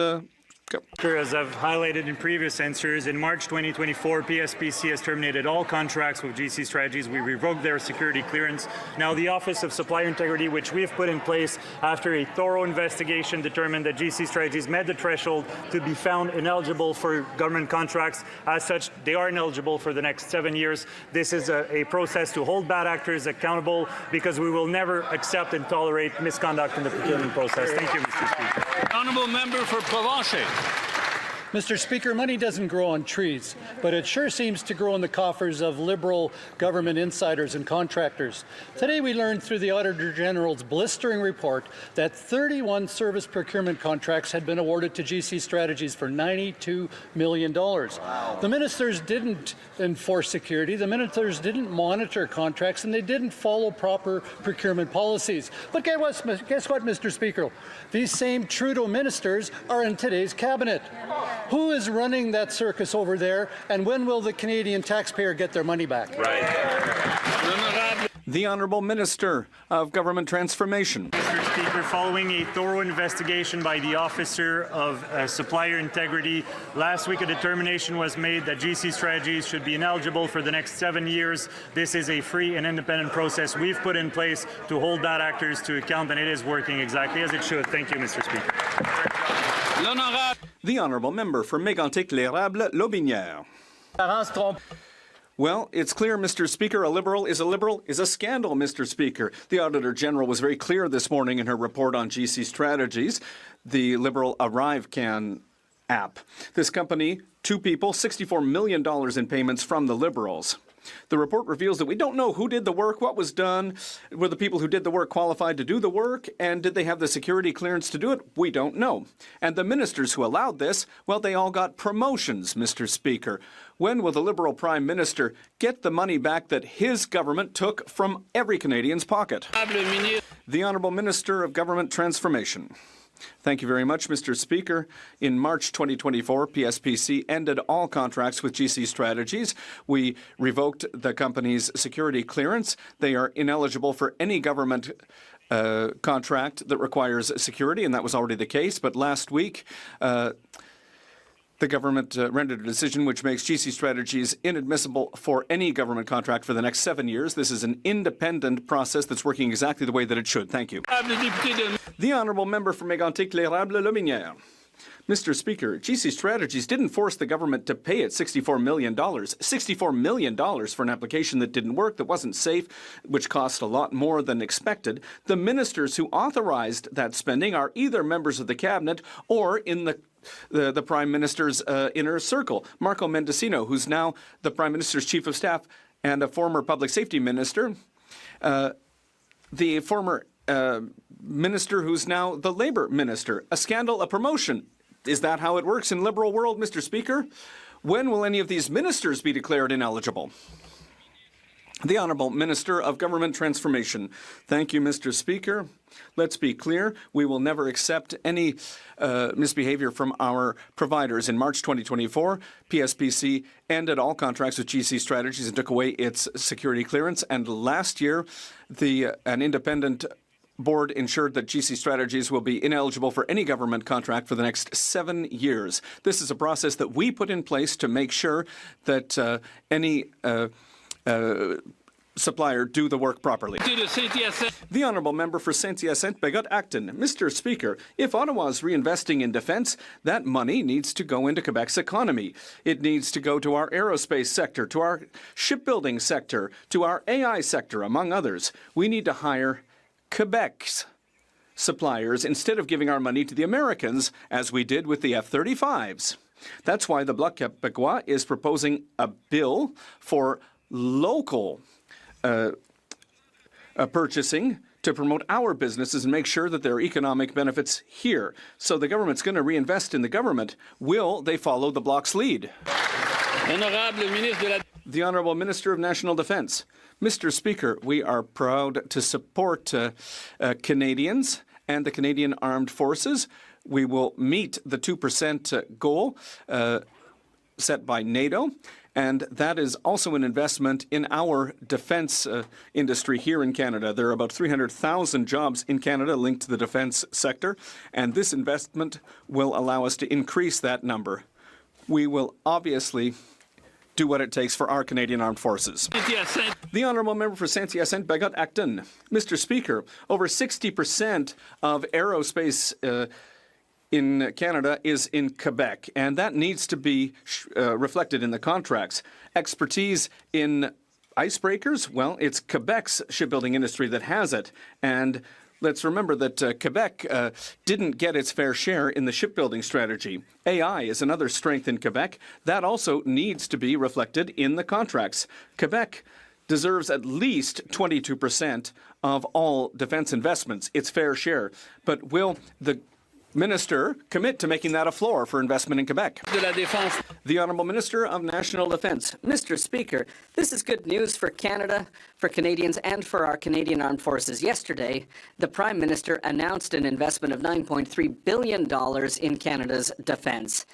As I've highlighted in previous answers, in March 2024, PSPC has terminated all contracts with GC Strategies. We revoked their security clearance. Now, the Office of Supplier Integrity, which we've put in place after a thorough investigation, determined that GC Strategies met the threshold to be found ineligible for government contracts. As such, they are ineligible for the next 7 years. This is a process to hold bad actors accountable, because we will never accept and tolerate misconduct in the procurement process. Thank you, Mr. Speaker. Honourable Member for Provencher. Mr. Speaker, money doesn't grow on trees, but it sure seems to grow in the coffers of Liberal government insiders and contractors. Today we learned through the Auditor General's blistering report that 31 service procurement contracts had been awarded to GC Strategies for $92 million. Wow. The ministers didn't enforce security, the ministers didn't monitor contracts, and they didn't follow proper procurement policies. But guess what, Mr. Speaker? These same Trudeau ministers are in today's cabinet. Who is running that circus over there, and when will the Canadian taxpayer get their money back? Right. The Honourable Minister of Government Transformation. Mr. Speaker, following a thorough investigation by the Officer of Supplier Integrity, last week a determination was made that GC Strategies should be ineligible for the next 7 years. This is a free and independent process we've put in place to hold bad actors to account, and it is working exactly as it should. Thank you, Mr. Speaker. The Honourable Member for Mégantic-l'Érable, Lotbinière. Well, it's clear, Mr. Speaker, a Liberal is a scandal, Mr. Speaker. The Auditor General was very clear this morning in her report on GC Strategies, the Liberal ArriveCan app. This company, 2 people, $64 million in payments from the Liberals. The report reveals that we don't know who did the work, what was done, were the people who did the work qualified to do the work, and did they have the security clearance to do it? We don't know. And the ministers who allowed this, well, they all got promotions, Mr. Speaker. When will the Liberal Prime Minister get the money back that his government took from every Canadian's pocket? The Honourable Minister of Government Transformation. Thank you very much, Mr. Speaker. In March 2024, PSPC ended all contracts with GC Strategies. We revoked the company's security clearance. They are ineligible for any government contract that requires security, and that was already the case. But last week, The government rendered a decision which makes GC Strategies inadmissible for any government contract for the next 7 years. This is an independent process that's working exactly the way that it should. Thank you. The honourable member for Mégantic-L'Érable-Lotbinière. Mr. Speaker, GC Strategies didn't force the government to pay it $64 million. $64 million for an application that didn't work, that wasn't safe, which cost a lot more than expected. The ministers who authorized that spending are either members of the cabinet or in the Prime Minister's inner circle. Marco Mendicino, who's now the Prime Minister's Chief of Staff and a former Public Safety Minister. The former minister who's now the Labour Minister. A scandal, a promotion. Is that how it works in Liberal world, Mr. Speaker? When will any of these ministers be declared ineligible? The Honourable Minister of Government Transformation. Thank you, Mr. Speaker. Let's be clear. We will never accept any misbehavior from our providers. In March 2024, PSPC ended all contracts with GC Strategies and took away its security clearance. And last year, an independent board ensured that GC Strategies will be ineligible for any government contract for the next 7 years. This is a process that we put in place to make sure that any supplier do the work properly. The honourable member for Saint-Hyacinthe-Bagot-Acton. Mr. Speaker, if Ottawa is reinvesting in defence, that money needs to go into Quebec's economy. It needs to go to our aerospace sector, to our shipbuilding sector, to our AI sector, among others. We need to hire Quebec's suppliers instead of giving our money to the Americans, as we did with the F-35s. That's why the Bloc Québécois is proposing a bill for local purchasing to promote our businesses and make sure that there are economic benefits here. So the government's going to reinvest in the government. Will they follow the Bloc's lead? The Honourable Minister of National Defence. Mr. Speaker, we are proud to support Canadians and the Canadian Armed Forces. We will meet the 2% goal set by NATO, and that is also an investment in our defence industry here in Canada. There are about 300,000 jobs in Canada linked to the defence sector, and this investment will allow us to increase that number. We will obviously do what it takes for our Canadian Armed Forces. The Honourable Member for Saint-Hyacinthe-Bagot-Acton. Mr. Speaker, over 60% of aerospace in Canada is in Quebec, and that needs to be reflected in the contracts. Expertise in icebreakers, well, it's Quebec's shipbuilding industry that has it, and let's remember that Quebec didn't get its fair share in the shipbuilding strategy. AI is another strength in Quebec. That also needs to be reflected in the contracts. Quebec deserves at least 22% of all defence investments, its fair share. But will the Minister commit to making that a floor for investment in Quebec? The Honourable Minister of National Defence. Mr. Speaker, this is good news for Canada, for Canadians, and for our Canadian Armed Forces. Yesterday, the Prime Minister announced an investment of $9.3 billion in Canada's defence.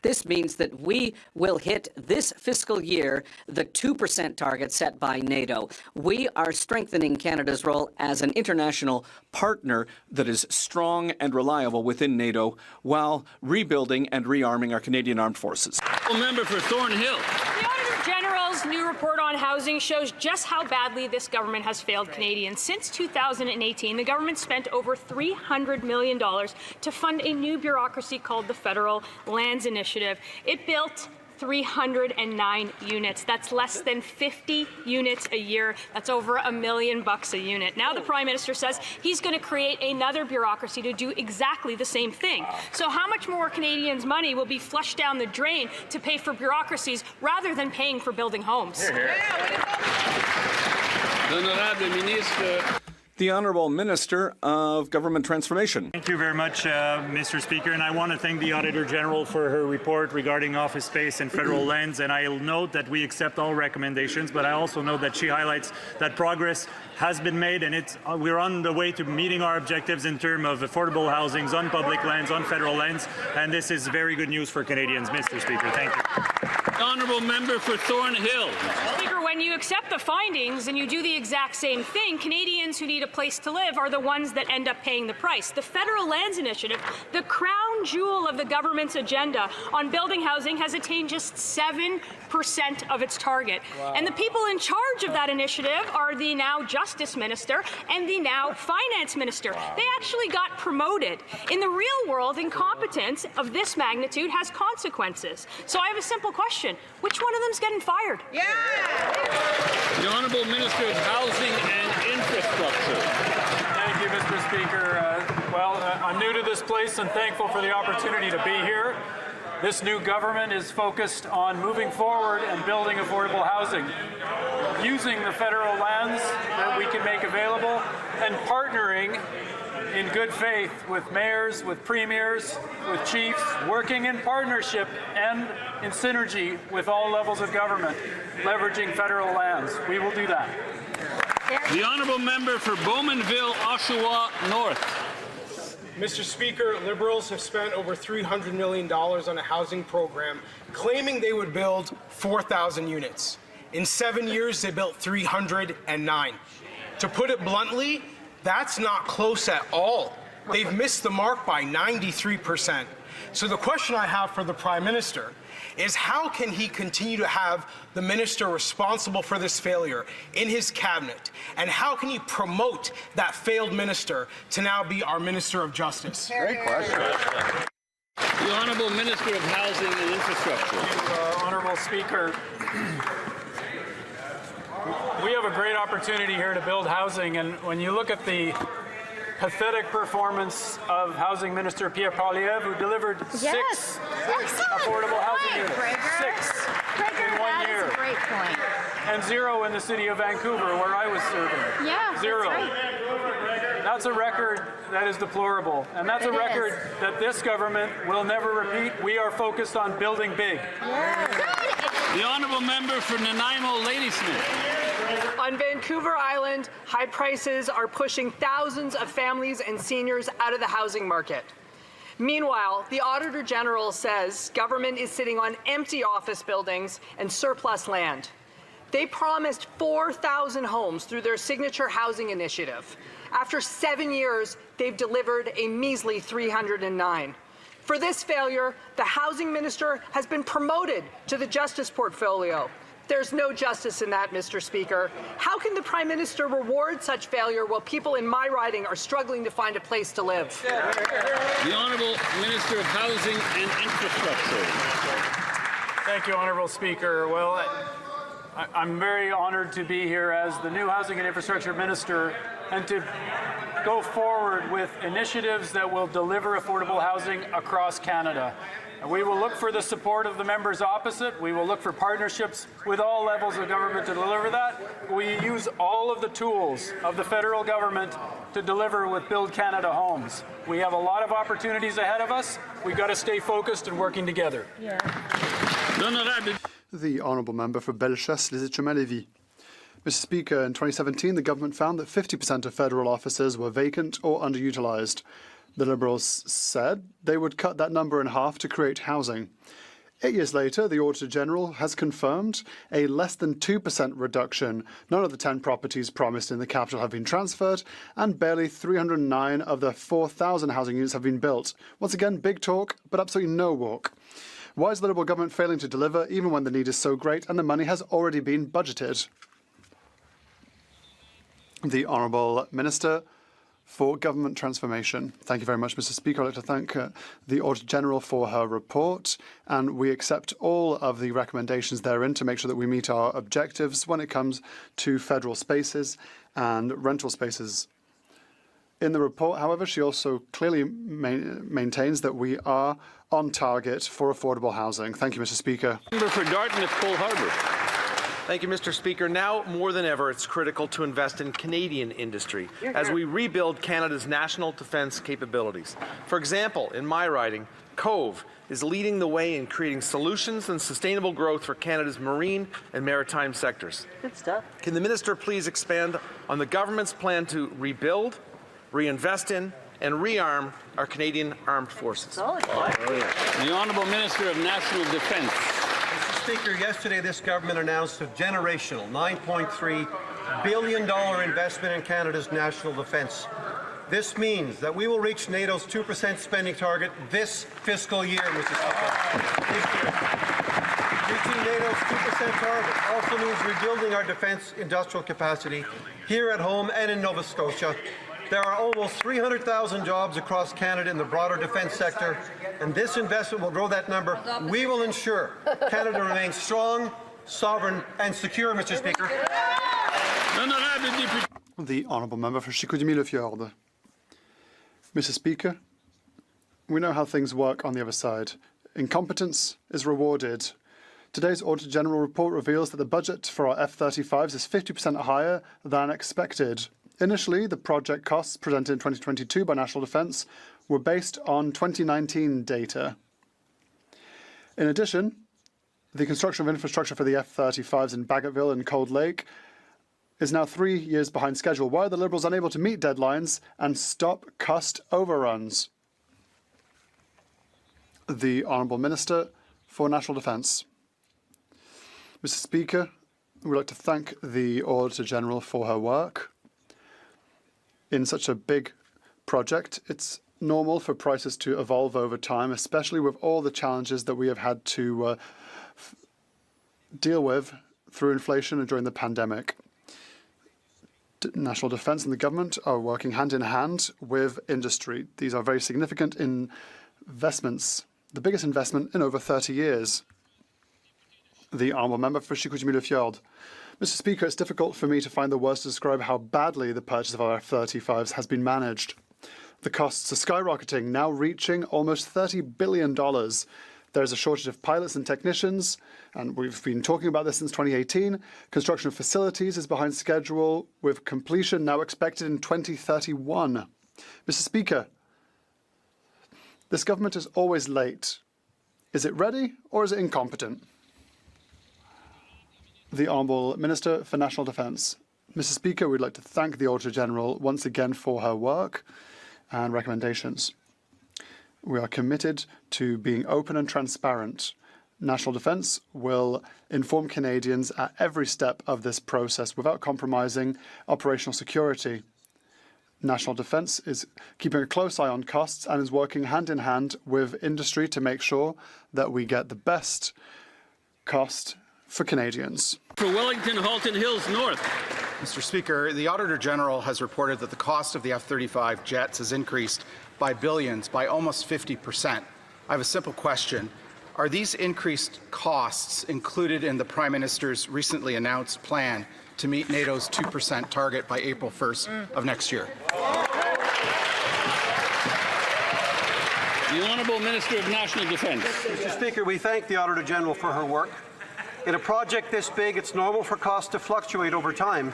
This means that we will hit this fiscal year the 2% target set by NATO. We are strengthening Canada's role as an international partner that is strong and reliable within NATO while rebuilding and rearming our Canadian Armed Forces. Member for Thornhill. The Auditor General's new report on housing shows just how badly this government has failed Canadians. Since 2018, the government spent over $300 million to fund a new bureaucracy called the Federal Lands Initiative. It built 309 units. That's less than 50 units a year. That's over $1 million a unit. Now the Prime Minister says he's going to create another bureaucracy to do exactly the same thing. So how much more Canadians' money will be flushed down the drain to pay for bureaucracies rather than paying for building homes? The Honourable Minister of Government Transformation. Thank you very much, Mr. Speaker, and I want to thank the Auditor General for her report regarding office space and federal lands, and I'll note that we accept all recommendations, but I also know that she highlights that progress has been made, and we're on the way to meeting our objectives in terms of affordable housings on public lands, on federal lands, and this is very good news for Canadians, Mr. Speaker. Thank you. Honourable Member for Thornhill. Speaker, when you accept the findings and you do the exact same thing, Canadians who need a place to live are the ones that end up paying the price. The Federal Lands Initiative, the Crown crown jewel of the government's agenda on building housing has attained just 7% of its target. Wow. And the people in charge of that initiative are the now Justice Minister and the now Finance Minister. Wow. They actually got promoted. In the real world, incompetence of this magnitude has consequences. So I have a simple question. Which one of them's getting fired? Yeah! The Honourable Minister of Housing and Infrastructure. Thank you, Mr. Speaker. I'm new to this place and thankful for the opportunity to be here. This new government is focused on moving forward and building affordable housing, using the federal lands that we can make available and partnering in good faith with mayors, with premiers, with chiefs, working in partnership and in synergy with all levels of government, leveraging federal lands. We will do that. The Honourable Member for Bowmanville, Oshawa North. Mr. Speaker, Liberals have spent over $300 million on a housing program, claiming they would build 4,000 units. In 7 years, they built 309. To put it bluntly, that's not close at all. They've missed the mark by 93%. So the question I have for the Prime Minister is how can he continue to have the minister responsible for this failure in his cabinet? And how can he promote that failed minister to now be our Minister of Justice? Great question. The Honourable Minister of Housing and Infrastructure. Thank you, Honourable Speaker. We have a great opportunity here to build housing, and when you look at the pathetic performance of Housing Minister Pierre Poilievre, who delivered six affordable housing units. Six in 1 year. That is a great point. And 0 in the city of Vancouver, where I was serving. Yeah, 0. that's right. That's a record that is deplorable, and that's a record that this government will never repeat. We are focused on building big. The Honourable Member for Nanaimo, Ladysmith. On Vancouver Island, high prices are pushing thousands of families and seniors out of the housing market. Meanwhile, the Auditor General says government is sitting on empty office buildings and surplus land. They promised 4,000 homes through their signature housing initiative. After 7 years, they've delivered a measly 309. For this failure, the housing minister has been promoted to the justice portfolio. There's no justice in that, Mr. Speaker. How can the Prime Minister reward such failure while people in my riding are struggling to find a place to live? The Honourable Minister of Housing and Infrastructure. Thank you, Honourable Speaker. Well, I'm very honoured to be here as the new Housing and Infrastructure Minister and to go forward with initiatives that will deliver affordable housing across Canada. We will look for the support of the members opposite. We will look for partnerships with all levels of government to deliver that. We use all of the tools of the federal government to deliver with Build Canada Homes. We have a lot of opportunities ahead of us. We've got to stay focused and working together. The Honourable Member for Bellechasse-les-Échemins-Lévis. Mr. Speaker, in 2017, the government found that 50% of federal offices were vacant or underutilised. The Liberals said they would cut that number in half to create housing. 8 years later, the Auditor General has confirmed a less than 2% reduction. None of the 10 properties promised in the capital have been transferred, and barely 309 of the 4,000 housing units have been built. Once again, big talk, but absolutely no walk. Why is the Liberal government failing to deliver, even when the need is so great and the money has already been budgeted? The Honourable Minister for Government Transformation. Thank you very much, Mr. Speaker. I'd like to thank the Auditor General for her report, and we accept all of the recommendations therein to make sure that we meet our objectives when it comes to federal spaces and rental spaces. In the report, however, she also clearly maintains that we are on target for affordable housing. Thank you, Mr. Speaker. Member for Dartmouth, Cole Harbour. Thank you, Mr. Speaker. Now more than ever, it's critical to invest in Canadian industry as we rebuild Canada's national defence capabilities. For example, in my riding, Cove is leading the way in creating solutions and sustainable growth for Canada's marine and maritime sectors. Good stuff. Can the Minister please expand on the government's plan to rebuild, reinvest in, and rearm our Canadian armed forces? The Honourable Minister of National Defence. Mr. Speaker, yesterday this government announced a generational $9.3 billion investment in Canada's national defence. This means that we will reach NATO's 2% spending target this fiscal year, Mr. Speaker. Reaching NATO's 2% target also means rebuilding our defence industrial capacity here at home and in Nova Scotia. There are almost 300,000 jobs across Canada in the broader defence sector, and this investment will grow that number. We will ensure Canada remains strong, sovereign and secure, Mr. Speaker. The honourable member for Chicoutimi-Le-Fjord. Mr. Speaker, we know how things work on the other side. Incompetence is rewarded. Today's Auditor General report reveals that the budget for our F-35s is 50% higher than expected. Initially, the project costs presented in 2022 by National Defence were based on 2019 data. In addition, the construction of infrastructure for the F-35s in Bagotville and Cold Lake is now 3 years behind schedule. Why are the Liberals unable to meet deadlines and stop cost overruns? The Honourable Minister for National Defence. Mr. Speaker, we'd like to thank the Auditor General for her work. In such a big project, it's normal for prices to evolve over time, especially with all the challenges that we have had to deal with through inflation and during the pandemic. National Defence and the government are working hand in hand with industry. These are very significant investments, the biggest investment in over 30 years. The honourable member for Chicoutimi-Le-Fjord. Mr. Speaker, it's difficult for me to find the words to describe how badly the purchase of our F-35s has been managed. The costs are skyrocketing, now reaching almost $30 billion. There is a shortage of pilots and technicians, and we've been talking about this since 2018. Construction of facilities is behind schedule, with completion now expected in 2031. Mr. Speaker, this government is always late. Is it ready or is it incompetent? The Honourable Minister for National Defence. Mr. Speaker, we'd like to thank the Auditor General once again for her work and recommendations. We are committed to being open and transparent. National Defence will inform Canadians at every step of this process without compromising operational security. National Defence is keeping a close eye on costs and is working hand in hand with industry to make sure that we get the best cost for Canadians. For Wellington, Halton Hills North. Mr. Speaker, the Auditor General has reported that the cost of the F-35 jets has increased by billions, by almost 50%. I have a simple question. Are these increased costs included in the Prime Minister's recently announced plan to meet NATO's 2% target by April 1st of next year? The Honourable Minister of National Defence. Mr. Speaker, we thank the Auditor General for her work. In a project this big, it's normal for costs to fluctuate over time,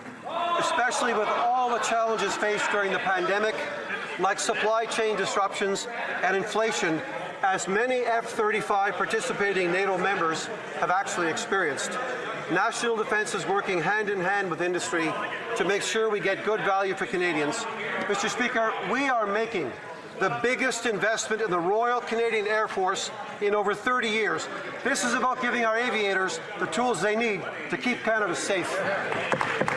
especially with all the challenges faced during the pandemic, like supply chain disruptions and inflation, as many F-35 participating NATO members have actually experienced. National Defence is working hand in hand with industry to make sure we get good value for Canadians. Mr. Speaker, we are making the biggest investment in the Royal Canadian Air Force in over 30 years. This is about giving our aviators the tools they need to keep Canada safe.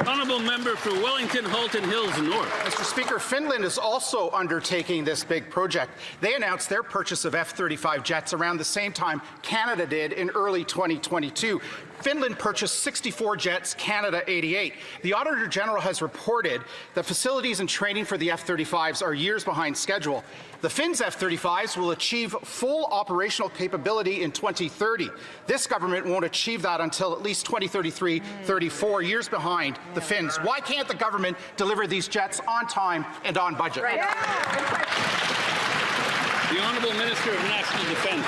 Honourable Member for Wellington, Halton Hills North. Mr. Speaker, Finland is also undertaking this big project. They announced their purchase of F-35 jets around the same time Canada did in early 2022. Finland purchased 64 jets, Canada 88. The Auditor General has reported that facilities and training for the F-35s are years behind schedule. The Finns F-35s will achieve full operational capability in 2030. This government won't achieve that until at least 2033-34, years behind the Finns. Why can't the government deliver these jets on time and on budget? Right. The Honourable Minister of National Defence.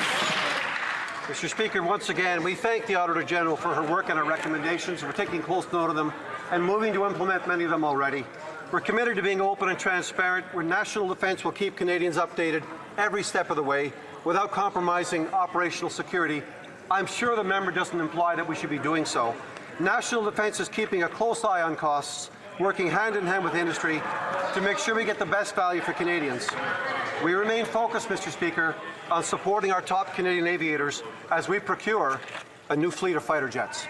Mr. Speaker, once again, we thank the Auditor General for her work and her recommendations. We're taking close note of them and moving to implement many of them already. We're committed to being open and transparent, where National Defence will keep Canadians updated every step of the way without compromising operational security. I'm sure the member doesn't imply that we should be doing so. National Defence is keeping a close eye on costs, working hand in hand with industry to make sure we get the best value for Canadians. We remain focused, Mr. Speaker, on supporting our top Canadian aviators as we procure a new fleet of fighter jets.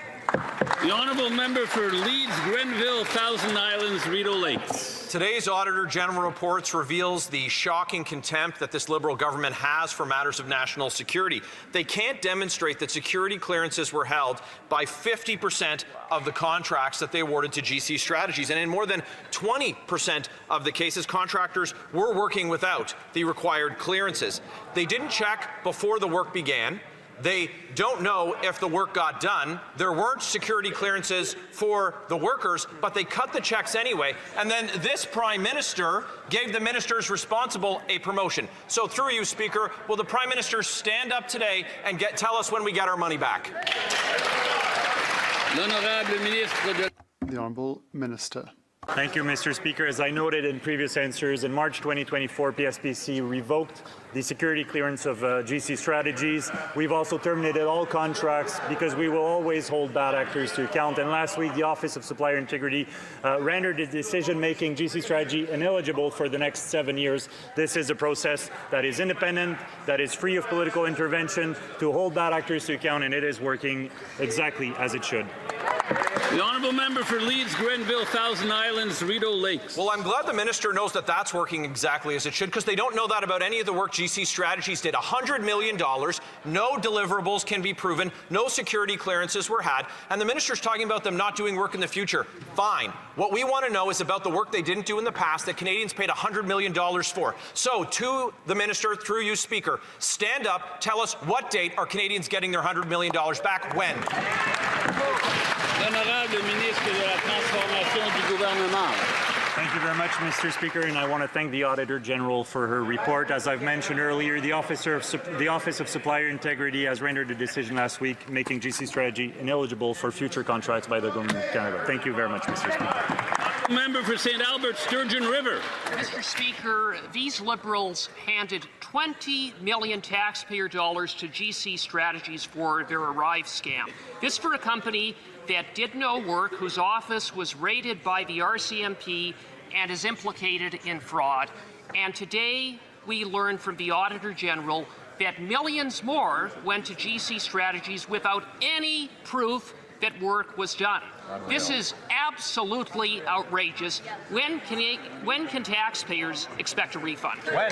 The Honourable Member for Leeds, Grenville, Thousand Islands, Rideau Lakes. Today's Auditor General reports reveals the shocking contempt that this Liberal government has for matters of national security. They can't demonstrate that security clearances were held by 50% of the contracts that they awarded to GC Strategies. And in more than 20% of the cases, contractors were working without the required clearances. They didn't check before the work began. They don't know if the work got done. There weren't security clearances for the workers, but they cut the checks anyway. And then this Prime Minister gave the ministers responsible a promotion. So through you, Speaker, will the Prime Minister stand up today and tell us when we get our money back? The Honourable Minister. Thank you, Mr. Speaker. As I noted in previous answers, in March 2024, PSPC revoked the security clearance of GC Strategies. We've also terminated all contracts because we will always hold bad actors to account. And last week, the Office of Supplier Integrity rendered a decision making GC Strategy ineligible for the next 7 years. This is a process that is independent, that is free of political intervention, to hold bad actors to account, and it is working exactly as it should. The honourable member for Leeds, Grenville, Thousand Islands, Rideau Lakes. Well, I'm glad the minister knows that that's working exactly as it should, because they don't know that about any of the work GC Strategies did. $100 million, no deliverables can be proven, no security clearances were had, and the minister's talking about them not doing work in the future. Fine. What we want to know is about the work they didn't do in the past that Canadians paid $100 million for. So, to the minister, through you, Speaker, stand up, tell us what date are Canadians getting their $100 million back, when? L'honorable ministre de la Transformation du Gouvernement. Thank you very much, Mr. Speaker, and I want to thank the Auditor General for her report. As I've mentioned earlier, the Office of Supplier Integrity has rendered a decision last week making GC Strategy ineligible for future contracts by the Government of Canada. Thank you very much, Mr. Speaker. Member for St. Albert, Sturgeon River. Mr. Speaker, these Liberals handed $20 million taxpayer dollars to GC Strategies for their Arrive scam. This for a company that did no work, whose office was raided by the RCMP and is implicated in fraud. And today we learn from the Auditor General that millions more went to GC Strategies without any proof that work was done. This is absolutely outrageous. When can taxpayers expect a refund? When?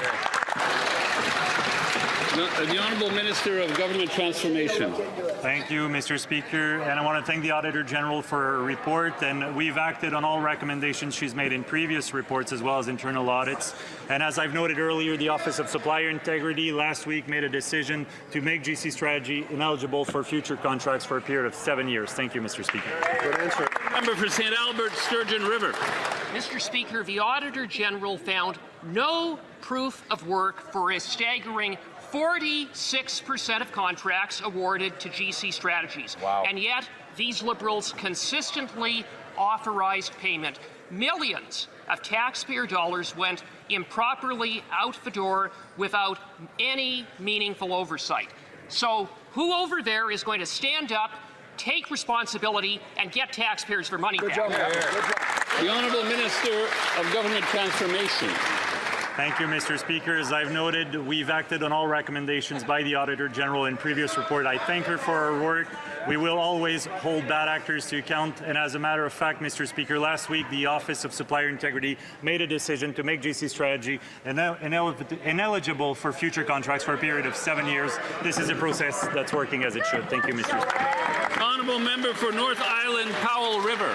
The Honourable Minister of Government Transformation. Thank you, Mr. Speaker, and I want to thank the Auditor General for her report, and we've acted on all recommendations she's made in previous reports as well as internal audits. And as I've noted earlier, the Office of Supplier Integrity last week made a decision to make GC Strategy ineligible for future contracts for a period of 7 years. Thank you, Mr. Speaker. Good answer. Member for St. Albert, Sturgeon River. Mr. Speaker, the Auditor General found no proof of work for a staggering 46% of contracts awarded to GC Strategies. Wow. And yet, these Liberals consistently authorized payment. Millions of taxpayer dollars went improperly out the door without any meaningful oversight. So, who over there is going to stand up, take responsibility, and get taxpayers their money back? The Honourable Minister of Government Transformation. Thank you, Mr. Speaker. As I've noted, we've acted on all recommendations by the Auditor General in previous report. I thank her for her work. We will always hold bad actors to account. And as a matter of fact, Mr. Speaker, last week the Office of Supplier Integrity made a decision to make GC Strategy ineligible for future contracts for a period of 7 years. This is a process that's working as it should. Thank you, Mr. Speaker. Honourable Member for North Island, Powell River.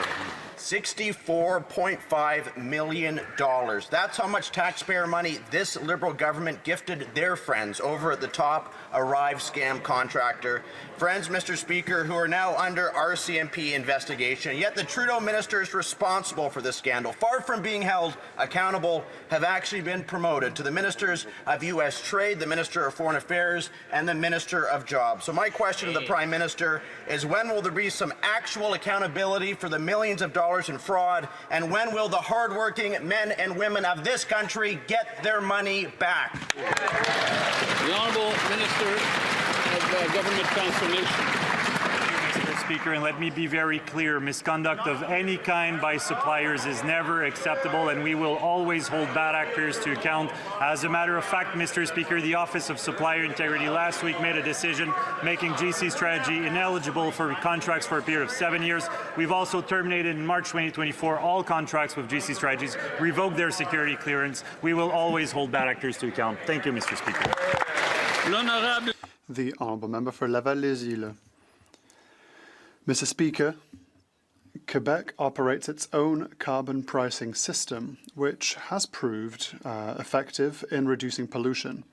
$64.5 million. That's how much taxpayer money this Liberal government gifted their friends over at the top Arrive scam contractor. Friends, Mr. Speaker, who are now under RCMP investigation, yet the Trudeau ministers responsible for this scandal, far from being held accountable, have actually been promoted to the Ministers of U.S. Trade, the Minister of Foreign Affairs, and the Minister of Jobs. So my question to the Prime Minister is, when will there be some actual accountability for the millions of dollars in fraud, and when will the hardworking men and women of this country get their money back? The Honourable Minister of Government Transformation. Mr. Speaker, and let me be very clear. Misconduct of any kind by suppliers is never acceptable, and we will always hold bad actors to account. As a matter of fact, Mr. Speaker, the Office of Supplier Integrity last week made a decision making GC Strategy ineligible for contracts for a period of 7 years. We've also terminated in March 2024 all contracts with GC Strategies, revoked their security clearance. We will always hold bad actors to account. Thank you, Mr. Speaker. The honourable member for Laval-les-Îles. Mr. Speaker, Quebec operates its own carbon pricing system, which has proved effective in reducing pollution.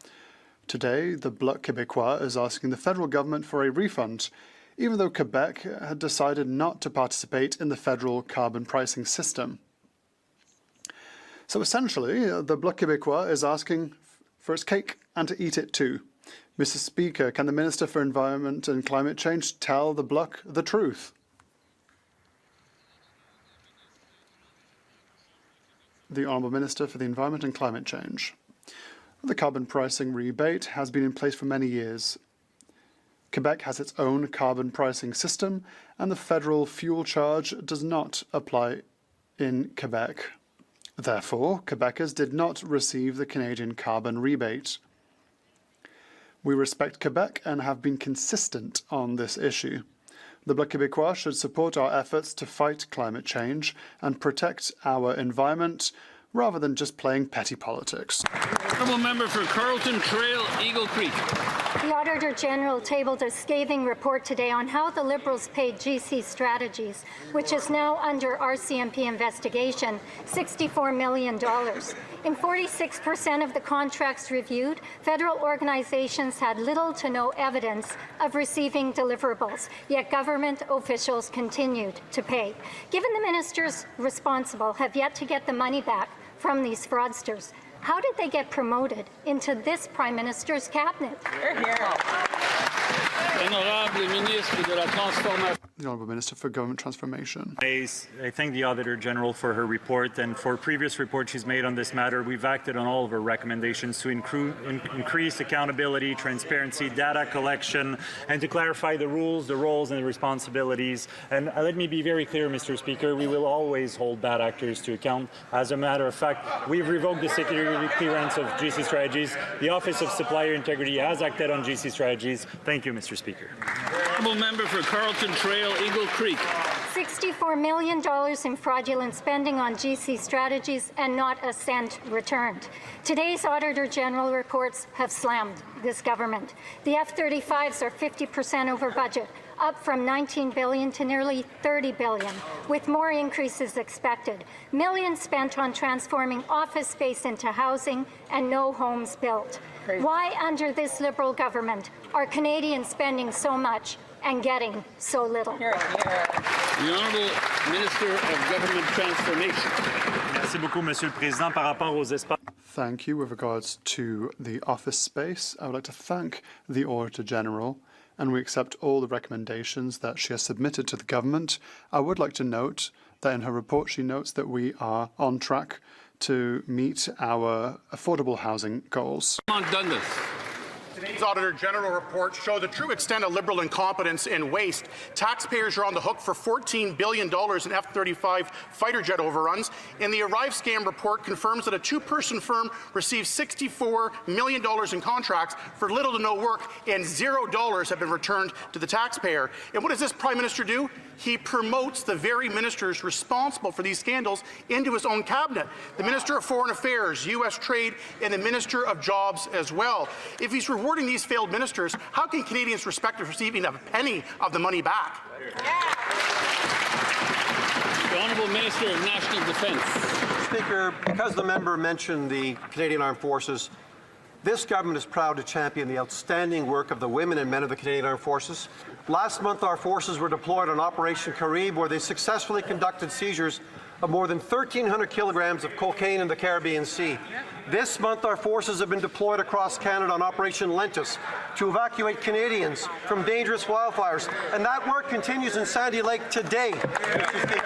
Today, the Bloc Québécois is asking the federal government for a refund, even though Quebec had decided not to participate in the federal carbon pricing system. So essentially, the Bloc Québécois is asking for its cake and to eat it too. Mr. Speaker, can the Minister for Environment and Climate Change tell the Bloc the truth? The Honourable Minister for the Environment and Climate Change. The carbon pricing rebate has been in place for many years. Quebec has its own carbon pricing system, and the federal fuel charge does not apply in Quebec. Therefore, Quebecers did not receive the Canadian carbon rebate. We respect Quebec and have been consistent on this issue. The Bloc Québécois should support our efforts to fight climate change and protect our environment rather than just playing petty politics. Honourable member for Carleton Trail, Eagle Creek. The Auditor General tabled a scathing report today on how the Liberals paid GC Strategies, which is now under RCMP investigation, $64 million. In 46% of the contracts reviewed, federal organizations had little to no evidence of receiving deliverables, yet government officials continued to pay. Given the ministers responsible have yet to get the money back from these fraudsters, how did they get promoted into this Prime Minister's cabinet? The Honourable Minister for Government Transformation. I thank the Auditor General for her report, and for previous reports she's made on this matter. We've acted on all of her recommendations to increase accountability, transparency, data collection, and to clarify the rules, the roles, and the responsibilities. And let me be very clear, Mr. Speaker, we will always hold bad actors to account. As a matter of fact, we've revoked the security clearance of GC Strategies. The Office of Supplier Integrity has acted on GC Strategies. Thank you, Mr. Speaker. Honourable member for Carleton Trail, Eagle Creek. $64 million in fraudulent spending on GC Strategies and not a cent returned. Today's Auditor General reports have slammed this government. The F-35s are 50% over budget, up from $19 billion to nearly $30 billion, with more increases expected. Millions spent on transforming office space into housing and no homes built. Why, under this Liberal government, are Canadians spending so much and getting so little? The Honourable Minister of Government Transformation. Merci beaucoup, Monsieur le Président. Par rapport aux espaces. Thank you. With regards to the office space, I would like to thank the Auditor General, and we accept all the recommendations that she has submitted to the government. I would like to note that in her report she notes that we are on track to meet our affordable housing goals. Today's Auditor General report show the true extent of Liberal incompetence and waste. Taxpayers are on the hook for $14 billion in F-35 fighter jet overruns, and the Arrive scam report confirms that a two-person firm received $64 million in contracts for little to no work, and $0 have been returned to the taxpayer. And what does this Prime Minister do? He promotes the very ministers responsible for these scandals into his own cabinet. The Minister of Foreign Affairs, U.S. Trade, and the Minister of Jobs as well. If he's rewarding these failed ministers, how can Canadians respect receiving a penny of the money back? The Honourable Minister of National Defence. Speaker, because the member mentioned the Canadian Armed Forces, this government is proud to champion the outstanding work of the women and men of the Canadian Armed Forces. Last month, our forces were deployed on Operation Carib, where they successfully conducted seizures of more than 1,300 kilograms of cocaine in the Caribbean Sea. This month, our forces have been deployed across Canada on Operation Lentus to evacuate Canadians from dangerous wildfires, and that work continues in Sandy Lake today. The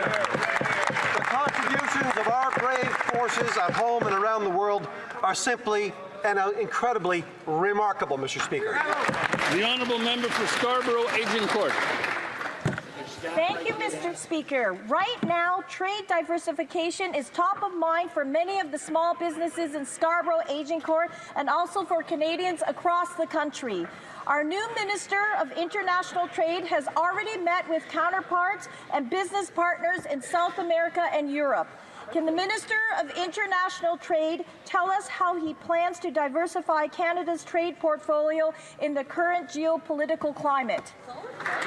contributions of our brave forces at home and around the world are simply and incredibly remarkable, Mr. Speaker. The Honourable Member for Scarborough Agincourt. Thank you, Mr. Speaker. Right now, trade diversification is top of mind for many of the small businesses in Scarborough, Agincourt, and also for Canadians across the country. Our new Minister of International Trade has already met with counterparts and business partners in South America and Europe. Can the Minister of International Trade tell us how he plans to diversify Canada's trade portfolio in the current geopolitical climate?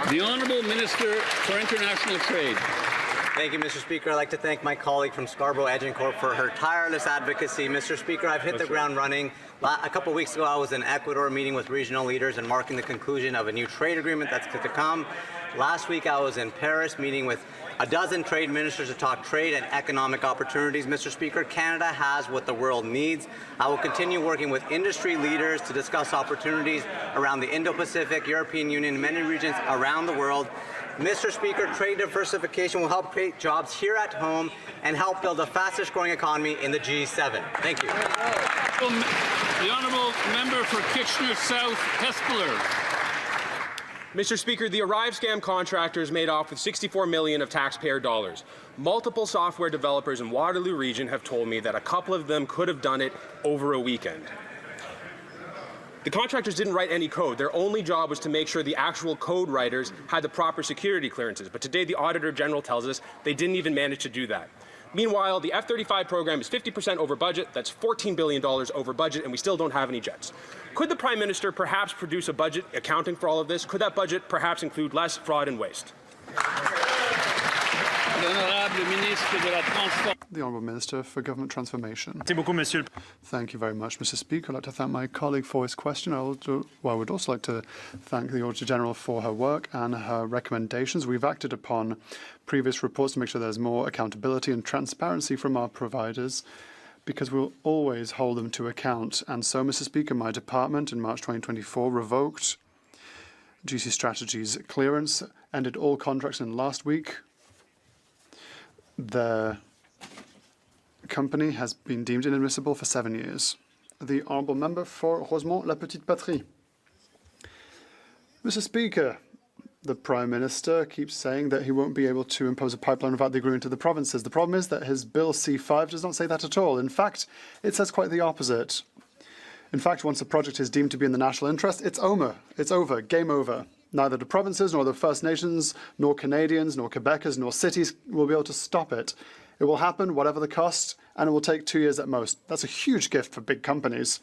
The Honourable Minister for International Trade. Thank you, Mr. Speaker. I'd like to thank my colleague from Scarborough Agincourt for her tireless advocacy. Mr. Speaker, I've hit the ground running. A couple of weeks ago, I was in Ecuador meeting with regional leaders and marking the conclusion of a new trade agreement that's to come. Last week, I was in Paris meeting with a dozen trade ministers to talk trade and economic opportunities. Mr. Speaker, Canada has what the world needs. I will continue working with industry leaders to discuss opportunities around the Indo-Pacific, European Union, and many regions around the world. Mr. Speaker, trade diversification will help create jobs here at home and help build the fastest growing economy in the G7. Thank you. The Honourable Member for Kitchener South, Hespeler. Mr. Speaker, the Arrive scam contractors made off with $64 million of taxpayer dollars. Multiple software developers in Waterloo region have told me that a couple of them could have done it over a weekend. The contractors didn't write any code. Their only job was to make sure the actual code writers had the proper security clearances. But today the Auditor General tells us they didn't even manage to do that. Meanwhile, the F-35 program is 50% over budget. That's $14 billion over budget, and we still don't have any jets. Could the Prime Minister perhaps produce a budget accounting for all of this? Could that budget perhaps include less fraud and waste? The Honourable Minister for Government Transformation. Thank you very much, Mr. Speaker. I'd like to thank my colleague for his question. I would also like to thank the Auditor General for her work and her recommendations. We've acted upon previous reports to make sure there's more accountability and transparency from our providers, because we'll always hold them to account. And so, Mr. Speaker, my department in March 2024 revoked GC Strategy's clearance, ended all contracts in last week. The company has been deemed inadmissible for 7 years. The Honourable Member for Rosemont-La Petite Patrie. Mr. Speaker, the Prime Minister keeps saying that he won't be able to impose a pipeline without the agreement of the provinces. The problem is that his Bill C5 does not say that at all. In fact, it says quite the opposite. In fact, once a project is deemed to be in the national interest, it's over. It's over. Game over. Neither the provinces, nor the First Nations, nor Canadians, nor Quebecers, nor cities will be able to stop it. It will happen, whatever the cost, and it will take 2 years at most. That's a huge gift for big companies.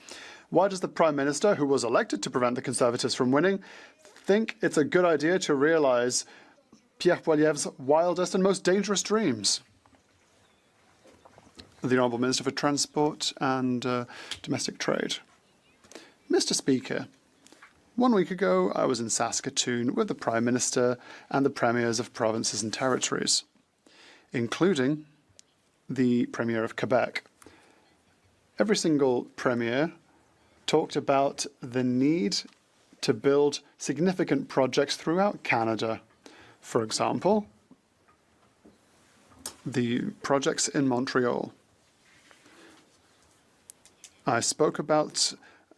Why does the Prime Minister, who was elected to prevent the Conservatives from winning, think it's a good idea to realise Pierre Poilievre's wildest and most dangerous dreams? The Honourable Minister for Transport and Domestic Trade. Mr. Speaker, 1 week ago, I was in Saskatoon with the Prime Minister and the Premiers of provinces and territories, including the Premier of Quebec. Every single Premier talked about the need to build significant projects throughout Canada. For example, the projects in Montreal. I spoke about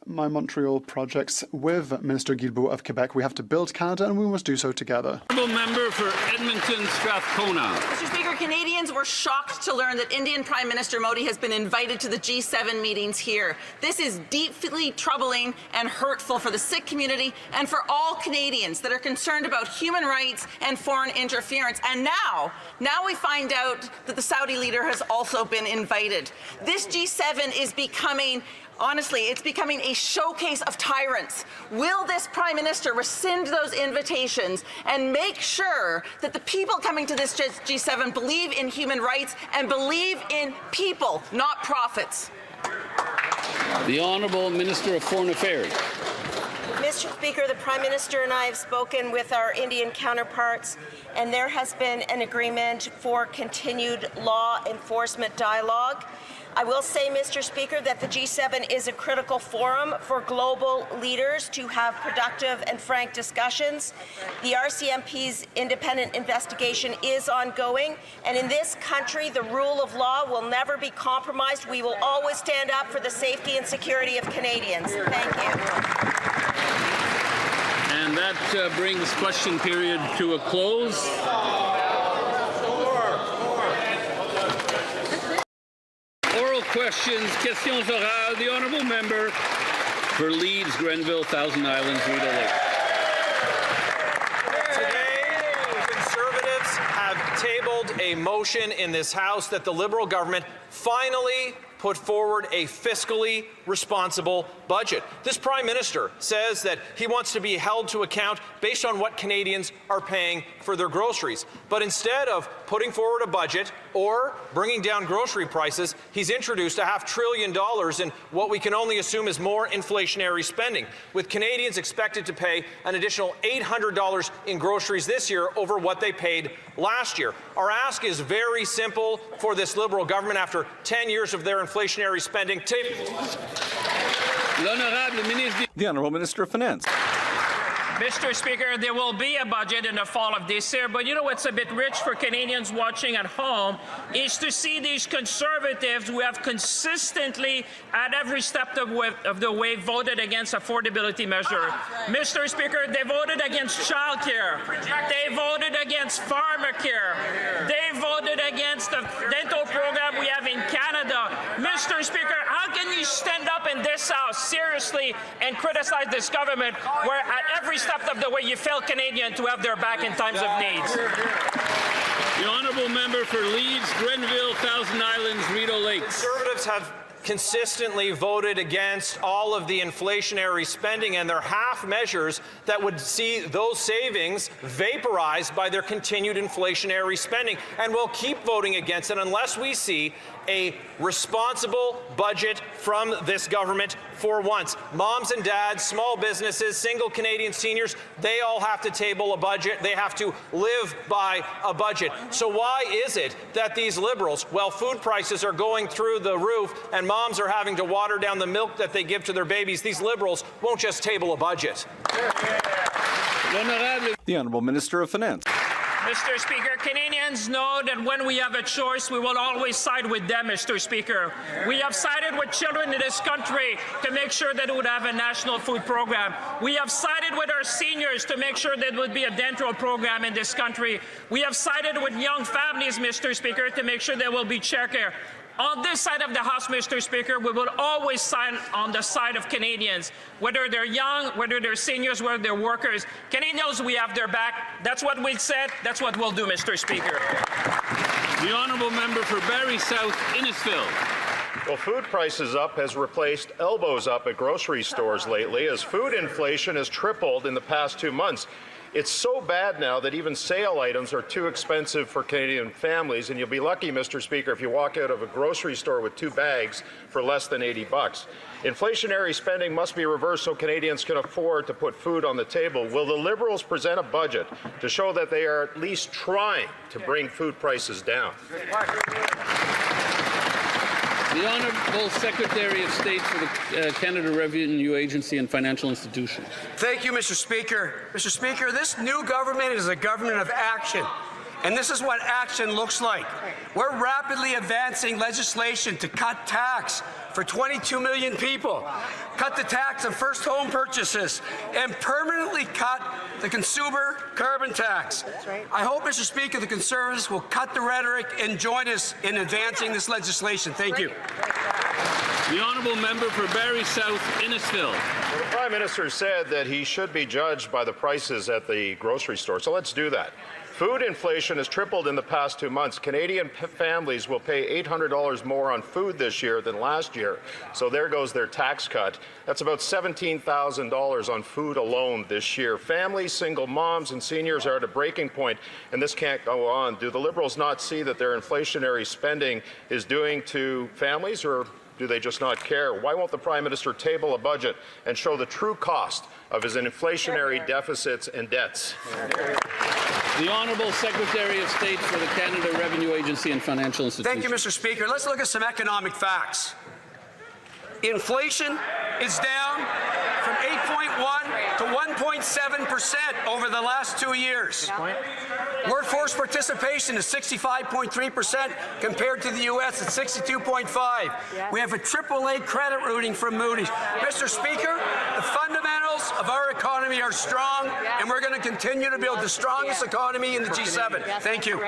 my Montreal projects with Minister Guilbeault of Quebec. We have to build Canada, and we must do so together. Honourable Member for Edmonton Strathcona. Mr. Speaker, Canadians were shocked to learn that Indian Prime Minister Modi has been invited to the G7 meetings here. This is deeply troubling and hurtful for the Sikh community and for all Canadians that are concerned about human rights and foreign interference. And now we find out that the Saudi leader has also been invited. This G7 is becoming, honestly, it's becoming a showcase of tyrants. Will this Prime Minister rescind those invitations and make sure that the people coming to this G7 believe in human rights and believe in people, not profits? The Honourable Minister of Foreign Affairs. Mr. Speaker, the Prime Minister and I have spoken with our Indian counterparts, and there has been an agreement for continued law enforcement dialogue. I will say, Mr. Speaker, that the G7 is a critical forum for global leaders to have productive and frank discussions. The RCMP's independent investigation is ongoing, and in this country, the rule of law will never be compromised. We will always stand up for the safety and security of Canadians. Thank you. And that brings question period to a close. questions, questions orales. The honourable member for Leeds, Grenville, Thousand Islands, Rideau Lake. Today, Conservatives have tabled a motion in this House that the Liberal government finally put forward a fiscally responsible budget. This Prime Minister says that he wants to be held to account based on what Canadians are paying for their groceries. But instead of putting forward a budget or bringing down grocery prices, he's introduced $500 billion in what we can only assume is more inflationary spending, with Canadians expected to pay an additional $800 in groceries this year over what they paid last year. Our ask is very simple for this Liberal government after 10 years of their inflationary spending. The Honourable Minister of Finance. Mr. Speaker, there will be a budget in the fall of this year, but you know what's a bit rich for Canadians watching at home is to see these Conservatives who have consistently, at every step of the way, voted against affordability measure. Mr. Speaker, they voted against childcare. They voted against pharmacare. They voted against the dental program we have in Canada. Mr. Speaker, how can you stand up in this House seriously and criticize this government where at every step of the way you fail Canadians to have their back in times of needs? The honourable member for Leeds, Grenville, Thousand Islands, Rideau Lake. Conservatives have consistently voted against all of the inflationary spending and their half measures that would see those savings vaporized by their continued inflationary spending, and we'll keep voting against it unless we see a responsible budget from this government for once. Moms and dads, small businesses, single Canadian seniors, they all have to table a budget. They have to live by a budget. So why is it that these Liberals, while food prices are going through the roof and moms are having to water down the milk that they give to their babies, these Liberals won't just table a budget? The Honourable Minister of Finance. Mr. Speaker, Canadians know that when we have a choice, we will always side with them, Mr. Speaker. We have sided with children in this country to make sure that it would have a national food program. We have sided with our seniors to make sure there would be a dental program in this country. We have sided with young families, Mr. Speaker, to make sure there will be childcare. On this side of the House, Mr. Speaker, we will always side on the side of Canadians, whether they're young, whether they're seniors, whether they're workers. Canadians, we have their back. That's what we said. That's what we'll do, Mr. Speaker. The honourable member for Barrie South, Innisfil. Well, food prices up has replaced elbows up at grocery stores lately as food inflation has tripled in the past 2 months. It's so bad now that even sale items are too expensive for Canadian families, and you'll be lucky, Mr. Speaker, if you walk out of a grocery store with 2 bags for less than $80. Inflationary spending must be reversed so Canadians can afford to put food on the table. Will the Liberals present a budget to show that they are at least trying to bring food prices down? The Honourable Secretary of State for the Canada Revenue Agency and Financial Institutions. Thank you, Mr. Speaker. Mr. Speaker, this new government is a government of action. And this is what action looks like. We're rapidly advancing legislation to cut tax for 22 million people, cut the tax on first home purchases, and permanently cut the consumer carbon tax. That's right. I hope, Mr. Speaker, the Conservatives will cut the rhetoric and join us in advancing this legislation. Thank you. The honourable member for Barrie South, Innisfil. Well, the Prime Minister said that he should be judged by the prices at the grocery store, so let's do that. Food inflation has tripled in the past 2 months. Canadian families will pay $800 more on food this year than last year. So there goes their tax cut. That's about $17,000 on food alone this year. Families, single moms, and seniors are at a breaking point, and this can't go on. Do the Liberals not see that their inflationary spending is doing to families, or do they just not care? Why won't the Prime Minister table a budget and show the true cost of his inflationary deficits and debts? The Honourable Secretary of State for the Canada Revenue Agency and Financial Institutions. Thank you, Mr. Speaker. Let's look at some economic facts. Inflation is down from 8.1 to 1.7% over the last 2 years. Workforce participation is 65.3% compared to the U.S. at 62.5%. We have a AAA credit rating from Moody's. Mr. Speaker, the fundamentals of our economy are strong, and we're going to continue to build the strongest economy in the G7. Thank you.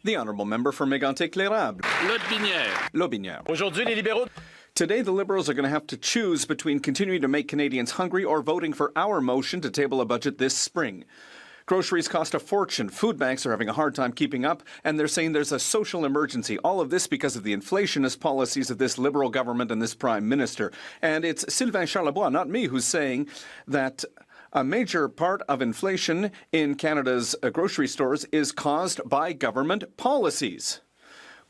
The honourable member for Mégantic-L'Érable. Lotbinière. Today, the Liberals are going to have to choose between continuing to make Canadians hungry or voting for our motion to table a budget this spring. Groceries cost a fortune. Food banks are having a hard time keeping up, and they're saying there's a social emergency. All of this because of the inflationist policies of this Liberal government and this Prime Minister. And it's Sylvain Charlebois, not me, who's saying that a major part of inflation in Canada's grocery stores is caused by government policies.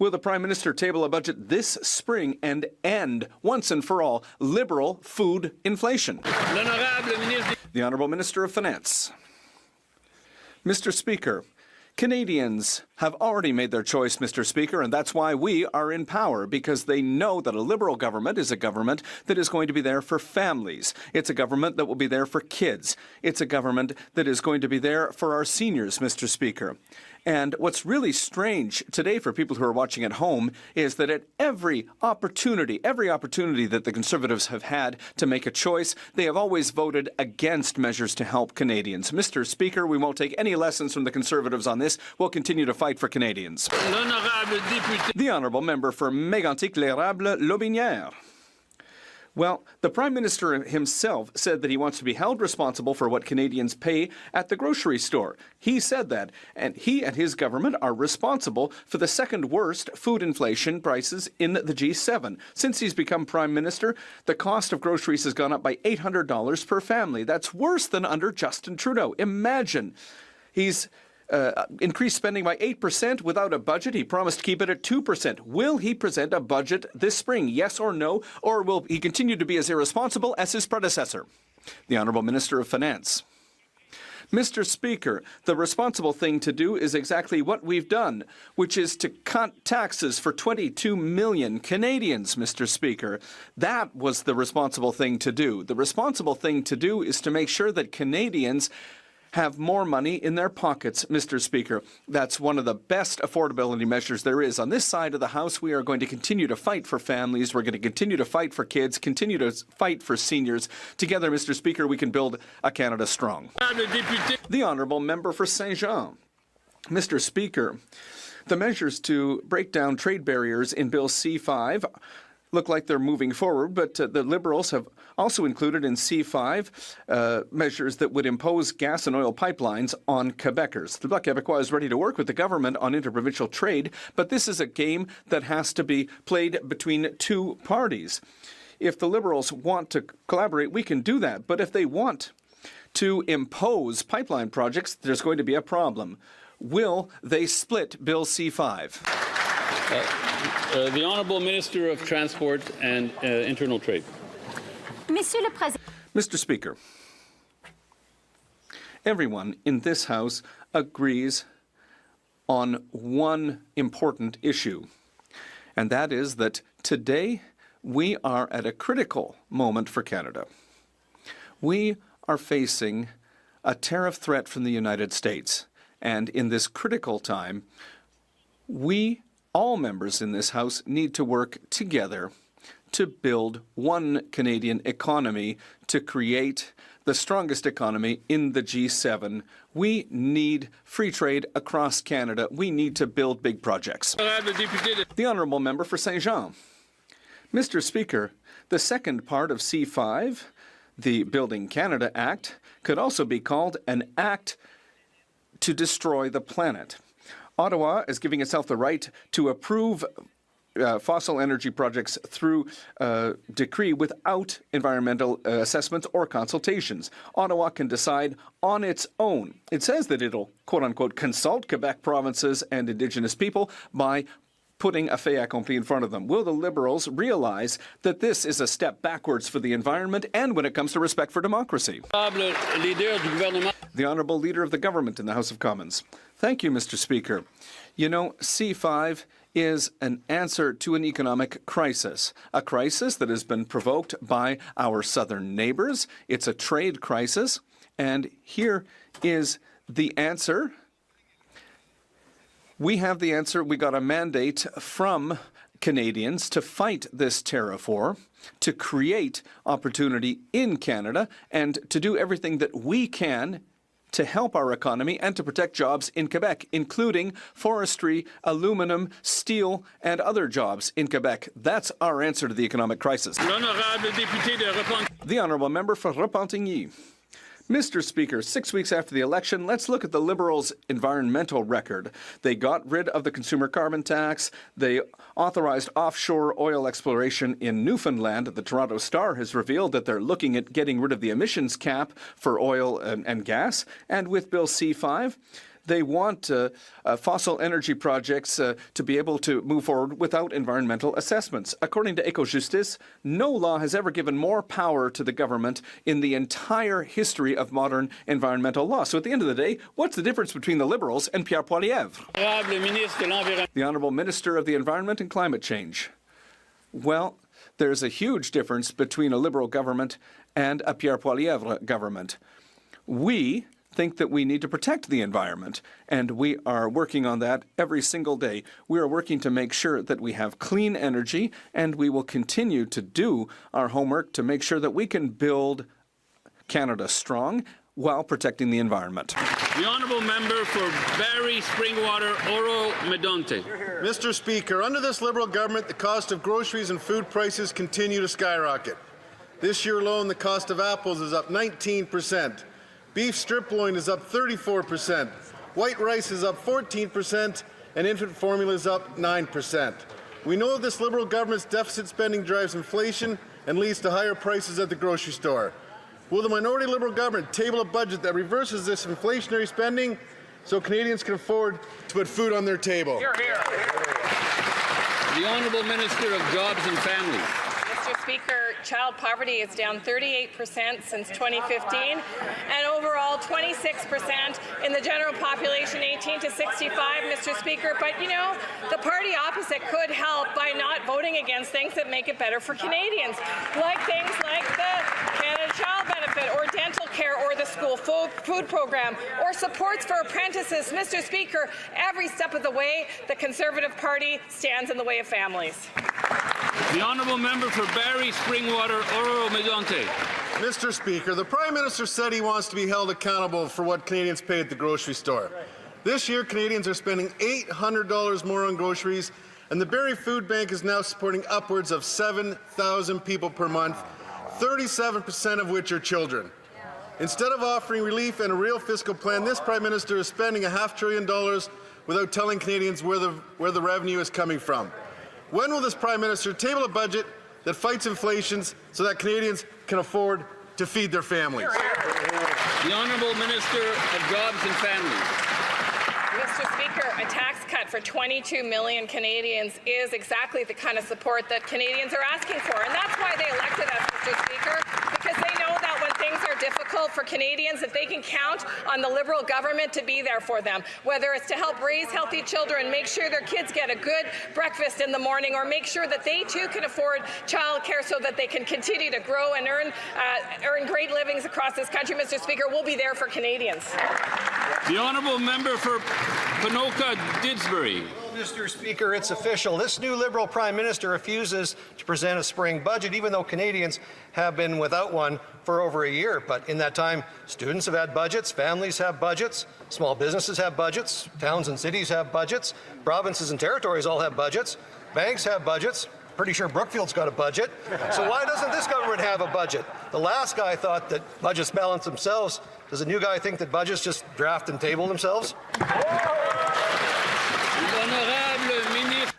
Will the Prime Minister table a budget this spring and end, once and for all, Liberal food inflation? The Honourable Minister of Finance. Mr. Speaker, Canadians have already made their choice, Mr. Speaker, and that's why we are in power, because they know that a Liberal government is a government that is going to be there for families. It's a government that will be there for kids. It's a government that is going to be there for our seniors, Mr. Speaker. And what's really strange today for people who are watching at home is that at every opportunity that the Conservatives have had to make a choice, they have always voted against measures to help Canadians. Mr. Speaker, we won't take any lessons from the Conservatives on this. We'll continue to fight for Canadians. The honourable member for Mégantic-L'Érable, Lotbinière. Well, the Prime Minister himself said that he wants to be held responsible for what Canadians pay at the grocery store. He said that, and he and his government are responsible for the second worst food inflation prices in the G7. Since he's become Prime Minister, the cost of groceries has gone up by $800 per family. That's worse than under Justin Trudeau. Imagine. He's increased spending by 8% without a budget. He promised to keep it at 2%. Will he present a budget this spring, yes or no, or will he continue to be as irresponsible as his predecessor? The Honourable Minister of Finance. Mr. Speaker, the responsible thing to do is exactly what we've done, which is to cut taxes for 22 million Canadians, Mr. Speaker. That was the responsible thing to do. The responsible thing to do is to make sure that Canadians have more money in their pockets, Mr. Speaker. That's one of the best affordability measures there is. On this side of the House, we are going to continue to fight for families. We're going to continue to fight for kids, continue to fight for seniors. Together, Mr. Speaker, we can build a Canada strong. The honourable member for Saint-Jean. Mr. Speaker, the measures to break down trade barriers in Bill C5 look like they're moving forward, but the Liberals have also included in C5 measures that would impose gas and oil pipelines on Quebecers. The Bloc Québécois is ready to work with the government on interprovincial trade, but this is a game that has to be played between two parties. If the Liberals want to collaborate, we can do that, but if they want to impose pipeline projects, there's going to be a problem. Will they split Bill C5? The Honourable Minister of Transport and Internal Trade. Mr. Speaker, everyone in this House agrees on one important issue, and that is that today we are at a critical moment for Canada. We are facing a tariff threat from the United States, and in this critical time, all members in this House need to work together to build one Canadian economy, to create the strongest economy in the G7. We need free trade across Canada. We need to build big projects. The honourable member for Saint-Jean. Mr. Speaker, the second part of C5, the Building Canada Act, could also be called an act to destroy the planet. Ottawa is giving itself the right to approve fossil energy projects through decree without environmental assessments or consultations. Ottawa can decide on its own. It says that it'll, quote-unquote, consult Quebec provinces and Indigenous people by putting a fait accompli in front of them. Will the Liberals realize that this is a step backwards for the environment and when it comes to respect for democracy? The Honourable Leader of the Government in the House of Commons. Thank you, Mr. Speaker. You know, C5 is an answer to an economic crisis, a crisis that has been provoked by our southern neighbours. It's a trade crisis, and here is the answer. We have the answer. We got a mandate from Canadians to fight this tariff war, to create opportunity in Canada, and to do everything that we can to help our economy and to protect jobs in Quebec, including forestry, aluminum, steel, and other jobs in Quebec. That's our answer to the economic crisis. The Honourable Member for Repentigny. Mr. Speaker, 6 weeks after the election, let's look at the Liberals' environmental record. They got rid of the consumer carbon tax. They authorized offshore oil exploration in Newfoundland. The Toronto Star has revealed that they're looking at getting rid of the emissions cap for oil and gas. And with Bill C-5, they want fossil energy projects to be able to move forward without environmental assessments. According to Ecojustice, no law has ever given more power to the government in the entire history of modern environmental law. So at the end of the day, what's the difference between the Liberals and Pierre Poilievre? The Honourable Minister of the Environment and Climate Change. Well, there's a huge difference between a Liberal government and a Pierre Poilievre government. We think that we need to protect the environment, and we are working on that every single day. We are working to make sure that we have clean energy, and we will continue to do our homework to make sure that we can build Canada strong while protecting the environment. The Honourable Member for Barrie, Springwater, Oro, Medonte. Mr. Speaker, under this Liberal government, the cost of groceries and food prices continue to skyrocket. This year alone, the cost of apples is up 19%. Beef strip loin is up 34%, white rice is up 14%, and infant formula is up 9%. We know this Liberal government's deficit spending drives inflation and leads to higher prices at the grocery store. Will the minority Liberal government table a budget that reverses this inflationary spending so Canadians can afford to put food on their table? Hear, hear. The Honourable Minister of Jobs and Families. Mr. Speaker, child poverty is down 38% since 2015, and overall 26% in the general population 18 to 65, Mr. Speaker. But, you know, the party opposite could help by not voting against things that make it better for Canadians, like things like the Canada Child Benefit or dental care or the school food program or supports for apprentices. Mr. Speaker, every step of the way, the Conservative Party stands in the way of families. The Honourable Member for Barrie, Springwater, Oro, Medonte. Mr. Speaker, the Prime Minister said he wants to be held accountable for what Canadians pay at the grocery store. This year, Canadians are spending $800 more on groceries, and the Barrie Food Bank is now supporting upwards of 7,000 people per month, 37% of which are children. Instead of offering relief and a real fiscal plan, this Prime Minister is spending $500 billion without telling Canadians where the revenue is coming from. When will this Prime Minister table a budget that fights inflation so that Canadians can afford to feed their families? The Honourable Minister of Jobs and Families. Mr. Speaker, a tax cut for 22 million Canadians is exactly the kind of support that Canadians are asking for. And that's why they elected us, Mr. Speaker, because they know that when things are difficult for Canadians, that they can count on the Liberal government to be there for them, whether it's to help raise healthy children, make sure their kids get a good breakfast in the morning, or make sure that they too can afford childcare so that they can continue to grow and earn great livings across this country. Mr. Speaker, we'll be there for Canadians. The Honourable Member for Ponoka, Didsbury. Mr. Speaker, it's official. This new Liberal Prime Minister refuses to present a spring budget, even though Canadians have been without one for over a year. But in that time, students have had budgets, families have budgets, small businesses have budgets, towns and cities have budgets, provinces and territories all have budgets, banks have budgets. Pretty sure Brookfield's got a budget. So why doesn't this government have a budget? The last guy thought that budgets balance themselves. Does the new guy think that budgets just draft and table themselves?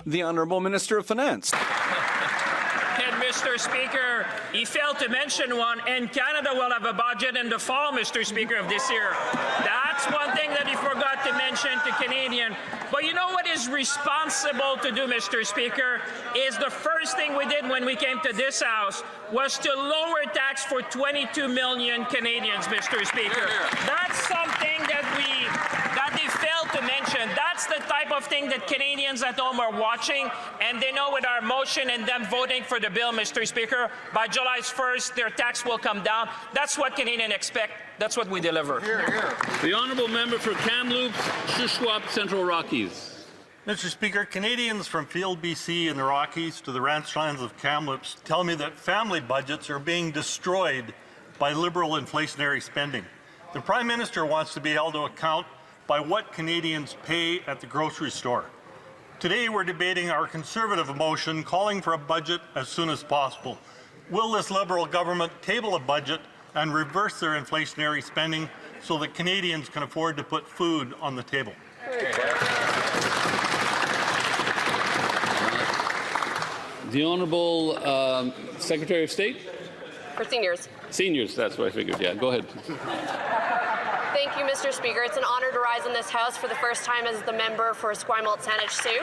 The Honourable Minister of Finance. And Mr. Speaker, he failed to mention one, and Canada will have a budget in the fall, Mr. Speaker, of this year. That's one thing that he forgot to mention to Canadian. But you know what is responsible to do, Mr. Speaker, is the first thing we did when we came to this House was to lower tax for 22 million Canadians, Mr. Speaker. That's something that they failed to mention. That's the type of thing that Canadians at home are watching, and they know with our motion and them voting for the bill, Mr. Speaker, by July 1st, their tax will come down. That's what Canadians expect. That's what we deliver. The Honourable Member for Kamloops, Shuswap, Central Rockies. Mr. Speaker, Canadians from Field, BC and the Rockies to the ranchlands of Kamloops tell me that family budgets are being destroyed by Liberal inflationary spending. The Prime Minister wants to be held to account by what Canadians pay at the grocery store. Today we're debating our Conservative motion calling for a budget as soon as possible. Will this Liberal government table a budget and reverse their inflationary spending so that Canadians can afford to put food on the table? The Honourable Secretary of State? For seniors. Seniors, that's what I figured. Yeah, go ahead. Thank you, Mr. Speaker. It's an honor to rise in this House for the first time as the member for Esquimalt Saanich Sioux.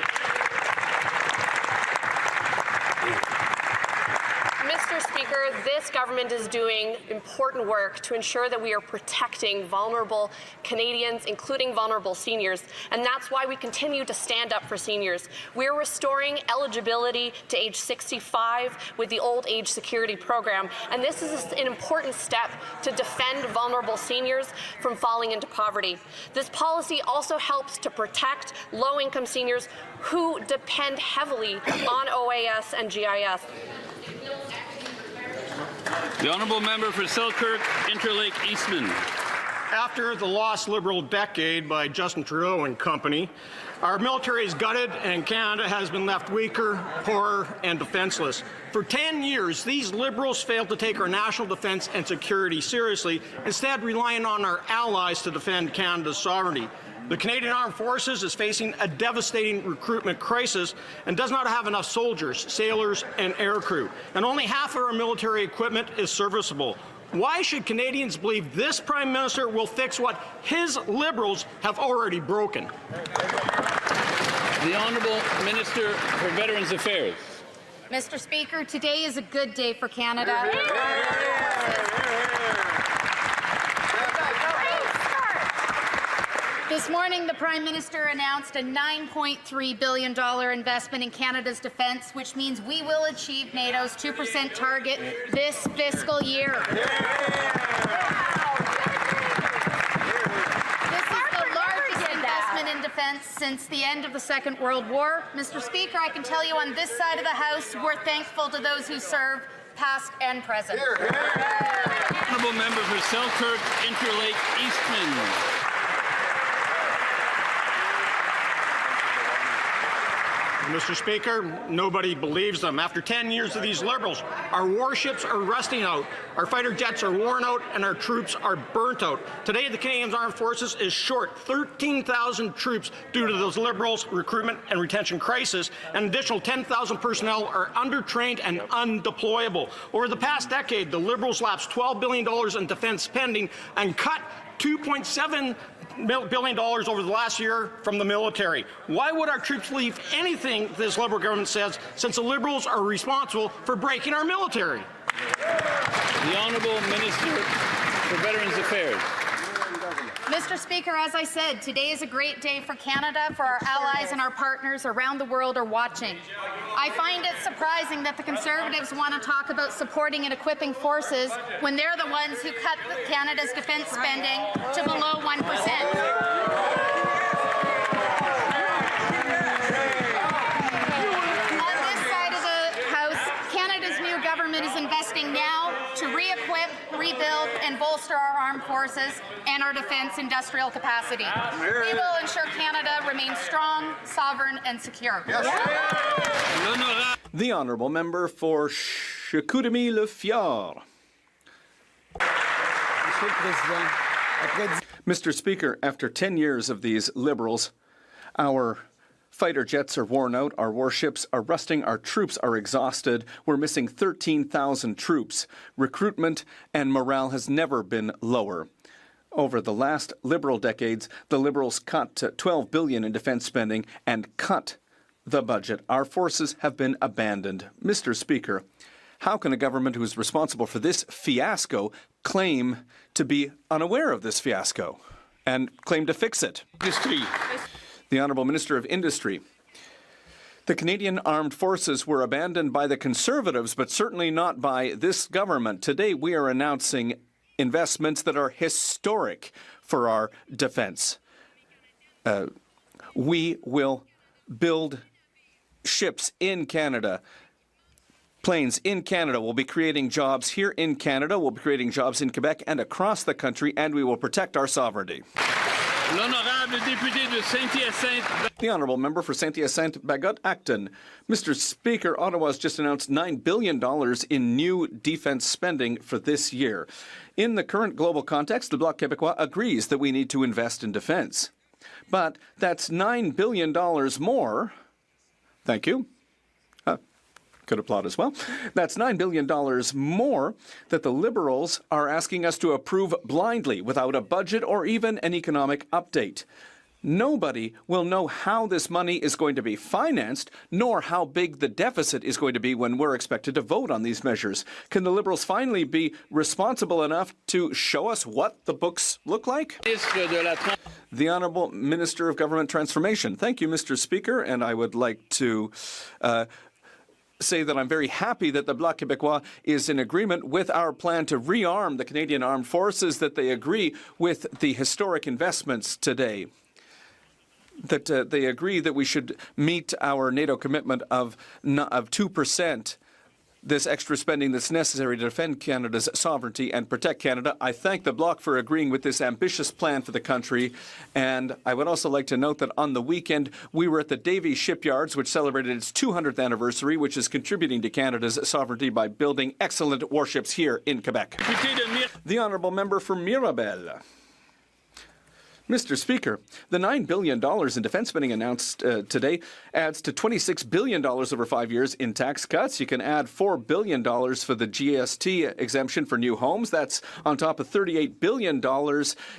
Mr. Speaker, this government is doing important work to ensure that we are protecting vulnerable Canadians, including vulnerable seniors, and that's why we continue to stand up for seniors. We're restoring eligibility to age 65 with the Old Age Security Program, and this is an important step to defend vulnerable seniors from falling into poverty. This policy also helps to protect low-income seniors who depend heavily on OAS and GIS. The Honourable Member for Selkirk, Interlake Eastman. After the lost Liberal decade by Justin Trudeau and company, our military is gutted and Canada has been left weaker, poorer, and defenseless. For 10 years, these Liberals failed to take our national defence and security seriously, instead relying on our allies to defend Canada's sovereignty. The Canadian Armed Forces is facing a devastating recruitment crisis and does not have enough soldiers, sailors, and aircrew. And only half of our military equipment is serviceable. Why should Canadians believe this Prime Minister will fix what his Liberals have already broken? The Honourable Minister for Veterans Affairs. Mr. Speaker, today is a good day for Canada. This morning, the Prime Minister announced a $9.3 billion investment in Canada's defence, which means we will achieve NATO's 2% target this fiscal year. This is the largest investment in defence since the end of the Second World War. Mr. Speaker, I can tell you on this side of the House, we're thankful to those who serve, past and present. Honourable Member for Selkirk, Interlake Eastman. Mr. Speaker, nobody believes them. After 10 years of these Liberals, our warships are rusting out, our fighter jets are worn out, and our troops are burnt out. Today, the Canadian Armed Forces is short 13,000 troops due to those Liberals' recruitment and retention crisis. An additional 10,000 personnel are undertrained and undeployable. Over the past decade, the Liberals lapsed $12 billion in defence spending and cut $2.7 billion over the last year from the military. Why would our troops leave anything this Liberal government says, since the Liberals are responsible for breaking our military? The Honourable Minister for Veterans Affairs. Mr. Speaker, as I said, today is a great day for Canada, for our allies and our partners around the world are watching. I find it surprising that the Conservatives want to talk about supporting and equipping forces when they're the ones who cut Canada's defence spending to below 1%. On this side of the House, Canada's new government is investing now to re-equip, rebuild, and bolster our armed forces and our defence industrial capacity. We will ensure Canada remains strong, sovereign, and secure. The Honourable Member for Chicoutimi-Le Mr. Speaker, after 10 years of these Liberals, our fighter jets are worn out, our warships are rusting, our troops are exhausted, we're missing 13,000 troops. Recruitment and morale has never been lower. Over the last Liberal decades, the Liberals cut $12 billion in defence spending and cut the budget. Our forces have been abandoned. Mr. Speaker, how can a government who is responsible for this fiasco claim to be unaware of this fiasco and claim to fix it? The Honourable Minister of Industry. The Canadian Armed Forces were abandoned by the Conservatives, but certainly not by this government. Today we are announcing investments that are historic for our defence. We will build ships in Canada, Planes in Canada will be creating jobs here in Canada, we'll be creating jobs in Quebec and across the country, and we will protect our sovereignty. The Honourable Member for Saint-Hyacinthe-Bagot-Acton. Mr. Speaker, Ottawa's just announced $9 billion in new defence spending for this year. In the current global context, the Bloc Québécois agrees that we need to invest in defence. But that's $9 billion more. Thank you. Could applaud as well. That's $9 billion more that the Liberals are asking us to approve blindly without a budget or even an economic update. Nobody will know how this money is going to be financed, nor how big the deficit is going to be when we're expected to vote on these measures. Can the Liberals finally be responsible enough to show us what the books look like? The Honourable Minister of Government Transformation. Thank you, Mr. Speaker, and I would like to say that I'm very happy that the Bloc Québécois is in agreement with our plan to rearm the Canadian Armed Forces, that they agree with the historic investments today, that they agree that we should meet our NATO commitment of 2%, this extra spending that's necessary to defend Canada's sovereignty and protect Canada. I thank the Bloc for agreeing with this ambitious plan for the country. And I would also like to note that on the weekend, we were at the Davie Shipyards, which celebrated its 200th anniversary, which is contributing to Canada's sovereignty by building excellent warships here in Quebec. The Honourable Member for Mirabel. Mr. Speaker, the $9 billion in defence spending announced today adds to $26 billion over 5 years in tax cuts. You can add $4 billion for the GST exemption for new homes. That's on top of $38 billion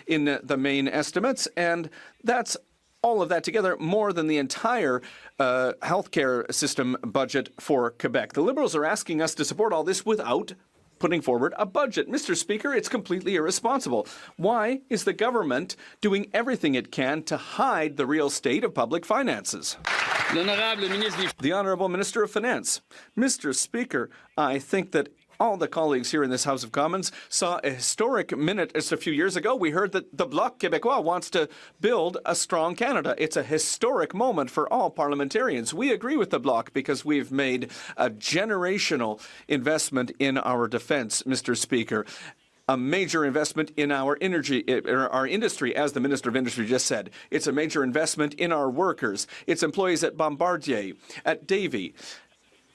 in the main estimates. And that's all of that together more than the entire healthcare system budget for Quebec. The Liberals are asking us to support all this without putting forward a budget. Mr. Speaker, it's completely irresponsible. Why is the government doing everything it can to hide the real state of public finances? The Honourable Minister of Finance. Mr. Speaker, I think that all the colleagues here in this House of Commons saw a historic minute just a few years ago. We heard that the Bloc Québécois wants to build a strong Canada. It's a historic moment for all parliamentarians. We agree with the Bloc because we've made a generational investment in our defence, Mr. Speaker. A major investment in our industry, as the Minister of Industry just said. It's a major investment in our workers. It's employees at Bombardier, at Davie,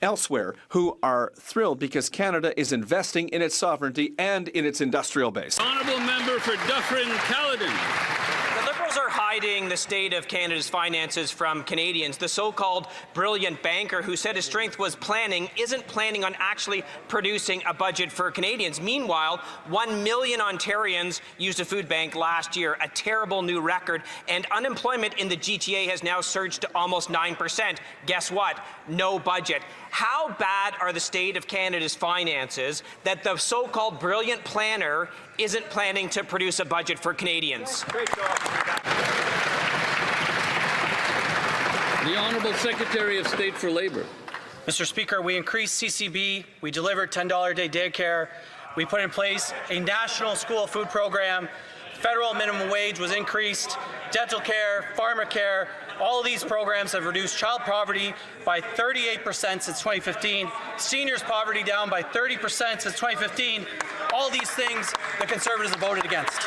elsewhere, who are thrilled because Canada is investing in its sovereignty and in its industrial base. Honourable Member for Dufferin-Caledon. The Liberals are hiding the state of Canada's finances from Canadians. The so-called brilliant banker who said his strength was planning isn't planning on actually producing a budget for Canadians. Meanwhile, 1 million Ontarians used a food bank last year, a terrible new record, and unemployment in the GTA has now surged to almost 9%. Guess what? No budget. How bad are the state of Canada's finances that the so-called brilliant planner isn't planning to produce a budget for Canadians? The Honourable Secretary of State for Labour. Mr. Speaker, we increased CCB, we delivered $10 a day daycare, we put in place a national school food program, federal minimum wage was increased, dental care, pharmacare. All of these programs have reduced child poverty by 38% since 2015, seniors poverty down by 30% since 2015. All these things the Conservatives have voted against.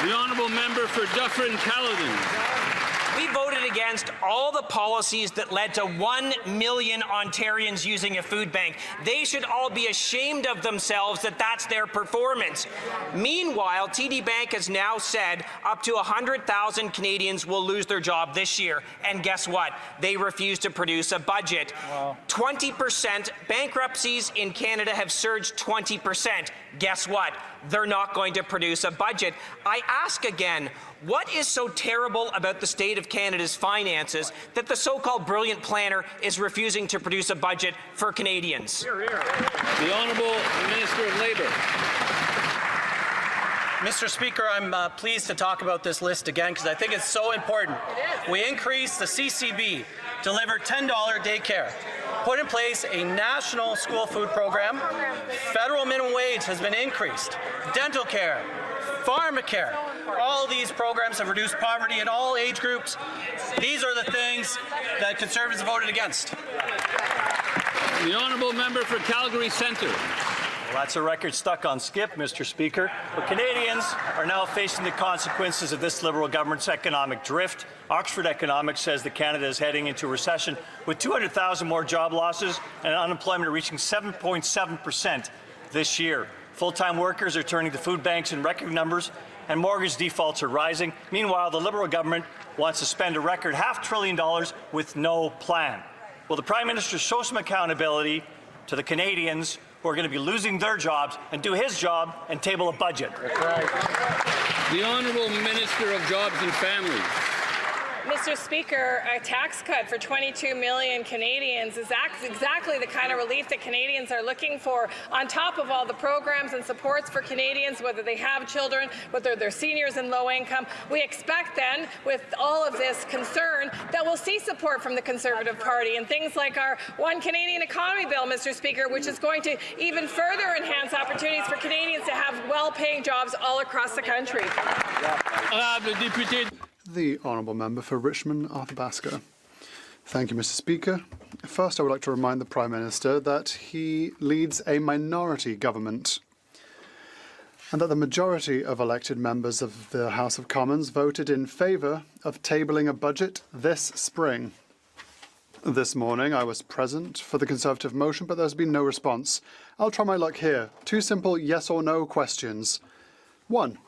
The Honourable Member for Dufferin-Caledon. We voted against all the policies that led to 1 million Ontarians using a food bank. They should all be ashamed of themselves that that's their performance. Meanwhile, TD Bank has now said up to 100,000 Canadians will lose their job this year. And guess what? They refuse to produce a budget. 20% bankruptcies in Canada have surged 20%. Guess what? They're not going to produce a budget. I ask again, what is so terrible about the state of Canada's finances that the so-called brilliant planner is refusing to produce a budget for Canadians? The Honourable Minister of Labour. Mr. Speaker, I'm pleased to talk about this list again because I think it's so important. We increased the CCB, delivered $10 daycare, put in place a national school food program, federal minimum wage has been increased, dental care, pharmacare. All these programs have reduced poverty in all age groups. These are the things that Conservatives voted against. The honourable member for Calgary Centre. Well, that's a record stuck on skip, Mr. Speaker. But Canadians are now facing the consequences of this Liberal government's economic drift. Oxford Economics says that Canada is heading into a recession with 200,000 more job losses and unemployment reaching 7.7% this year. Full-time workers are turning to food banks in record numbers, and mortgage defaults are rising. Meanwhile, the Liberal government wants to spend a record $500 billion with no plan. Will the Prime Minister show some accountability to the Canadians who are going to be losing their jobs and do his job and table a budget? The Honourable Minister of Jobs and Families. Mr. Speaker, a tax cut for 22 million Canadians is exactly the kind of relief that Canadians are looking for, on top of all the programs and supports for Canadians, whether they have children, whether they're seniors in low income. We expect then, with all of this concern, that we'll see support from the Conservative Party and things like our One Canadian Economy Bill, Mr. Speaker, which is going to even further enhance opportunities for Canadians to have well-paying jobs all across the country. The honourable member for Richmond, Athabasca. Thank you, Mr. Speaker. First, I would like to remind the Prime Minister that he leads a minority government and that the majority of elected members of the House of Commons voted in favour of tabling a budget this spring. This morning, I was present for the Conservative motion, but there's been no response. I'll try my luck here. Two simple yes or no questions. 1.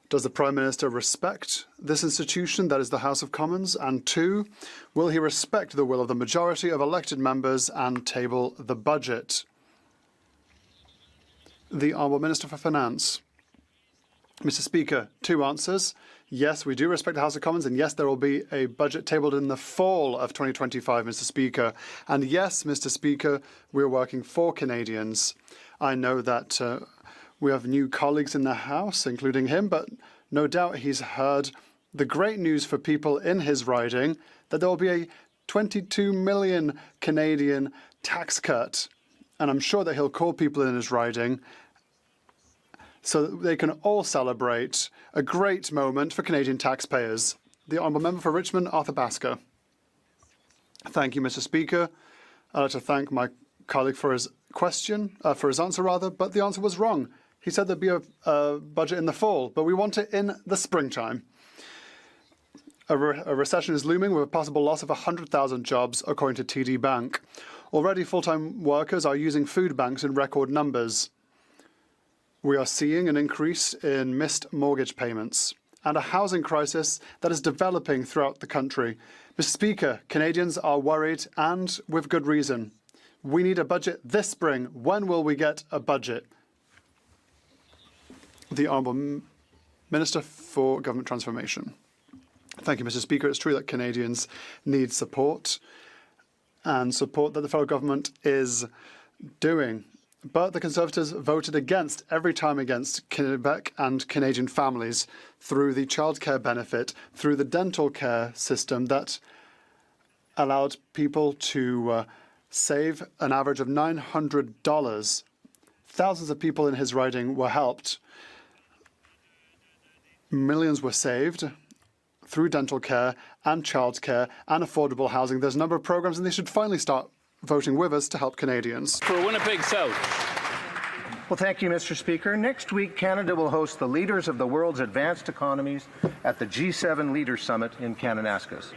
Does the Prime Minister respect this institution, that is the House of Commons? And 2, will he respect the will of the majority of elected members and table the budget? The Honourable Minister for Finance. Mr. Speaker, 2 answers. Yes, we do respect the House of Commons, and yes, there will be a budget tabled in the fall of 2025, Mr. Speaker. And yes, Mr. Speaker, we're working for Canadians. I know that we have new colleagues in the House, including him, but no doubt he's heard the great news for people in his riding that there will be a 22 million Canadian tax cut. And I'm sure that he'll call people in his riding so that they can all celebrate a great moment for Canadian taxpayers. The Honourable Member for Richmond, Athabasca. Thank you, Mr. Speaker. I'd like to thank my colleague for his answer, but the answer was wrong. He said there'd be a budget in the fall, but we want it in the springtime. A recession is looming with a possible loss of 100,000 jobs, according to TD Bank. Already, full-time workers are using food banks in record numbers. We are seeing an increase in missed mortgage payments and a housing crisis that is developing throughout the country. Mr. Speaker, Canadians are worried, and with good reason. We need a budget this spring. When will we get a budget? The Honourable Minister for Government Transformation. Thank you, Mr. Speaker. It's true that Canadians need support, and support that the federal government is doing. But the Conservatives voted every time against Quebec and Canadian families through the childcare benefit, through the dental care system that allowed people to save an average of $900. Thousands of people in his riding were helped. Millions were saved through dental care and childcare and affordable housing. There's a number of programs, and they should finally start voting with us to help Canadians. For Winnipeg South. Well, thank you, Mr. Speaker. Next week, Canada will host the leaders of the world's advanced economies at the G7 Leaders Summit in Kananaskis.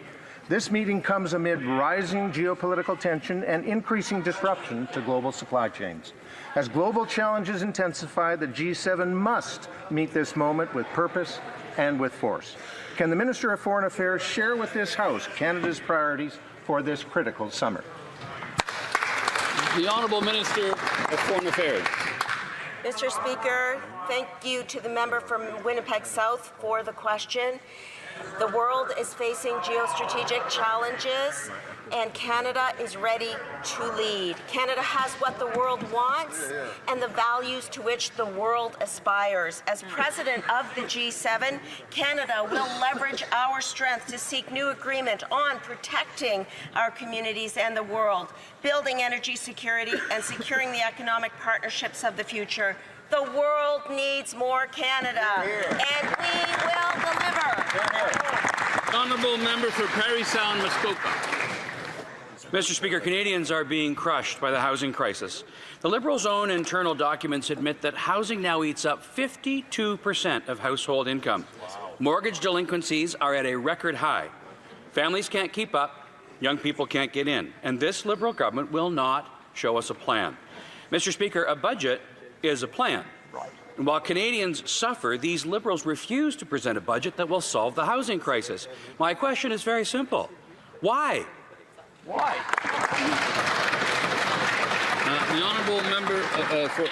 This meeting comes amid rising geopolitical tension and increasing disruption to global supply chains. As global challenges intensify, the G7 must meet this moment with purpose and with force. Can the Minister of Foreign Affairs share with this House Canada's priorities for this critical summer? The Honourable Minister of Foreign Affairs. Mr. Speaker, thank you to the member from Winnipeg South for the question. The world is facing geostrategic challenges, and Canada is ready to lead. Canada has what the world wants and the values to which the world aspires. As president of the G7, Canada will leverage our strength to seek new agreement on protecting our communities and the world, building energy security, and securing the economic partnerships of the future. The world needs more Canada, and we will deliver. Honourable Member for Parry Sound, Muskoka. Mr. Speaker, Canadians are being crushed by the housing crisis. The Liberals' own internal documents admit that housing now eats up 52% of household income. Wow. Mortgage delinquencies are at a record high. Families can't keep up, young people can't get in, and this Liberal government will not show us a plan. Mr. Speaker, a budget is a plan. And while Canadians suffer, these Liberals refuse to present a budget that will solve the housing crisis. My question is very simple. Why? Why? The honourable member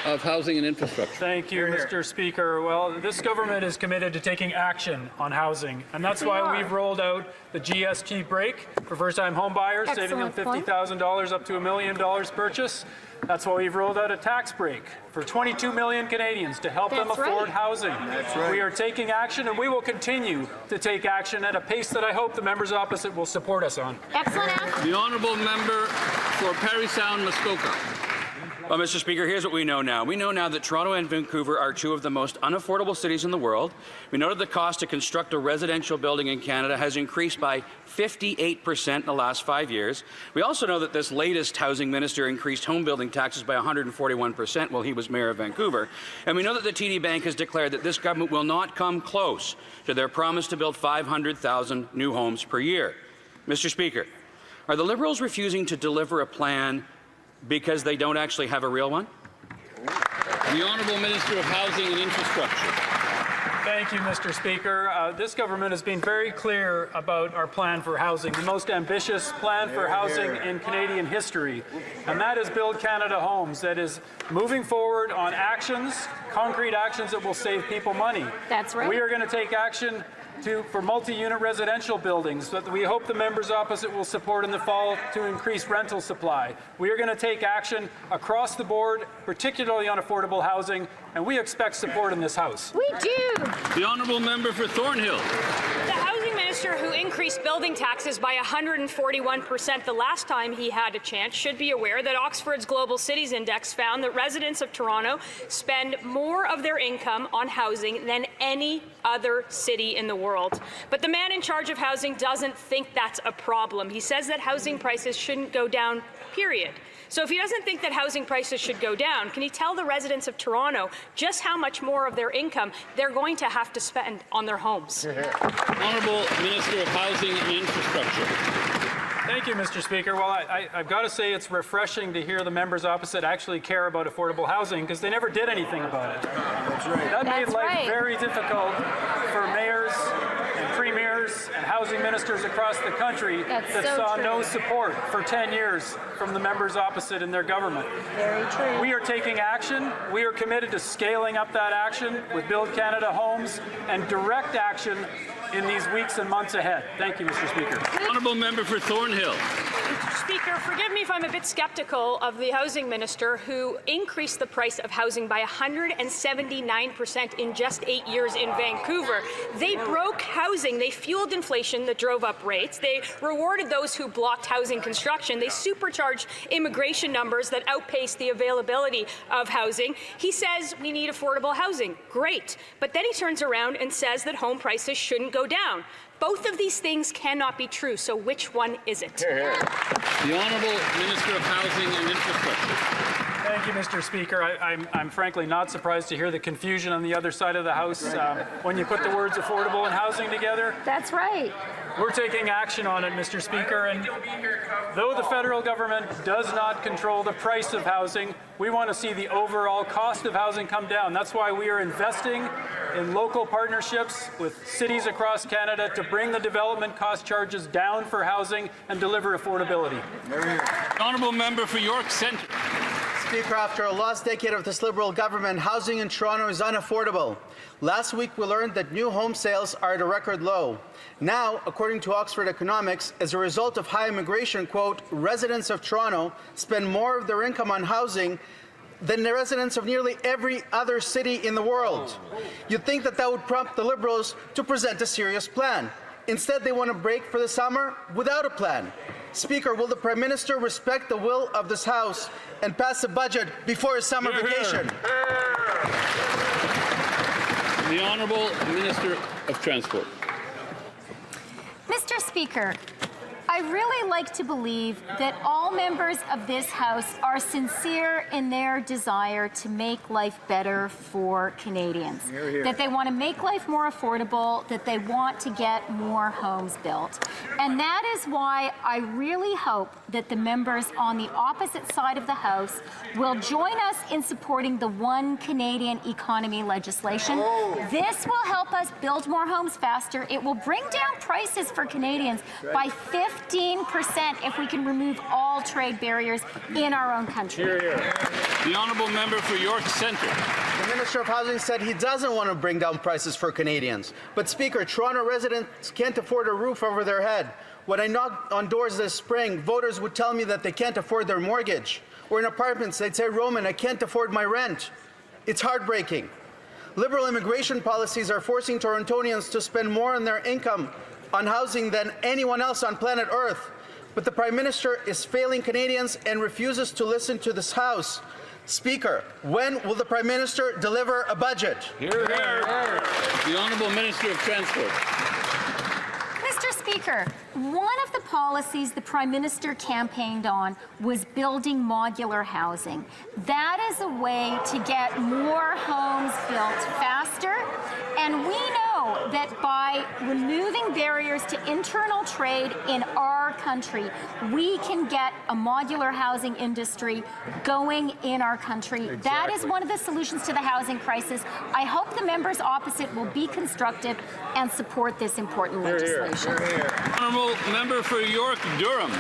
of Housing and Infrastructure. Thank you, Mr. Speaker. Well, this government is committed to taking action on housing, and that's why we've rolled out the GST break for first-time home buyers, saving them $50,000 up to $1 million purchase. That's why we've rolled out a tax break for 22 million Canadians to help them afford housing. That's right. We are taking action, and we will continue to take action at a pace that I hope the members opposite will support us on. Excellent. The honourable member for Parry Sound, Muskoka. Well, Mr. Speaker, here's what we know now. We know now that Toronto and Vancouver are two of the most unaffordable cities in the world. We know that the cost to construct a residential building in Canada has increased by 58% in the last 5 years. We also know that this latest housing minister increased home building taxes by 141% while he was mayor of Vancouver. And we know that the TD Bank has declared that this government will not come close to their promise to build 500,000 new homes per year. Mr. Speaker, are the Liberals refusing to deliver a plan because they don't actually have a real one? The Honourable Minister of Housing and Infrastructure. Thank you, Mr. Speaker. This government has been very clear about our plan for housing, the most ambitious plan for housing in Canadian history, and that is Build Canada Homes, that is moving forward on actions, concrete actions that will save people money. That's right. We are going to take action for multi-unit residential buildings that we hope the members opposite will support in the fall to increase rental supply. We are going to take action across the board, particularly on affordable housing, and we expect support in this House. We do. The honourable member for Thornhill. The housing minister who increased building taxes by 141% the last time he had a chance should be aware that Oxford's Global Cities Index found that residents of Toronto spend more of their income on housing than any other city in the world. But the man in charge of housing doesn't think that's a problem. He says that housing prices shouldn't go down, period. So if he doesn't think that housing prices should go down, can he tell the residents of Toronto just how much more of their income they're going to have to spend on their homes? Honourable Minister of Housing and Infrastructure. Thank you, Mr. Speaker. Well, I've got to say it's refreshing to hear the members opposite actually care about affordable housing, because they never did anything about it. That's right. That made life very difficult for mayors and premiers and housing ministers across the country that saw no support for 10 years from the members opposite in their government. Very true. We are taking action. We are committed to scaling up that action with Build Canada Homes and direct action in these weeks and months ahead. Thank you, Mr. Speaker. Honourable member for Thornhill. Mr. Speaker, forgive me if I'm a bit skeptical of the housing minister who increased the price of housing by 179% in just 8 years in Vancouver. They broke housing. They fueled inflation that drove up rates. They rewarded those who blocked housing construction. They supercharged immigration numbers that outpaced the availability of housing. He says we need affordable housing. Great. But then he turns around and says that home prices shouldn't go down. Both of these things cannot be true, so which one is it? The Honourable Minister of Housing and Infrastructure. Thank you, Mr. Speaker. I'm frankly not surprised to hear the confusion on the other side of the House when you put the words affordable and housing together. That's right. We're taking action on it, Mr. Speaker, and though the federal government does not control the price of housing, we want to see the overall cost of housing come down. That's why we are investing in local partnerships with cities across Canada to bring the development cost charges down for housing and deliver affordability. Honourable member for York Centre. Speaker, after a lost decade of this Liberal government, housing in Toronto is unaffordable. Last week, we learned that new home sales are at a record low. Now, according to Oxford Economics, as a result of high immigration, quote, residents of Toronto spend more of their income on housing than the residents of nearly every other city in the world. You'd think that that would prompt the Liberals to present a serious plan. Instead, they want a break for the summer without a plan. Speaker, will the Prime Minister respect the will of this House and pass a budget before his summer vacation? The Honourable Minister of Transport. Mr. Speaker, I I really like to believe that all members of this House are sincere in their desire to make life better for Canadians. Hear, hear. That they want to make life more affordable, that they want to get more homes built. And that is why I really hope that the members on the opposite side of the House will join us in supporting the One Canadian Economy legislation. This will help us build more homes faster. It will bring down prices for Canadians by 15% if we can remove all trade barriers in our own country. The honourable member for York Centre. The Minister of Housing said he doesn't want to bring down prices for Canadians. But Speaker, Toronto residents can't afford a roof over their head. When I knocked on doors this spring, voters would tell me that they can't afford their mortgage. Or in apartments, they'd say, Roman, I can't afford my rent. It's heartbreaking. Liberal immigration policies are forcing Torontonians to spend more on their income on housing than anyone else on planet Earth. But the Prime Minister is failing Canadians and refuses to listen to this House. Speaker, when will the Prime Minister deliver a budget? Hear, hear. The Honourable Minister of Transport. Mr. Speaker, one of the policies the Prime Minister campaigned on was building modular housing. That is a way to get more homes built faster, and we know that by removing barriers to internal trade in our country, we can get a modular housing industry going in our country. Exactly. That is one of the solutions to the housing crisis. I hope the members opposite will be constructive and support this important legislation. Honourable member for York Durham.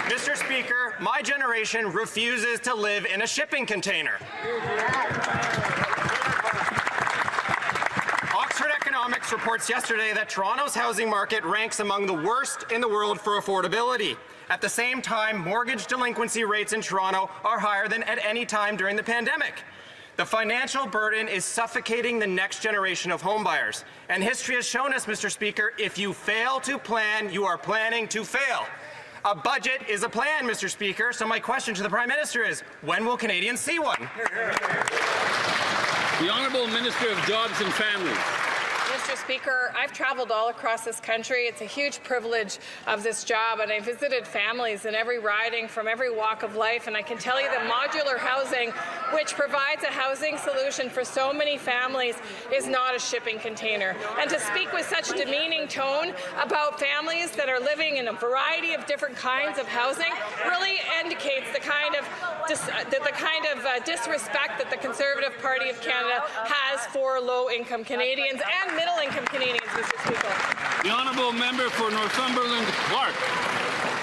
Mr. Speaker, my generation refuses to live in a shipping container. Oxford Economics reports yesterday that Toronto's housing market ranks among the worst in the world for affordability. At the same time, mortgage delinquency rates in Toronto are higher than at any time during the pandemic. The financial burden is suffocating the next generation of homebuyers. And history has shown us, Mr. Speaker, if you fail to plan, you are planning to fail. A budget is a plan, Mr. Speaker, so my question to the Prime Minister is, when will Canadians see one? The Honourable Minister of Jobs and Families. Mr. Speaker, I've traveled all across this country. It's a huge privilege of this job, and I visited families in every riding from every walk of life, and I can tell you that modular housing, which provides a housing solution for so many families, is not a shipping container. And to speak with such a demeaning tone about families that are living in a variety of different kinds of housing really indicates the kind of disrespect that the Conservative Party of Canada has for low-income Canadians and middle-income Canadians, Mr. Speaker. The honourable member for Northumberland Clark.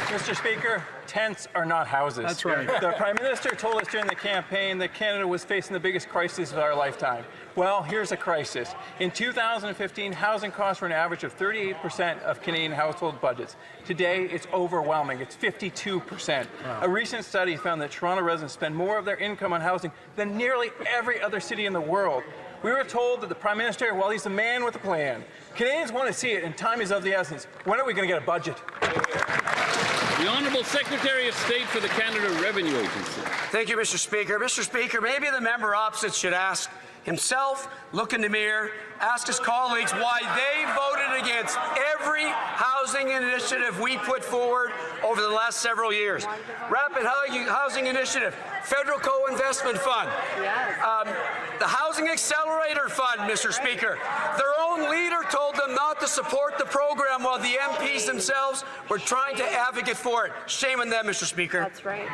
Mr. Speaker, tents are not houses. That's right. The Prime Minister told us during the campaign that Canada was facing the biggest crisis of our lifetime. Well, here's a crisis. In 2015, housing costs were an average of 38% of Canadian household budgets. Today, it's overwhelming. It's 52%. Wow. A recent study found that Toronto residents spend more of their income on housing than nearly every other city in the world. We were told that the Prime Minister, well, he's the man with a plan. Canadians want to see it, and time is of the essence. When are we going to get a budget? The Honourable Secretary of State for the Canada Revenue Agency. Thank you, Mr. Speaker. Mr. Speaker, maybe the member opposite should ask himself, look in the mirror, ask his colleagues why they voted against every housing initiative we put forward over the last several years. Rapid Housing Initiative, Federal Co-Investment Fund, the Housing Accelerator Fund, Mr. Speaker. Their own leader told them not to support the program while the MPs themselves were trying to advocate for it. Shame on them, Mr. Speaker. That's right.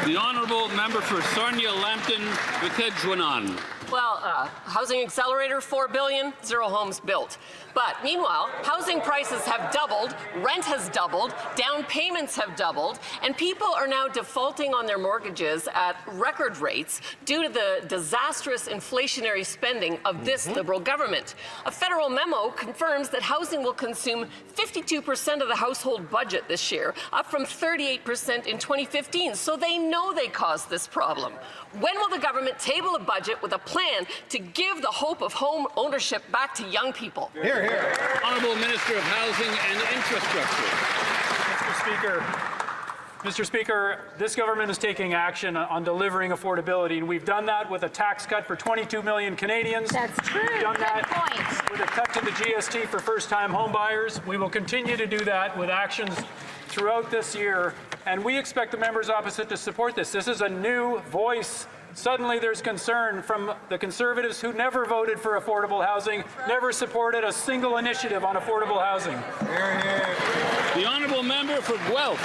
The honourable member for Sarnia-Lambton, Vikedjwanan. Well, Housing Accelerator, $4 billion, 0 homes built. But meanwhile, housing prices have doubled, rent has doubled, down payments have doubled, and people are now defaulting on their mortgages at record rates due to the disastrous inflationary spending of this Liberal government. A federal memo confirms that housing will consume 52% of the household budget this year, up from 38% in 2015, so they know they caused this problem. When will the government table a budget with a plan to give the hope of home ownership back to young people? Hear, hear. Honourable Minister of Housing and Infrastructure. Mr. Speaker, this government is taking action on delivering affordability, and we've done that with a tax cut for 22 million Canadians. That's true. We've done that with a cut to the GST for first-time home buyers. We will continue to do that with actions throughout this year, and we expect the members opposite to support this. This is a new voice. Suddenly there's concern from the Conservatives who never voted for affordable housing, never supported a single initiative on affordable housing. The honourable member for Guelph.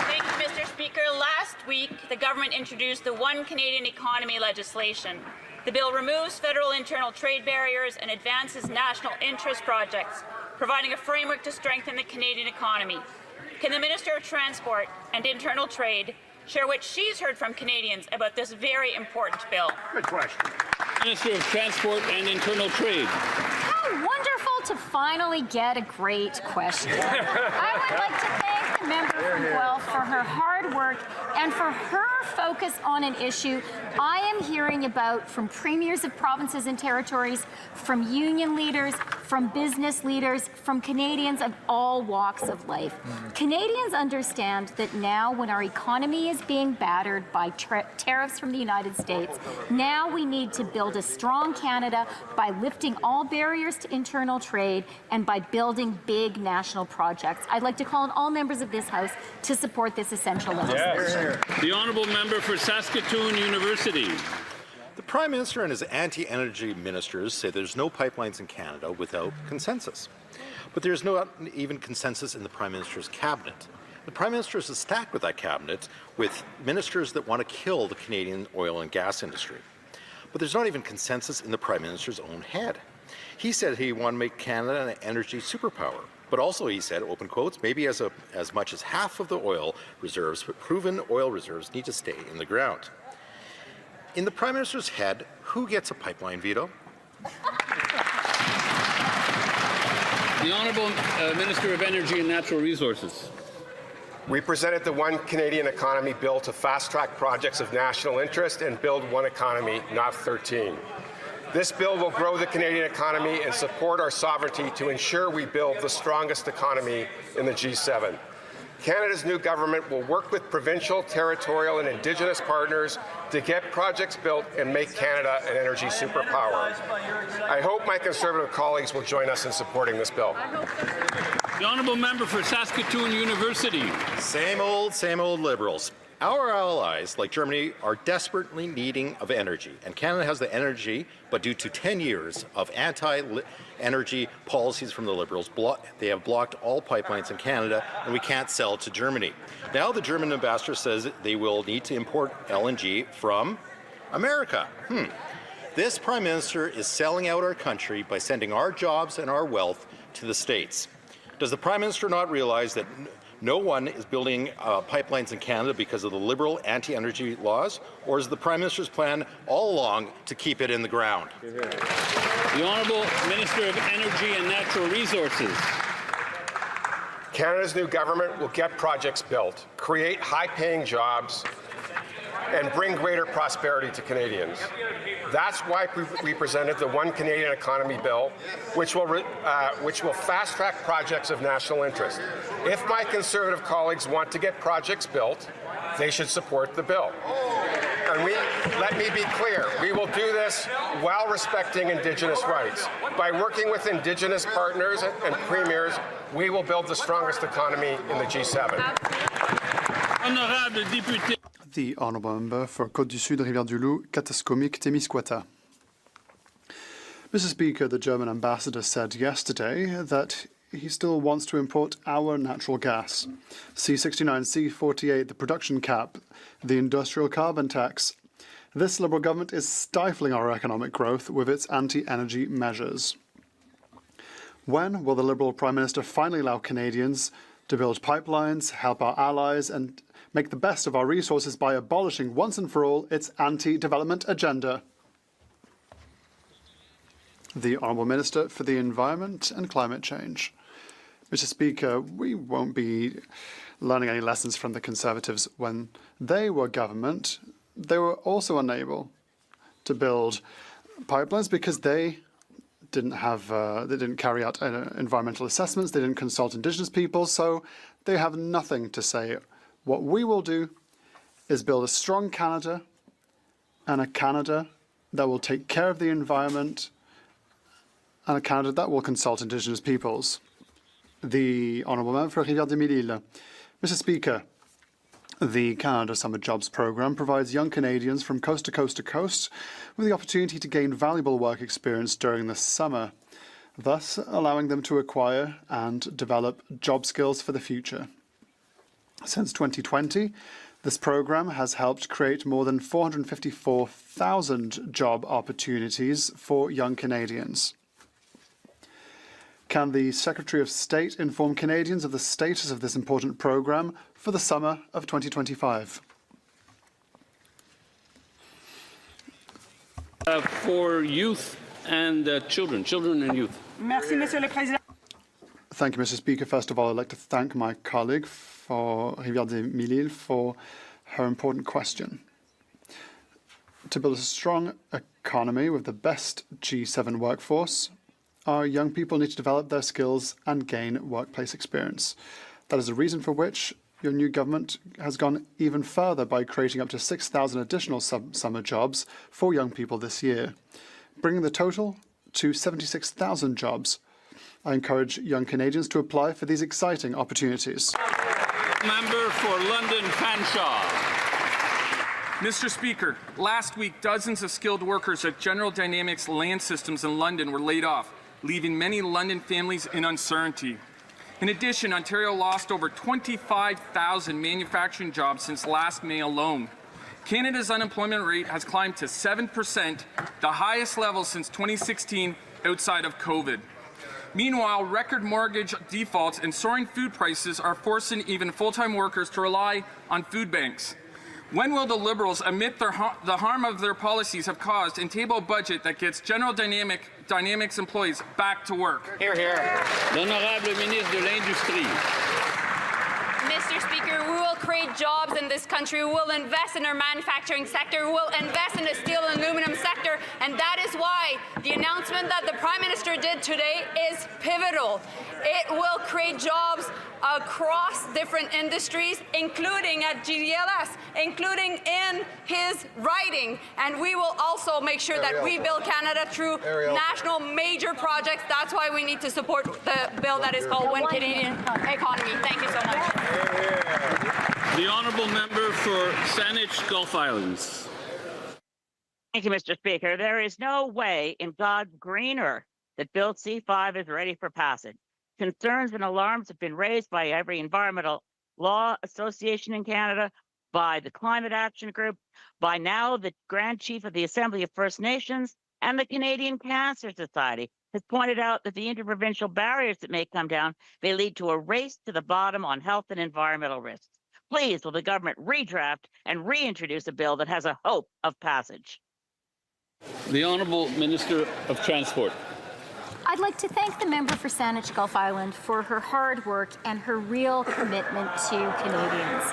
Thank you, Mr. Speaker. Last week, the government introduced the One Canadian Economy legislation. The bill removes federal internal trade barriers and advances national interest projects, providing a framework to strengthen the Canadian economy. Can the Minister of Transport and Internal Trade share what she's heard from Canadians about this very important bill? Good question. Minister of Transport and Internal Trade. How wonderful to finally get a great question. I would like to thank the member from Guelph for her hard work and for her focus on an issue I am hearing about from premiers of provinces and territories, from union leaders, from business leaders, from Canadians of all walks of life. Canadians understand that now, when our economy is being battered by tariffs from the United States, now we need to build a strong Canada by lifting all barriers to internal trade and by building big national projects. I'd like to call on all members of this House to support this essential legislation. The honourable member for Saskatoon University. The Prime Minister and his anti-energy ministers say there's no pipelines in Canada without consensus. But there's not even consensus in the Prime Minister's cabinet. The Prime Minister is stacked with that cabinet with ministers that want to kill the Canadian oil and gas industry. But there's not even consensus in the Prime Minister's own head. He said he wanted to make Canada an energy superpower. But also, he said, open quotes, maybe as much as half of the oil reserves, but proven oil reserves need to stay in the ground. In the Prime Minister's head, who gets a pipeline veto? The Honourable Minister of Energy and Natural Resources. We presented the One Canadian Economy Bill to fast-track projects of national interest and build one economy, not 13. This bill will grow the Canadian economy and support our sovereignty to ensure we build the strongest economy in the G7. Canada's new government will work with provincial, territorial and Indigenous partners to get projects built and make Canada an energy superpower. I hope my Conservative colleagues will join us in supporting this bill. The honourable member for Saskatoon University. Same old Liberals. Our allies, like Germany, are desperately needing of energy, and Canada has the energy, but due to 10 years of anti-energy policies from the Liberals, they have blocked all pipelines in Canada, and we can't sell to Germany. Now the German ambassador says they will need to import LNG from America. This Prime Minister is selling out our country by sending our jobs and our wealth to the States. Does the Prime Minister not realize that no one is building pipelines in Canada because of the Liberal anti-energy laws, or is the Prime Minister's plan all along to keep it in the ground? The Honourable Minister of Energy and Natural Resources. Canada's new government will get projects built, create high-paying jobs, and bring greater prosperity to Canadians. That's why we presented the One Canadian Economy Bill, which will fast-track projects of national interest. If my Conservative colleagues want to get projects built, they should support the bill. And let me be clear, we will do this while respecting Indigenous rights. By working with Indigenous partners and premiers, we will build the strongest economy in the G7. Honorable député. The honourable member for Côte-du-Sud, Rivière-du-Loup, Kataskomik-Témiscouata. Mr. Speaker, the German ambassador said yesterday that he still wants to import our natural gas. C69, C48, the production cap, the industrial carbon tax. This Liberal government is stifling our economic growth with its anti-energy measures. When will the Liberal Prime Minister finally allow Canadians to build pipelines, help our allies, and make the best of our resources by abolishing once and for all its anti-development agenda? The Honourable Minister for the Environment and Climate Change. Mr. Speaker, we won't be learning any lessons from the Conservatives. When they were government, they were also unable to build pipelines because they didn't carry out environmental assessments, they didn't consult Indigenous people, so they have nothing to say. What we will do is build a strong Canada, and a Canada that will take care of the environment, and a Canada that will consult Indigenous peoples. The Honourable Member for Rivière-des-Mille-Îles. Mr. Speaker, the Canada Summer Jobs Programme provides young Canadians from coast to coast to coast with the opportunity to gain valuable work experience during the summer, thus allowing them to acquire and develop job skills for the future. Since 2020, this programme has helped create more than 454,000 job opportunities for young Canadians. Can the Secretary of State inform Canadians of the status of this important programme for the summer of 2025? For youth and children and youth. Merci, Monsieur le Président. Thank you, Mr. Speaker. First of all, I'd like to thank my colleague for Rivière-des-Mille-Îles for her important question. To build a strong economy with the best G7 workforce, our young people need to develop their skills and gain workplace experience. That is the reason for which your new government has gone even further by creating up to 6,000 additional summer jobs for young people this year, bringing the total to 76,000 jobs. I encourage young Canadians to apply for these exciting opportunities. Member for London Fanshawe. Mr. Speaker, last week dozens of skilled workers at General Dynamics Land Systems in London were laid off, leaving many London families in uncertainty. In addition, Ontario lost over 25,000 manufacturing jobs since last May alone. Canada's unemployment rate has climbed to 7%, the highest level since 2016 outside of COVID. Meanwhile, record mortgage defaults and soaring food prices are forcing even full-time workers to rely on food banks. When will the Liberals admit the harm of their policies have caused and table a budget that gets General Dynamics employees back to work? Hear, hear. L'honorable ministre de l'Industrie. Mr. Speaker, we will create jobs in this country. We will invest in our manufacturing sector. We will invest in the steel and aluminum sector. And that is why the announcement that the Prime Minister did today is pivotal. It will create jobs across different industries, including at GDLS, including in his riding. And we will also make sure that we build Canada through national major projects. That's why we need to support the bill that is called One Canadian Economy. Thank you so much. The Honourable Member for Saanich Gulf Islands. Thank you, Mr. Speaker. There is no way in God's green earth that Bill C-5 is ready for passage. Concerns and alarms have been raised by every environmental law association in Canada, by the Climate Action Group, by now the Grand Chief of the Assembly of First Nations, and the Canadian Cancer Society has pointed out that the interprovincial barriers that may come down may lead to a race to the bottom on health and environmental risks. Please, will the government redraft and reintroduce a bill that has a hope of passage? The Honourable Minister of Transport. I'd like to thank the member for Saanich Gulf Island for her hard work and her real commitment to Canadians.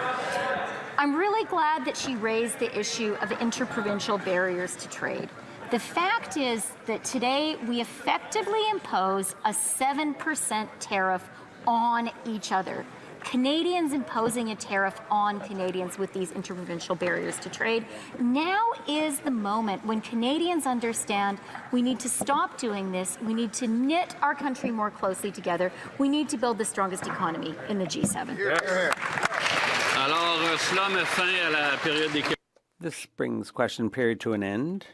I'm really glad that she raised the issue of interprovincial barriers to trade. The fact is that today we effectively impose a 7% tariff on each other. Canadians imposing a tariff on Canadians with these interprovincial barriers to trade. Now is the moment when Canadians understand we need to stop doing this. We need to knit our country more closely together. We need to build the strongest economy in the G7. This brings question period to an end.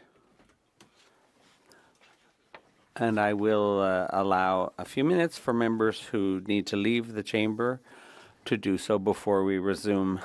And I will allow a few minutes for members who need to leave the chamber to do so before we resume.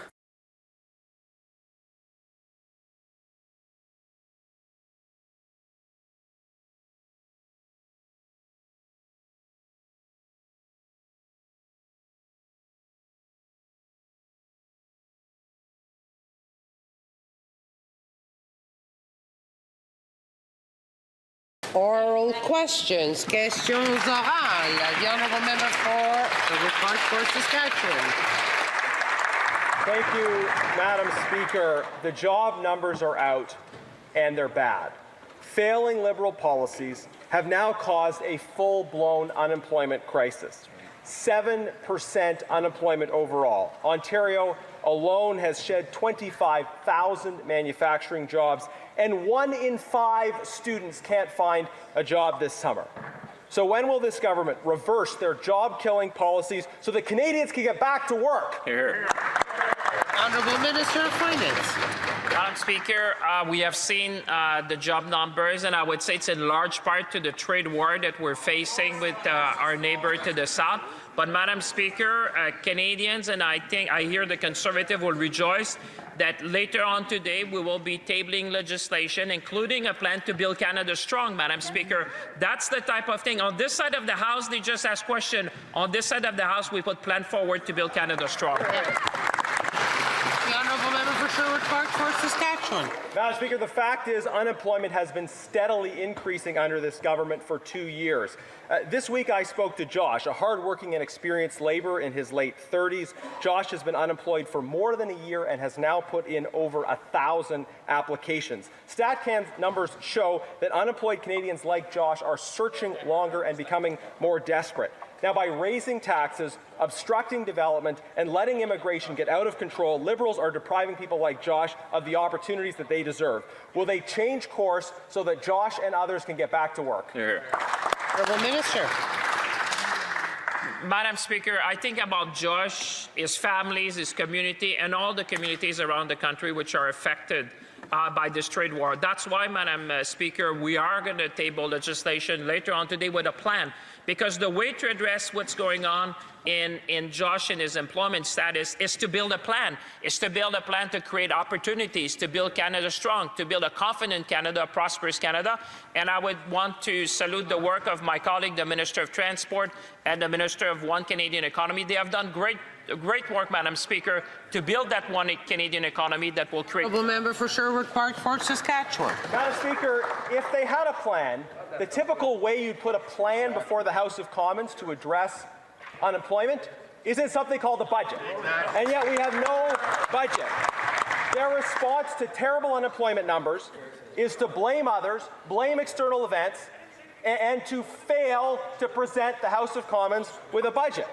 Oral questions, questions orales. The honourable member for the Park First Saskatchewan. Thank you, Madam Speaker. The job numbers are out, and they're bad. Failing Liberal policies have now caused a full-blown unemployment crisis. 7% unemployment overall. Ontario alone has shed 25,000 manufacturing jobs, and 1 in 5 students can't find a job this summer. So when will this government reverse their job-killing policies so that Canadians can get back to work? Here. Honourable Minister of Finance. Madam Speaker, we have seen the job numbers, and I would say it's in large part to the trade war that we're facing with our neighbor to the south. But, Madam Speaker, Canadians, and I hear the Conservative will rejoice that later on today we will be tabling legislation, including a plan to build Canada strong, Madam Speaker. That's the type of thing. On this side of the House, they just ask question. On this side of the House, we put plan forward to build Canada strong. The honourable member for Sherwood Park for Saskatchewan. Madam Speaker, the fact is unemployment has been steadily increasing under this government for 2 years. This week I spoke to Josh, a hardworking and experienced labourer in his late 30s. Josh has been unemployed for more than a year and has now put in over 1,000 applications. StatCan's numbers show that unemployed Canadians like Josh are searching longer and becoming more desperate. Now, by raising taxes, obstructing development, and letting immigration get out of control, Liberals are depriving people like Josh of the opportunities that they deserve. Will they change course so that Josh and others can get back to work? Honourable Minister. Madam Speaker, I think about Josh, his families, his community, and all the communities around the country which are affected by this trade war. That's why, Madam Speaker, we are going to table legislation later on today with a plan, because the way to address what's going on in Josh and his employment status is to build a plan, to create opportunities, to build Canada strong, to build a confident Canada, a prosperous Canada. And I would want to salute the work of my colleague, the Minister of Transport and the Minister of One Canadian Economy. They have done great work, Madam Speaker, to build that one Canadian economy that will create. Honourable member for Sherwood Park, Fort Saskatchewan. Madam Speaker, if they had a plan, the typical way you'd put a plan before the House of Commons to address unemployment is in something called the budget. And yet we have no budget. Their response to terrible unemployment numbers is to blame others, blame external events, and to fail to present the House of Commons with a budget.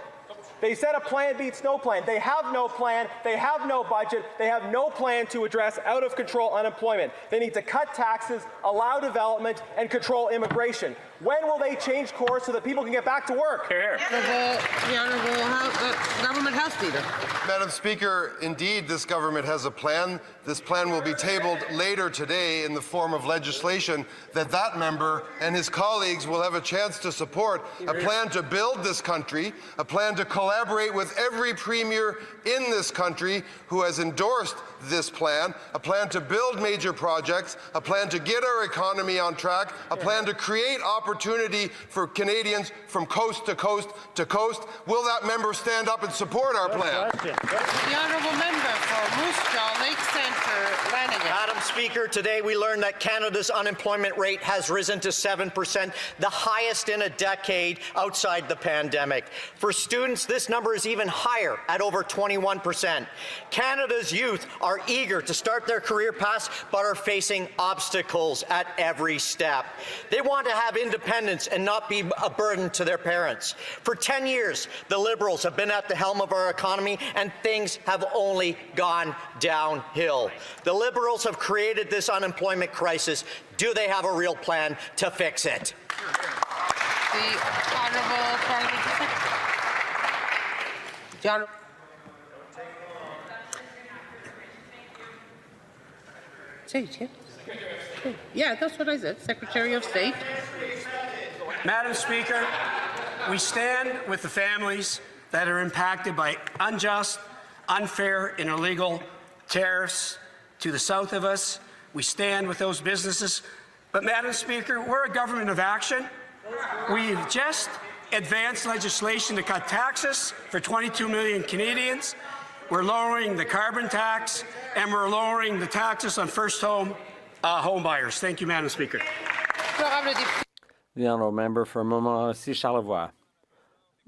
They said a plan beats no plan. They have no plan. They have no budget. They have no plan to address out-of-control unemployment. They need to cut taxes, allow development, and control immigration. When will they change course so that people can get back to work? The Honourable Government House Leader. Madam Speaker, indeed, this government has a plan. This plan will be tabled later today in the form of legislation that member and his colleagues will have a chance to support. A plan to build this country, a plan to collaborate with every premier in this country who has endorsed this plan, a plan to build major projects, a plan to get our economy on track, a plan to create opportunity for Canadians from coast to coast to coast. Will that member stand up and support our plan? The honourable member for Moose Jaw, Lake Centre, Lanigan. Madam Speaker, today we learned that Canada's unemployment rate has risen to 7%, the highest in a decade outside the pandemic. For students, this number is even higher at over 21%. Canada's youth are eager to start their career paths but are facing obstacles at every step. They want to have independence and not be a burden to their parents. For 10 years, the Liberals have been at the helm of our economy and things have only gone downhill. The Liberals have created this unemployment crisis. Do they have a real plan to fix it? The Honourable Parliamentary Secretary. Yeah, that's what I said. Secretary of State. Madam Speaker, we stand with the families that are impacted by unjust, unfair, and illegal tariffs to the south of us. We stand with those businesses. But, Madam Speaker, we're a government of action. We've just advanced legislation to cut taxes for 22 million Canadians. We're lowering the carbon tax, and we're lowering the taxes on first-home buyers. Thank you, Madam Speaker. The honourable member for Montmorency-Charlevoix.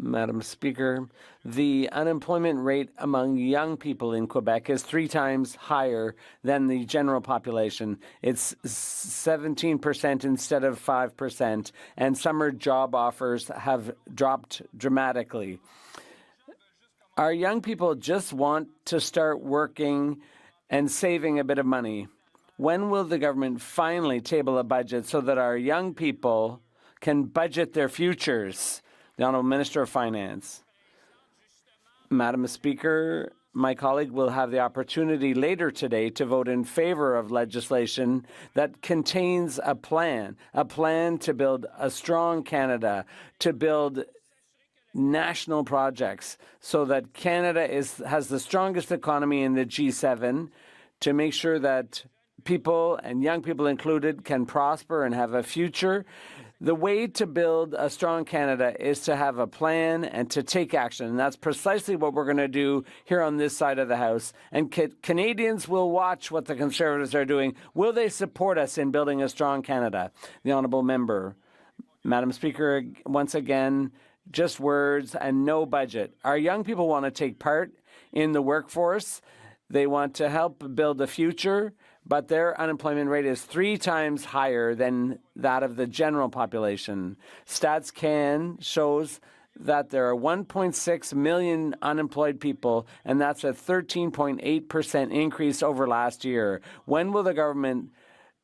Madam Speaker, the unemployment rate among young people in Quebec is 3 times higher than the general population. It's 17% instead of 5%, and summer job offers have dropped dramatically. Our young people just want to start working and saving a bit of money. When will the government finally table a budget so that our young people can budget their futures. The Honourable Minister of Finance. Madam Speaker, my colleague will have the opportunity later today to vote in favor of legislation that contains a plan to build a strong Canada, to build national projects so that Canada has the strongest economy in the G7, to make sure that people, and young people included, can prosper and have a future. The way to build a strong Canada is to have a plan and to take action. And that's precisely what we're going to do here on this side of the House. And Canadians will watch what the Conservatives are doing. Will they support us in building a strong Canada? The Honourable Member. Madam Speaker, once again, just words and no budget. Our young people want to take part in the workforce. They want to help build a future, but their unemployment rate is 3 times higher than that of the general population. StatsCan shows that there are 1.6 million unemployed people, and that's a 13.8% increase over last year. When will the government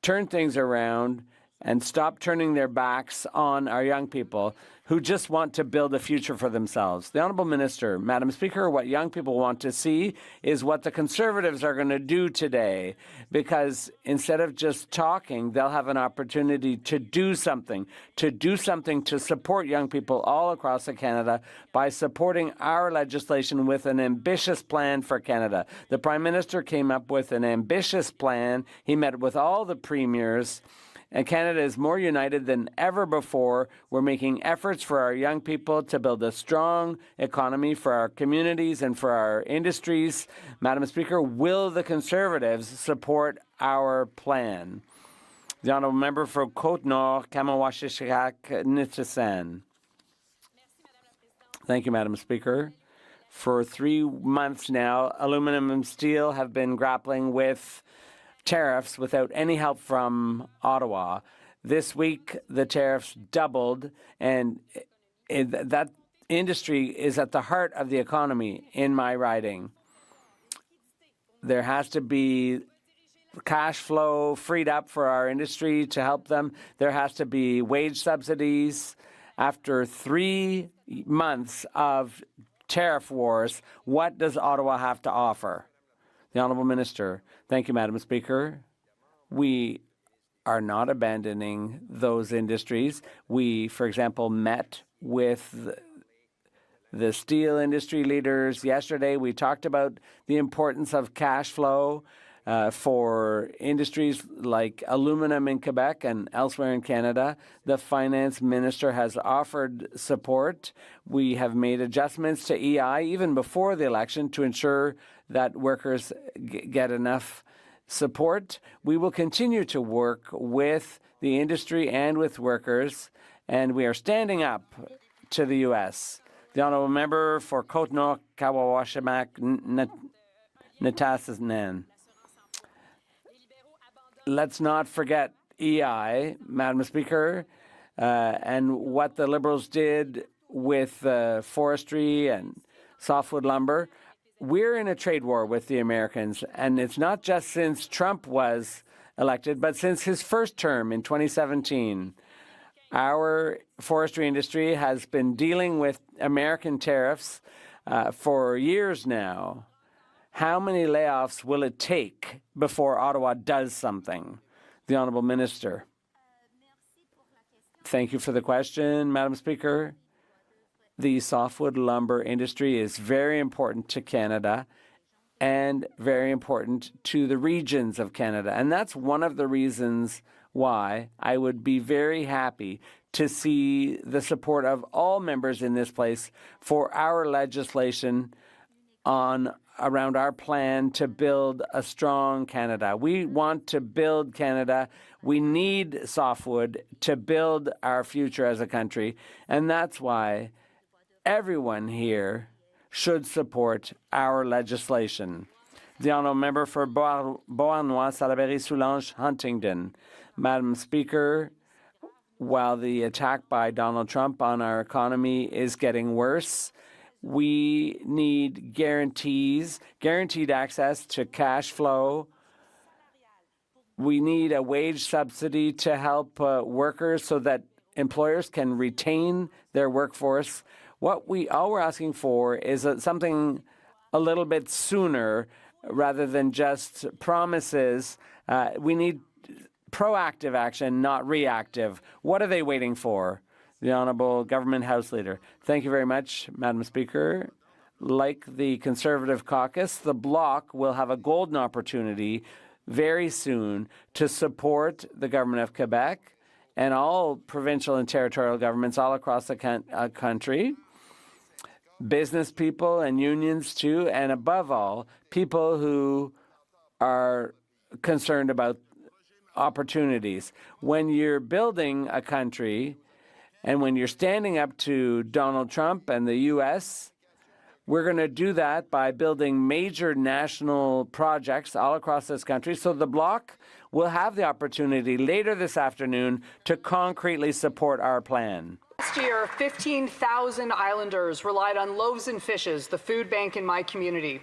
turn things around and stop turning their backs on our young people who just want to build a future for themselves? The Honourable Minister. Madam Speaker, what young people want to see is what the Conservatives are going to do today, because instead of just talking, they'll have an opportunity to do something to support young people all across Canada by supporting our legislation with an ambitious plan for Canada. The Prime Minister came up with an ambitious plan. He met with all the premiers. And Canada is more united than ever before. We're making efforts for our young people to build a strong economy for our communities and for our industries. Madam Speaker, will the Conservatives support our plan? The Honourable Member for Côte-Nord, Kamoashishak-Nitasen. Thank you, Madam Speaker. For 3 months now, aluminum and steel have been grappling with tariffs without any help from Ottawa. This week, the tariffs doubled, and that industry is at the heart of the economy in my riding. There has to be cash flow freed up for our industry to help them. There has to be wage subsidies. After 3 months of tariff wars, what does Ottawa have to offer? The Honourable Minister. Thank you, Madam Speaker. We are not abandoning those industries. We, for example, met with the steel industry leaders yesterday. We talked about the importance of cash flow for industries like aluminum in Quebec and elsewhere in Canada. The Finance Minister has offered support. We have made adjustments to EI even before the election to ensure that workers get enough support. We will continue to work with the industry and with workers, and we are standing up to the U.S. The Honourable Member for Côte-Nord, Kamoashishak, Nitasen. Let's not forget EI, Madam Speaker, and what the Liberals did with forestry and softwood lumber. We're in a trade war with the Americans, and it's not just since Trump was elected, but since his first term in 2017. Our forestry industry has been dealing with American tariffs for years now. How many layoffs will it take before Ottawa does something? The Honourable Minister. Thank you for the question, Madam Speaker. The softwood lumber industry is very important to Canada and very important to the regions of Canada. And that's one of the reasons why I would be very happy to see the support of all members in this place for our legislation around our plan to build a strong Canada. We want to build Canada. We need softwood to build our future as a country. And that's why everyone here should support our legislation. The Honourable Member for Beauharnois, Salaberry-Soulanges, Huntingdon. Madam Speaker, while the attack by Donald Trump on our economy is getting worse, we need guaranteed access to cash flow. We need a wage subsidy to help workers so that employers can retain their workforce. All we're asking for is something a little bit sooner rather than just promises. We need proactive action, not reactive. What are they waiting for? The Honourable Government House Leader. Thank you very much, Madam Speaker. Like the Conservative caucus, the Bloc will have a golden opportunity very soon to support the Government of Quebec and all provincial and territorial governments all across the country, business people and unions too, and above all, people who are concerned about opportunities. When you're building a country and when you're standing up to Donald Trump and the U.S., we're going to do that by building major national projects all across this country. So the Bloc will have the opportunity later this afternoon to concretely support our plan. Last year, 15,000 islanders relied on loaves and fishes, the food bank in my community,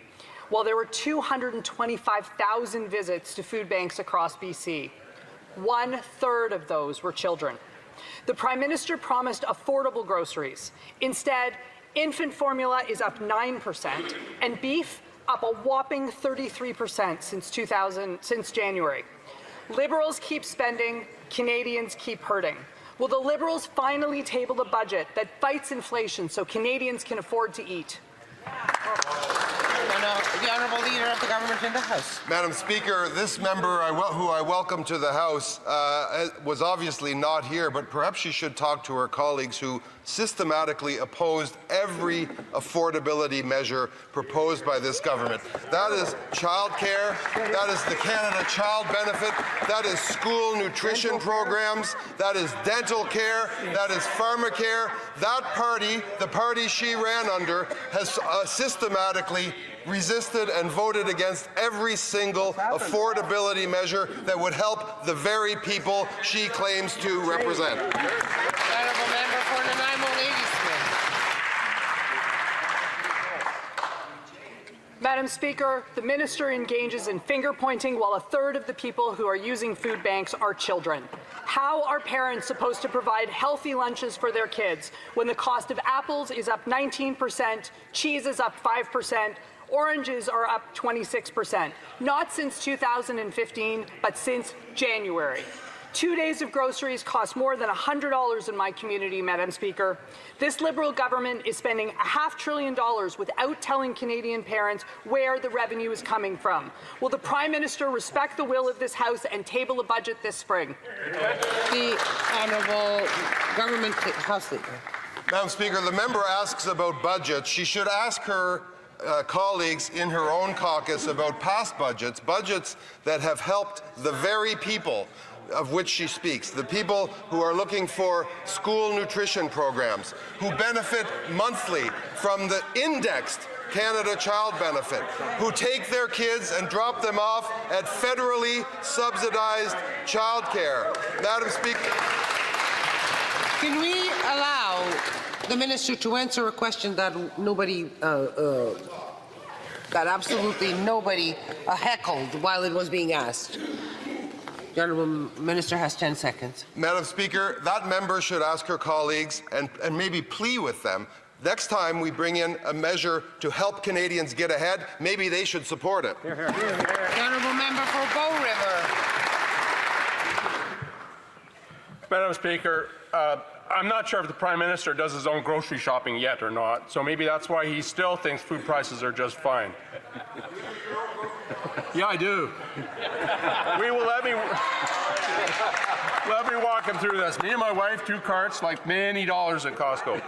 while there were 225,000 visits to food banks across BC. 1/3 of those were children. The Prime Minister promised affordable groceries. Instead, infant formula is up 9% and beef up a whopping 33% since January. Liberals keep spending, Canadians keep hurting. Will the Liberals finally table a budget that fights inflation so Canadians can afford to eat? The Honourable Leader of the Government in the House. Madam Speaker, this member who I welcome to the House was obviously not here, but perhaps she should talk to her colleagues who systematically opposed every affordability measure proposed by this government. That is childcare, that is the Canada Child Benefit, that is school nutrition programs, that is dental care, that is pharmacare. That party, the party she ran under, has systematically resisted and voted against every single affordability measure that would help the very people she claims to represent. Honourable Member for Nanaimo Ladysmith. Madam Speaker, the Minister engages in finger-pointing while 1/3 of the people who are using food banks are children. How are parents supposed to provide healthy lunches for their kids when the cost of apples is up 19%, cheese is up 5%, oranges are up 26%, not since 2015, but since January. 2 days of groceries cost more than $100 in my community, Madam Speaker. This Liberal government is spending $500 billion without telling Canadian parents where the revenue is coming from. Will the Prime Minister respect the will of this House and table a budget this spring? The Honourable Government House Leader. Madam Speaker, the member asks about budgets. She should ask her colleagues in her own caucus about past budgets that have helped the very people of which she speaks, the people who are looking for school nutrition programs, who benefit monthly from the indexed Canada Child Benefit, who take their kids and drop them off at federally subsidized childcare. Madam Speaker. Can we allow the Minister to answer a question that absolutely nobody heckled while it was being asked? The Honourable Minister has 10 seconds. Madam Speaker, that member should ask her colleagues and maybe plea with them. Next time we bring in a measure to help Canadians get ahead, maybe they should support it. The Honourable Member for Bow River. Madam Speaker, I'm not sure if the Prime Minister does his own grocery shopping yet or not, so maybe that's why he still thinks food prices are just fine. Yeah, I do. Let me walk him through this. Me and my wife, 2 carts, like many dollars at Costco.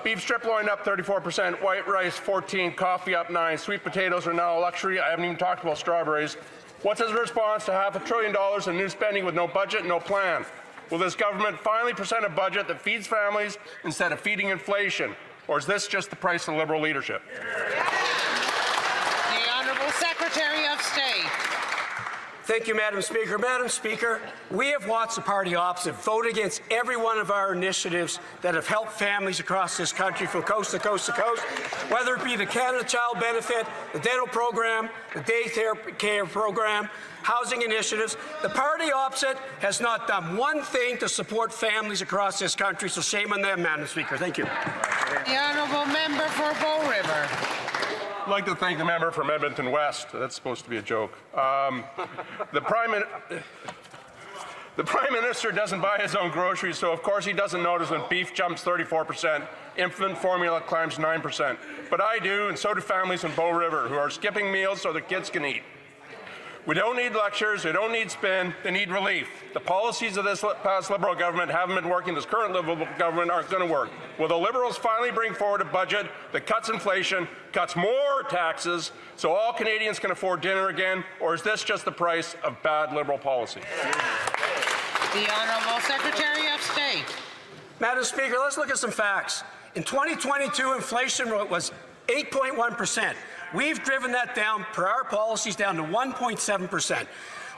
Beef strip loin up 34%, white rice 14%, coffee up 9%, sweet potatoes are now a luxury. I haven't even talked about strawberries. What's his response to $500 billion in new spending with no budget, no plan? Will this government finally present a budget that feeds families instead of feeding inflation? Or is this just the price of Liberal leadership? The Honourable Secretary of State. Thank you, Madam Speaker. Madam Speaker, we have watched the party opposite vote against every one of our initiatives that have helped families across this country from coast to coast to coast, whether it be the Canada Child Benefit, the dental program, the day care program, housing initiatives. The party opposite has not done one thing to support families across this country, so shame on them, Madam Speaker. Thank you. The honourable member for Bow River. I'd like to thank the member from Edmonton West. That's supposed to be a joke. The Prime Minister doesn't buy his own groceries, so of course he doesn't notice when beef jumps 34%, infant formula climbs 9%. But I do, and so do families in Bow River who are skipping meals so their kids can eat. We don't need lectures, we don't need spin, they need relief. The policies of this past Liberal government haven't been working, this current Liberal government aren't going to work. Will the Liberals finally bring forward a budget that cuts inflation, cuts more taxes, so all Canadians can afford dinner again, or is this just the price of bad Liberal policy? The Honourable Secretary of State. Madam Speaker, let's look at some facts. In 2022, inflation was 8.1%. We've driven that down, per our policies, down to 1.7%.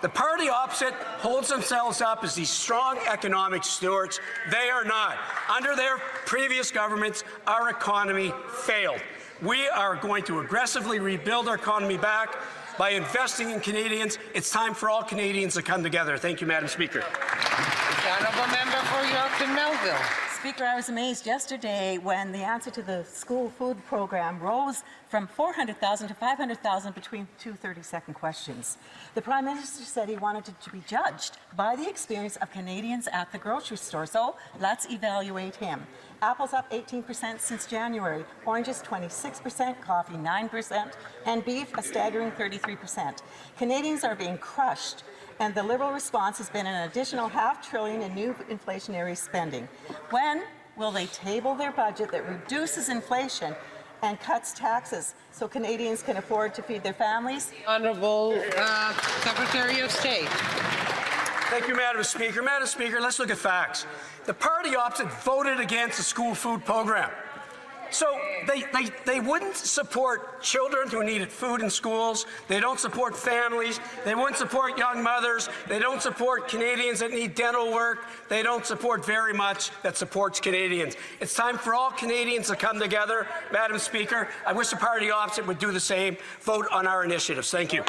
The party opposite holds themselves up as these strong economic stewards. They are not. Under their previous governments, our economy failed. We are going to aggressively rebuild our economy back by investing in Canadians. It's time for all Canadians to come together. Thank you, Madam Speaker. The honourable member for Yorkton Melville. Speaker, I was amazed yesterday when the answer to the school food program rose from 400,000 to 500,000 between two 30-second questions. The Prime Minister said he wanted it to be judged by the experience of Canadians at the grocery store. So let's evaluate him. Apples up 18% since January, oranges 26%, coffee 9%, and beef a staggering 33%. Canadians are being crushed, and the Liberal response has been an additional $500 billion in new inflationary spending. When will they table their budget that reduces inflation and cuts taxes so Canadians can afford to feed their families? Honourable Secretary of State. Thank you, Madam Speaker. Madam Speaker, let's look at facts. The party opposite voted against the school food program. So they wouldn't support children who needed food in schools. They don't support families. They wouldn't support young mothers. They don't support Canadians that need dental work. They don't support very much that supports Canadians. It's time for all Canadians to come together. Madam Speaker, I wish the party opposite would do the same. Vote on our initiatives. Thank you.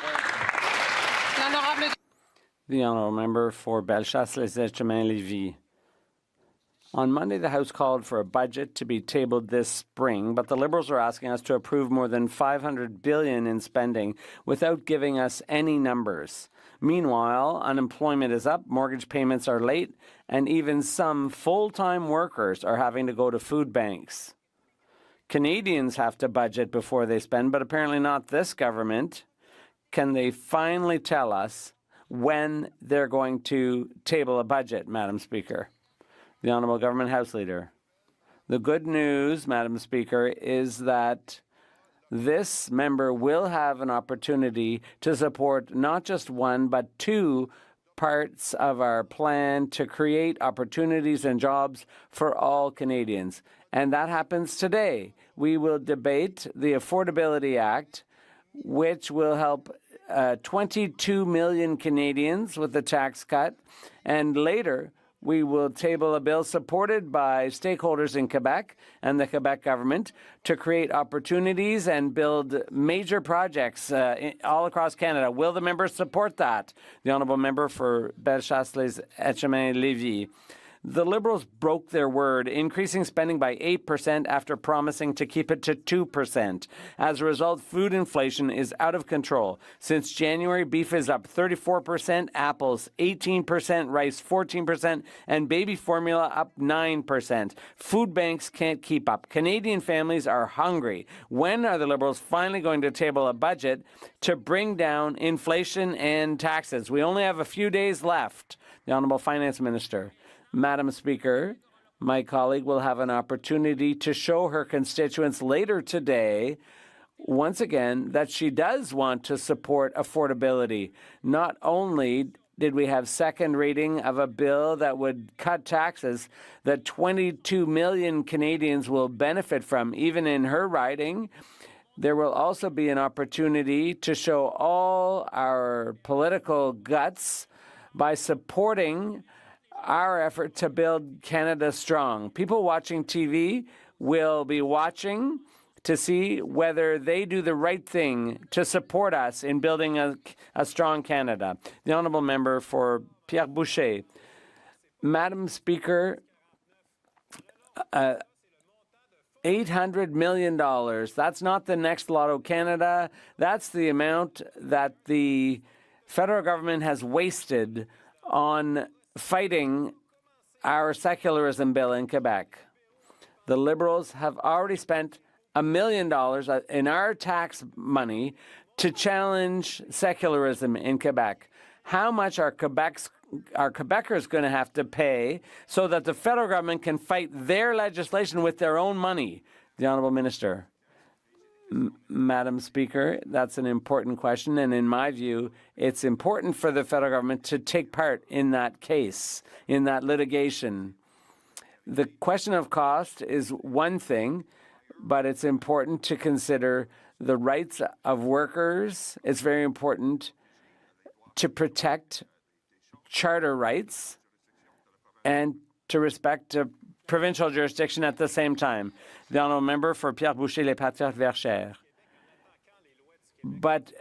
The honourable member for Bellechasse-les-Etchemins-Lévis. On Monday, the House called for a budget to be tabled this spring, but the Liberals are asking us to approve more than $500 billion in spending without giving us any numbers. Meanwhile, unemployment is up, mortgage payments are late, and even some full-time workers are having to go to food banks. Canadians have to budget before they spend, but apparently not this government. Can they finally tell us when they're going to table a budget, Madam Speaker? The Honourable Government House Leader. The good news, Madam Speaker, is that this member will have an opportunity to support not just one, but two parts of our plan to create opportunities and jobs for all Canadians. And that happens today. We will debate the Affordability Act, which will help 22 million Canadians with the tax cut, and later we will table a bill supported by stakeholders in Quebec and the Quebec government to create opportunities and build major projects all across Canada. Will the members support that? The honourable member for Bellechasse-les-Etchemins-Lévis. The Liberals broke their word, increasing spending by 8% after promising to keep it to 2%. As a result, food inflation is out of control. Since January, beef is up 34%, apples 18%, rice 14%, and baby formula up 9%. Food banks can't keep up. Canadian families are hungry. When are the Liberals finally going to table a budget to bring down inflation and taxes? We only have a few days left. The Honourable Finance Minister. Madam Speaker, my colleague will have an opportunity to show her constituents later today, once again, that she does want to support affordability. Not only did we have second reading of a bill that would cut taxes that 22 million Canadians will benefit from, even in her riding, There will also be an opportunity to show all our political guts by supporting our effort to build Canada strong. People watching TV will be watching to see whether they do the right thing to support us in building a strong Canada. The honourable member for Pierre Boucher. Madam Speaker, $800 million. That's not the next Lotto Canada. That's the amount that the federal government has wasted on fighting our secularism bill in Quebec. The Liberals have already spent $1 million in our tax money to challenge secularism in Quebec. How much are Quebecers going to have to pay so that the federal government can fight their legislation with their own money? The Honourable Minister. Madam Speaker, that's an important question, and in my view, it's important for the federal government to take part in that case, in that litigation. The question of cost is one thing, but it's important to consider the rights of workers. It's very important to protect charter rights and to respect provincial jurisdiction at the same time. The honourable member for Pierre Boucher, Les Patriotes Verchères. But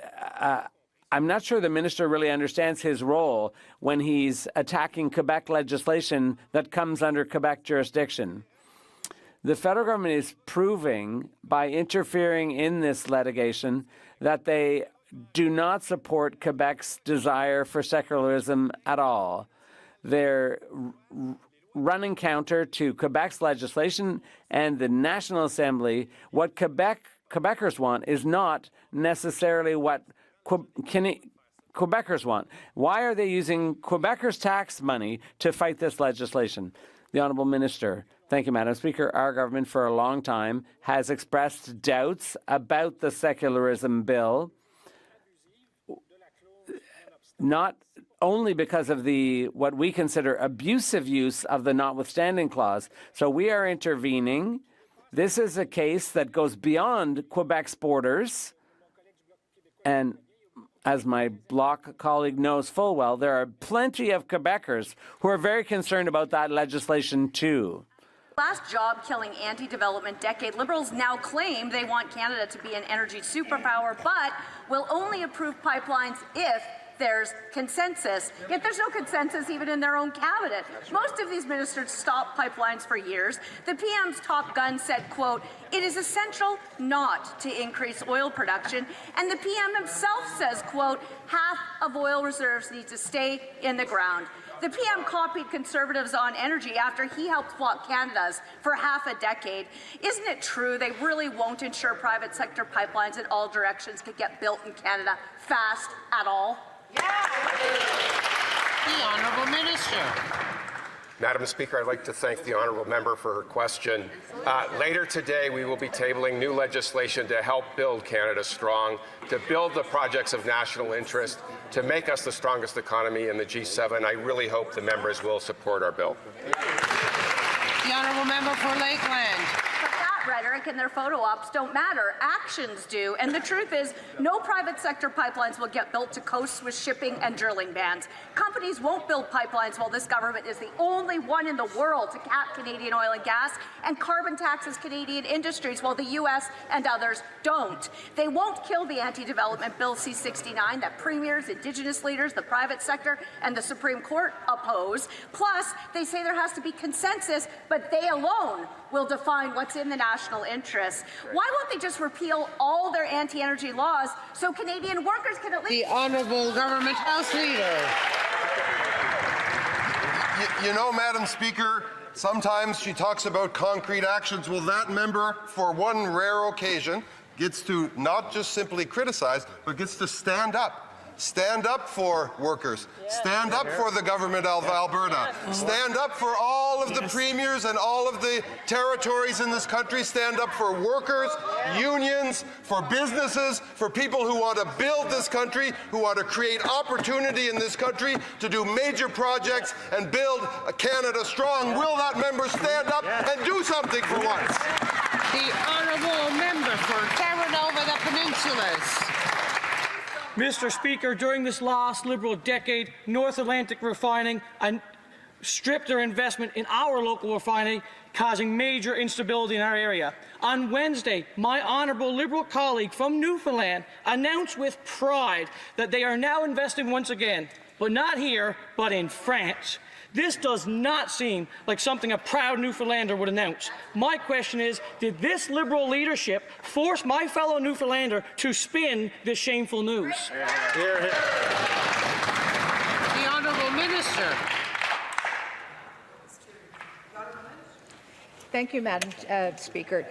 I'm not sure the minister really understands his role when he's attacking Quebec legislation that comes under Quebec jurisdiction. The federal government is proving by interfering in this litigation that they do not support Quebec's desire for secularism at all. They're running counter to Quebec's legislation and the National Assembly. What Quebecers want is not necessarily what Quebecers want. Why are they using Quebecers' tax money to fight this legislation? The Honourable Minister. Thank you, Madam Speaker. Our government for a long time has expressed doubts about the secularism bill, not only because of what we consider abusive use of the notwithstanding clause. So we are intervening. This is a case that goes beyond Quebec's borders. And as my Bloc colleague knows full well, there are plenty of Quebecers who are very concerned about that legislation too. Last job-killing anti-development decade, Liberals now claim they want Canada to be an energy superpower, but will only approve pipelines if there's consensus. Yet there's no consensus even in their own cabinet. Most of these ministers stopped pipelines for years. The PM's top gun said, quote, "It is essential not to increase oil production." And the PM himself says, quote, "Half of oil reserves need to stay in the ground." The PM copied Conservatives on energy after he helped block Canada's for half a decade. Isn't it true they really won't ensure private sector pipelines in all directions could get built in Canada fast at all? The Honourable Minister. Madam Speaker, I'd like to thank the honourable member for her question. Later today, we will be tabling new legislation to help build Canada strong, to build the projects of national interest, to make us the strongest economy in the G7. I really hope the members will support our bill. The Honourable Member for Lakeland. But that rhetoric and their photo ops don't matter. Actions do. And the truth is, no private sector pipelines will get built to coasts with shipping and drilling bans. Companies won't build pipelines while this government is the only one in the world to cap Canadian oil and gas and carbon taxes Canadian industries while the U.S. and others don't. They won't kill the anti-development Bill C-69 that premiers, Indigenous leaders, the private sector, and the Supreme Court oppose. Plus, they say there has to be consensus, but they alone will define what's in the national interest. Why won't they just repeal all their anti-energy laws so Canadian workers can at least— The Honourable Government House Leader. You know, Madam Speaker, sometimes she talks about concrete actions. Well, that member, for one rare occasion, gets to not just simply criticize, but gets to stand up. Stand up for workers. Stand up for the government of Alberta. Stand up for all of the premiers and all of the territories in this country. Stand up for workers, unions, for businesses, for people who want to build this country, who want to create opportunity in this country to do major projects and build Canada strong. Will that member stand up and do something for once? The Honourable Member for Terranova, the Peninsulas. Mr. Speaker, during this last Liberal decade, North Atlantic Refining stripped their investment in our local refinery, causing major instability in our area. On Wednesday, my honourable Liberal colleague from Newfoundland announced with pride that they are now investing once again, but not here, but in France. This does not seem like something a proud Newfoundlander would announce. My question is, did this Liberal leadership force my fellow Newfoundlander to spin this shameful news? The Honourable Minister. Thank you, Madam Speaker.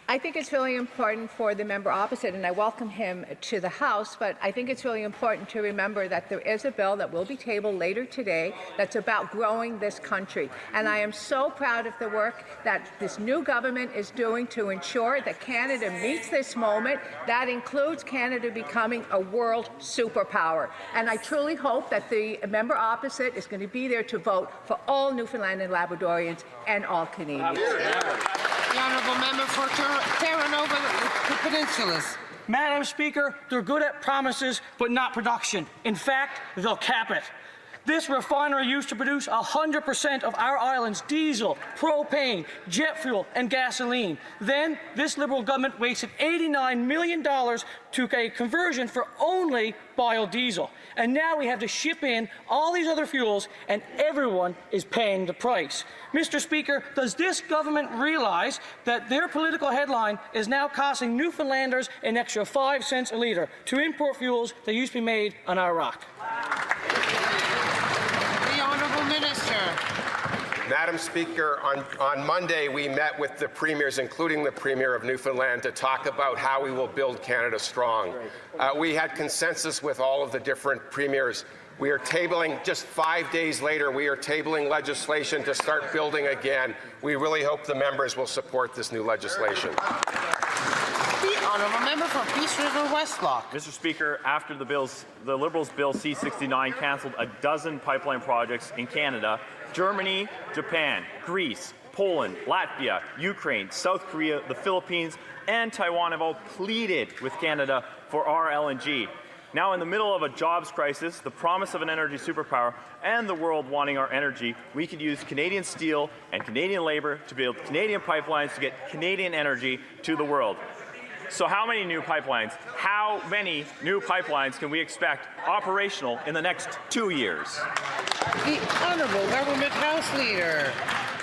I think it's really important for the member opposite, and I welcome him to the House, but I think it's really important to remember that there is a bill that will be tabled later today that's about growing this country. And I am so proud of the work that this new government is doing to ensure that Canada meets this moment. That includes Canada becoming a world superpower. And I truly hope that the member opposite is going to be there to vote for all Newfoundland and Labradorians and all Canadians. The Honourable Member for Terranova Peninsulas. Madam Speaker, they're good at promises, but not production. In fact, they'll cap it. This refinery used to produce 100% of our island's diesel, propane, jet fuel, and gasoline. Then, this Liberal government wasted $89 million to a conversion for only biodiesel. And now we have to ship in all these other fuels, and everyone is paying the price. Mr. Speaker, does this government realize that their political headline is now costing Newfoundlanders an extra 5 cents a litre to import fuels that used to be made on our rock? The Honourable Minister. Madam Speaker, on Monday we met with the premiers, including the Premier of Newfoundland, to talk about how we will build Canada strong. We had consensus with all of the different premiers. We are tabling, just 5 days later, we are tabling legislation to start building again. We really hope the members will support this new legislation. The Honourable Member for Peace River Westlock. Mr. Speaker, after the Liberals' Bill C-69 cancelled a dozen pipeline projects in Canada, Germany, Japan, Greece, Poland, Latvia, Ukraine, South Korea, the Philippines, and Taiwan have all pleaded with Canada for our LNG. Now, in the middle of a jobs crisis, the promise of an energy superpower, and the world wanting our energy, we could use Canadian steel and Canadian labor to build Canadian pipelines to get Canadian energy to the world. So how many new pipelines? How many new pipelines can we expect operational in the next 2 years? The Honourable Government House Leader.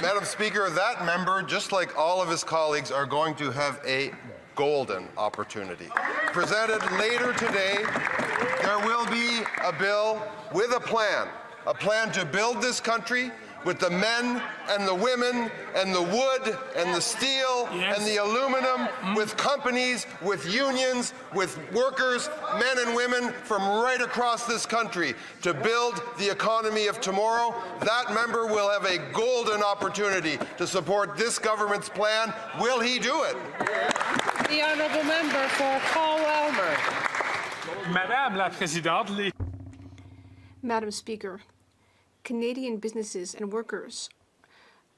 Madam Speaker, that member, just like all of his colleagues, are going to have a golden opportunity. Presented later today, there will be a bill with a plan to build this country with the men and the women and the wood and the steel and the aluminum, with companies, with unions, with workers, men and women from right across this country to build the economy of tomorrow. That member will have a golden opportunity to support this government's plan. Will he do it? The Honourable Member for Call-Elmer. Madame la Présidente. Madam Speaker, Canadian businesses and workers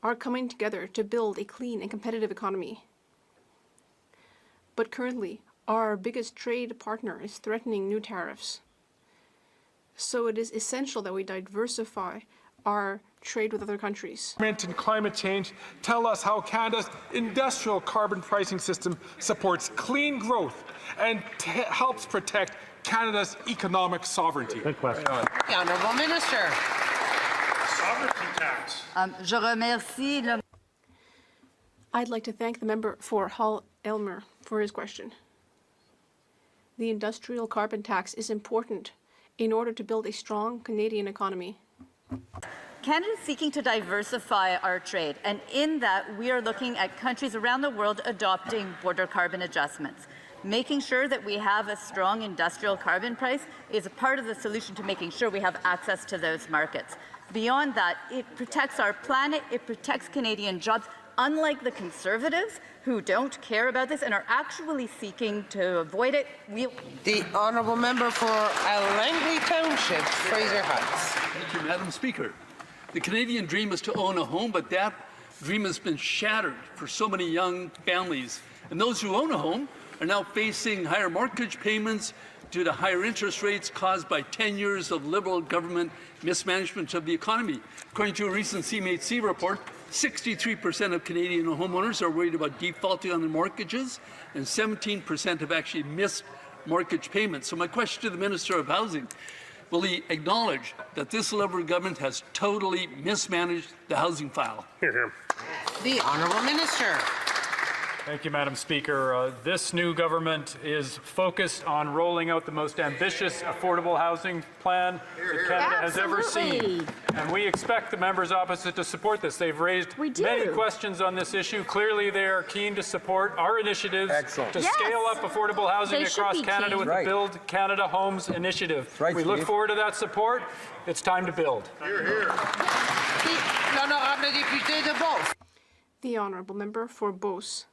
are coming together to build a clean and competitive economy. But currently, our biggest trade partner is threatening new tariffs. So it is essential that we diversify our trade with other countries. And climate change tell us how Canada's industrial carbon pricing system supports clean growth and helps protect Canada's economic sovereignty. Good question. The Honourable Minister. I'd like to thank the member for Hull-Elmer for his question. The industrial carbon tax is important in order to build a strong Canadian economy. Canada is seeking to diversify our trade, and in that we are looking at countries around the world adopting border carbon adjustments. Making sure that we have a strong industrial carbon price is a part of the solution to making sure we have access to those markets. Beyond that, it protects our planet, it protects Canadian jobs, unlike the Conservatives who don't care about this and are actually seeking to avoid it. The Honourable Member for Langley Township, Fraser Heights. Thank you, Madam Speaker. The Canadian dream is to own a home, but that dream has been shattered for so many young families. And those who own a home are now facing higher mortgage payments due to higher interest rates caused by 10 years of Liberal government mismanagement of the economy. According to a recent CMHC report, 63% of Canadian homeowners are worried about defaulting on their mortgages, and 17% have actually missed mortgage payments. So my question to the Minister of Housing, will he acknowledge that this Liberal government has totally mismanaged the housing file? Hear, hear. The Honourable Minister. Thank you, Madam Speaker. This new government is focused on rolling out the most ambitious affordable housing plan that Canada has ever seen. And we expect the members opposite to support this. They've raised many questions on this issue. Clearly, they are keen to support our initiatives to scale up affordable housing across Canada with the Build Canada Homes initiative. We look forward to that support. It's time to build. Hear, hear. The Honourable Member for Beauce.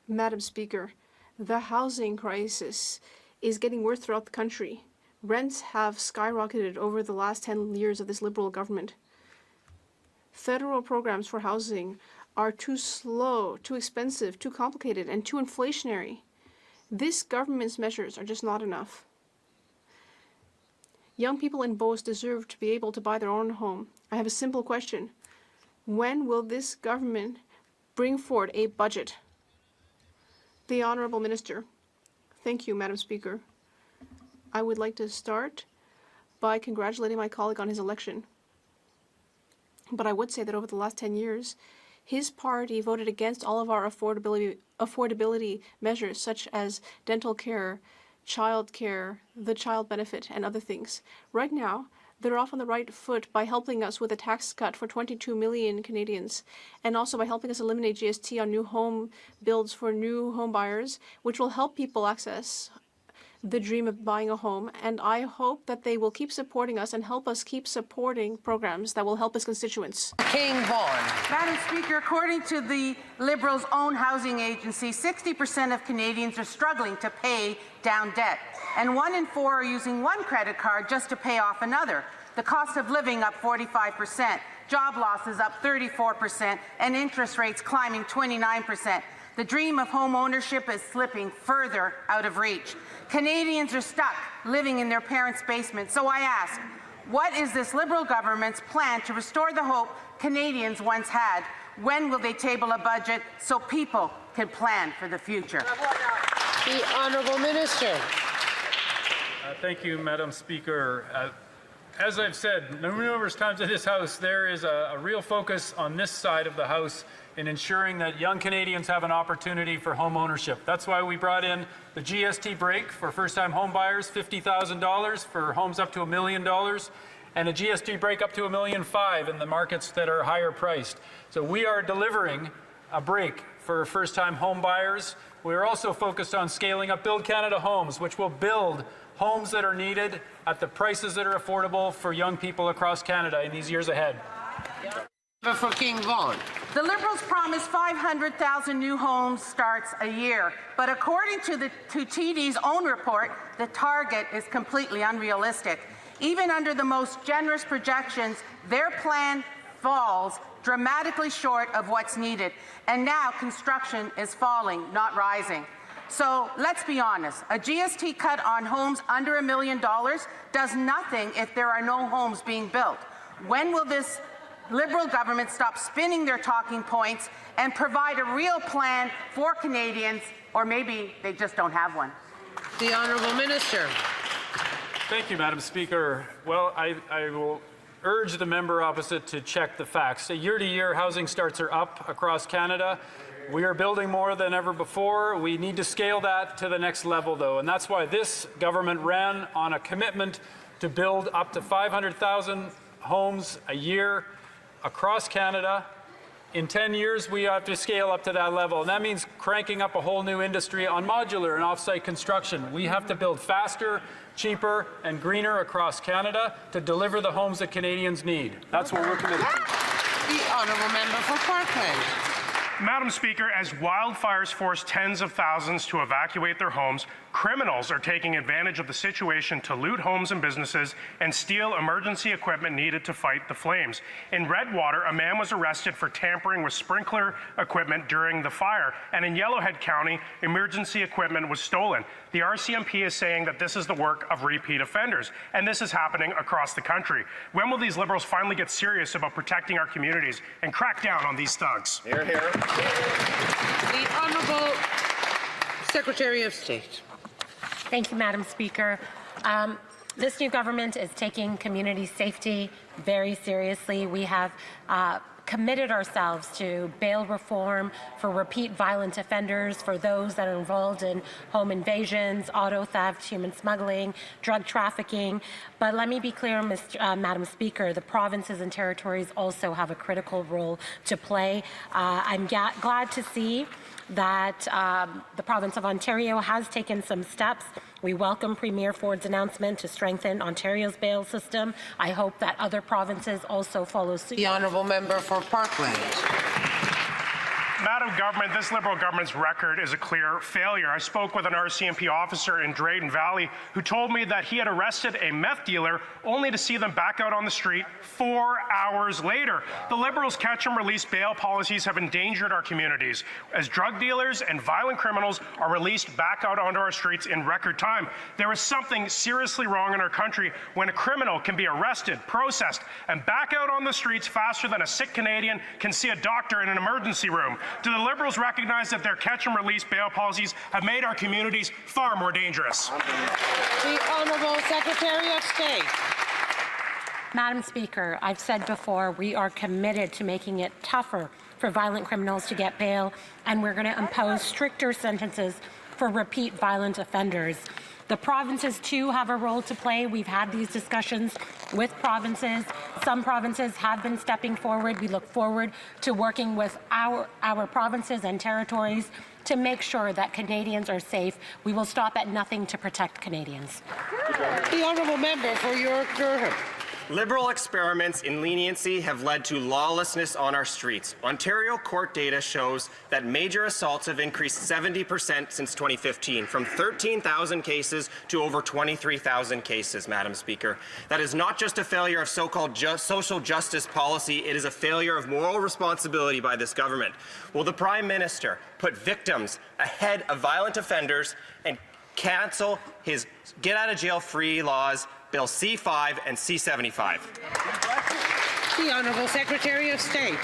Madam Speaker, the housing crisis is getting worse throughout the country. Rents have skyrocketed over the last 10 years of this Liberal government. Federal programs for housing are too slow, too expensive, too complicated, and too inflationary. This government's measures are just not enough. Young people in Beauce deserve to be able to buy their own home. I have a simple question. When will this government bring forward a budget? The Honourable Minister. Thank you, Madam Speaker. I would like to start by congratulating my colleague on his election. But I would say that over the last 10 years, his party voted against all of our affordability measures, such as dental care, child care, the child benefit, and other things. Right now, they're off on the right foot by helping us with a tax cut for 22 million Canadians, and also by helping us eliminate GST on new home builds for new home buyers, which will help people access the dream of buying a home. And I hope that they will keep supporting us and help us keep supporting programs that will help us constituents. King Vaughan. Madam Speaker, according to the Liberals' own housing agency, 60% of Canadians are struggling to pay down debt, and 1 in 4 are using one credit card just to pay off another. The cost of living up 45%, job losses up 34%, and interest rates climbing 29%. The dream of home ownership is slipping further out of reach. Canadians are stuck living in their parents' basement. So I ask, what is this Liberal government's plan to restore the hope Canadians once had? When will they table a budget so people can plan for the future? The Honourable Minister. Thank you, Madam Speaker. As I've said numerous times in this House, there is a real focus on this side of the House in ensuring that young Canadians have an opportunity for home ownership. That's why we brought in the GST break for first-time home buyers, $50,000 for homes up to $1 million, and a GST break up to $1.5 million in the markets that are higher priced. So we are delivering a break for first-time home buyers. We are also focused on scaling up Build Canada Homes, which will build homes that are needed at the prices that are affordable for young people across Canada in these years ahead. For King Vaughan. The Liberals promised 500,000 new home starts a year, but according to TD's own report, the target is completely unrealistic. Even under the most generous projections, their plan falls dramatically short of what's needed, and now construction is falling, not rising. So let's be honest, a GST cut on homes under $1 million does nothing if there are no homes being built. When will this Liberal government stop spinning their talking points and provide a real plan for Canadians, or maybe they just don't have one? The Honourable Minister. Thank you, Madam Speaker. Well, I will urge the member opposite to check the facts. Year to year, housing starts are up across Canada. We are building more than ever before. We need to scale that to the next level, though, and that's why this government ran on a commitment to build up to 500,000 homes a year across Canada. In 10 years, we have to scale up to that level, and that means cranking up a whole new industry on modular and off-site construction. We have to build faster, cheaper, and greener across Canada to deliver the homes that Canadians need. That's what we're committed to. The Honourable Member for Parkland. Madam Speaker, as wildfires force tens of thousands to evacuate their homes, criminals are taking advantage of the situation to loot homes and businesses and steal emergency equipment needed to fight the flames. In Redwater, a man was arrested for tampering with sprinkler equipment during the fire, and in Yellowhead County, emergency equipment was stolen. The RCMP is saying that this is the work of repeat offenders, and this is happening across the country. When will these Liberals finally get serious about protecting our communities and crack down on these thugs? Hear, hear. The Honourable Secretary of State. Thank you, Madam Speaker. This new government is taking community safety very seriously. We have committed ourselves to bail reform for repeat violent offenders, for those that are involved in home invasions, auto theft, human smuggling, drug trafficking. But let me be clear, Madam Speaker, the provinces and territories also have a critical role to play. I'm glad to see that the province of Ontario has taken some steps. We welcome Premier Ford's announcement to strengthen Ontario's bail system. I hope that other provinces also follow suit. The honourable member for Parkland. Madam Government, this Liberal government's record is a clear failure. I spoke with an RCMP officer in Drayton Valley who told me that he had arrested a meth dealer only to see them back out on the street 4 hours later. The Liberals' catch and release bail policies have endangered our communities as drug dealers and violent criminals are released back out onto our streets in record time. There is something seriously wrong in our country when a criminal can be arrested, processed, and back out on the streets faster than a sick Canadian can see a doctor in an emergency room. Do the Liberals recognize that their catch and release bail policies have made our communities far more dangerous? The Honourable Secretary of State. Madam Speaker, I've said before, we are committed to making it tougher for violent criminals to get bail, and we're going to impose stricter sentences for repeat violent offenders. The provinces, too, have a role to play. We've had these discussions with provinces. Some provinces have been stepping forward. We look forward to working with our provinces and territories to make sure that Canadians are safe. We will stop at nothing to protect Canadians. The honourable member for York-Durham. Liberal experiments in leniency have led to lawlessness on our streets. Ontario court data shows that major assaults have increased 70% since 2015, from 13,000 cases to over 23,000 cases, Madam Speaker. That is not just a failure of so-called social justice policy, it is a failure of moral responsibility by this government. Will the Prime Minister put victims ahead of violent offenders and cancel his get-out-of-jail-free laws, Bill C5 and C75. The Honourable Secretary of State.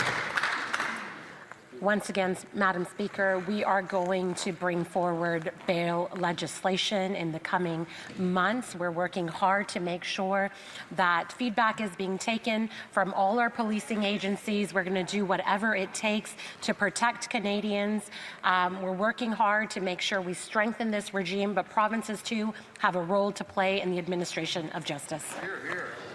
Once again, Madam Speaker, we are going to bring forward bail legislation in the coming months. We're working hard to make sure that feedback is being taken from all our policing agencies. We're going to do whatever it takes to protect Canadians. We're working hard to make sure we strengthen this regime, but provinces too have a role to play in the administration of justice.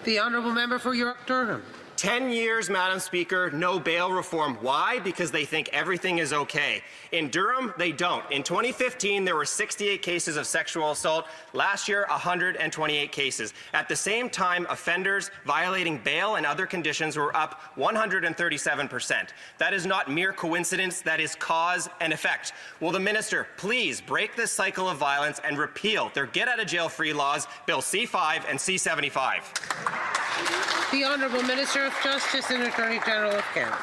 The honourable member for York-Durham. 10 years, Madam Speaker, no bail reform. Why? Because they think everything is okay. In Durham, they don't. In 2015, there were 68 cases of sexual assault. Last year, 128 cases. At the same time, offenders violating bail and other conditions were up 137%. That is not mere coincidence, that is cause and effect. Will the minister please break this cycle of violence and repeal their get-out-of-jail-free laws, Bill C5 and C75? The Honourable Minister of Justice and Attorney General of Canada.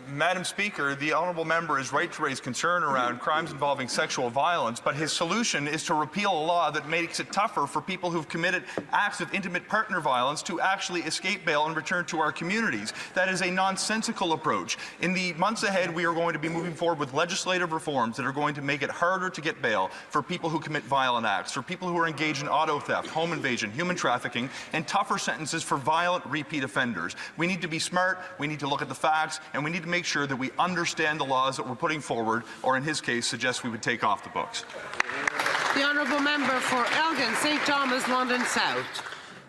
Madam Speaker, the honourable member is right to raise concern around crimes involving sexual violence, but his solution is to repeal a law that makes it tougher for people who've committed acts of intimate partner violence to actually escape bail and return to our communities. That is a nonsensical approach. In the months ahead, we are going to be moving forward with legislative reforms that are going to make it harder to get bail for people who commit violent acts, for people who are engaged in auto theft, home invasion, human trafficking, and tougher sentences for violent repeat offenders. We need to be smart, we need to look at the facts, and we need to make sure that we understand the laws that we're putting forward, or in his case, suggest we would take off the books. The honourable member for Elgin, St. Thomas, London South.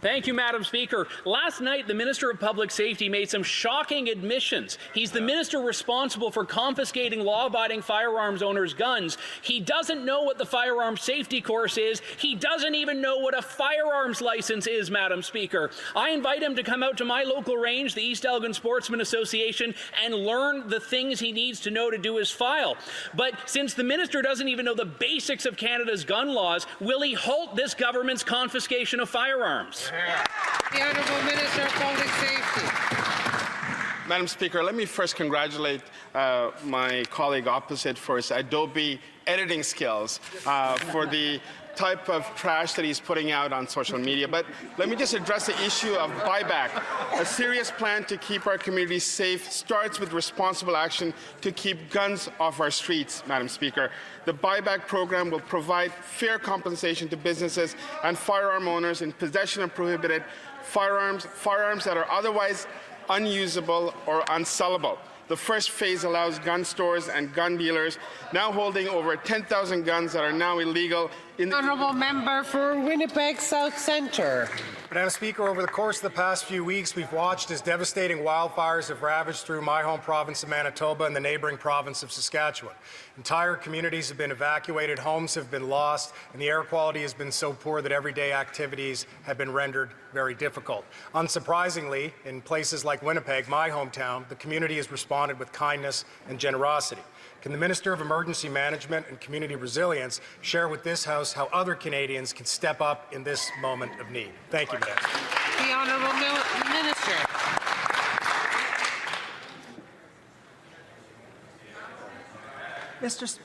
Thank you, Madam Speaker. Last night, the Minister of Public Safety made some shocking admissions. He's the minister responsible for confiscating law-abiding firearms owners' guns. He doesn't know what the firearms safety course is. He doesn't even know what a firearms license is, Madam Speaker. I invite him to come out to my local range, the East Elgin Sportsman Association, and learn the things he needs to know to do his file. But since the minister doesn't even know the basics of Canada's gun laws, will he halt this government's confiscation of firearms? The Honourable Minister of Public Safety. Madam Speaker, let me first congratulate my colleague opposite for his Adobe editing skills, for the type of trash that he's putting out on social media. But let me just address the issue of buyback. A serious plan to keep our communities safe starts with responsible action to keep guns off our streets, Madam Speaker. The buyback program will provide fair compensation to businesses and firearm owners in possession of prohibited firearms that are otherwise unusable or unsellable. The first phase allows gun stores and gun dealers now holding over 10,000 guns that are now illegal in the Honourable Member for Winnipeg South Centre. Madam Speaker, over the course of the past few weeks, we've watched as devastating wildfires have ravaged through my home province of Manitoba and the neighbouring province of Saskatchewan. Entire communities have been evacuated, homes have been lost, and the air quality has been so poor that everyday activities have been rendered very difficult. Unsurprisingly, in places like Winnipeg, my hometown, the community has responded with kindness and generosity. Can the Minister of Emergency Management and Community Resilience share with this House how other Canadians can step up in this moment of need? Thank you, Minister. The Honourable Minister.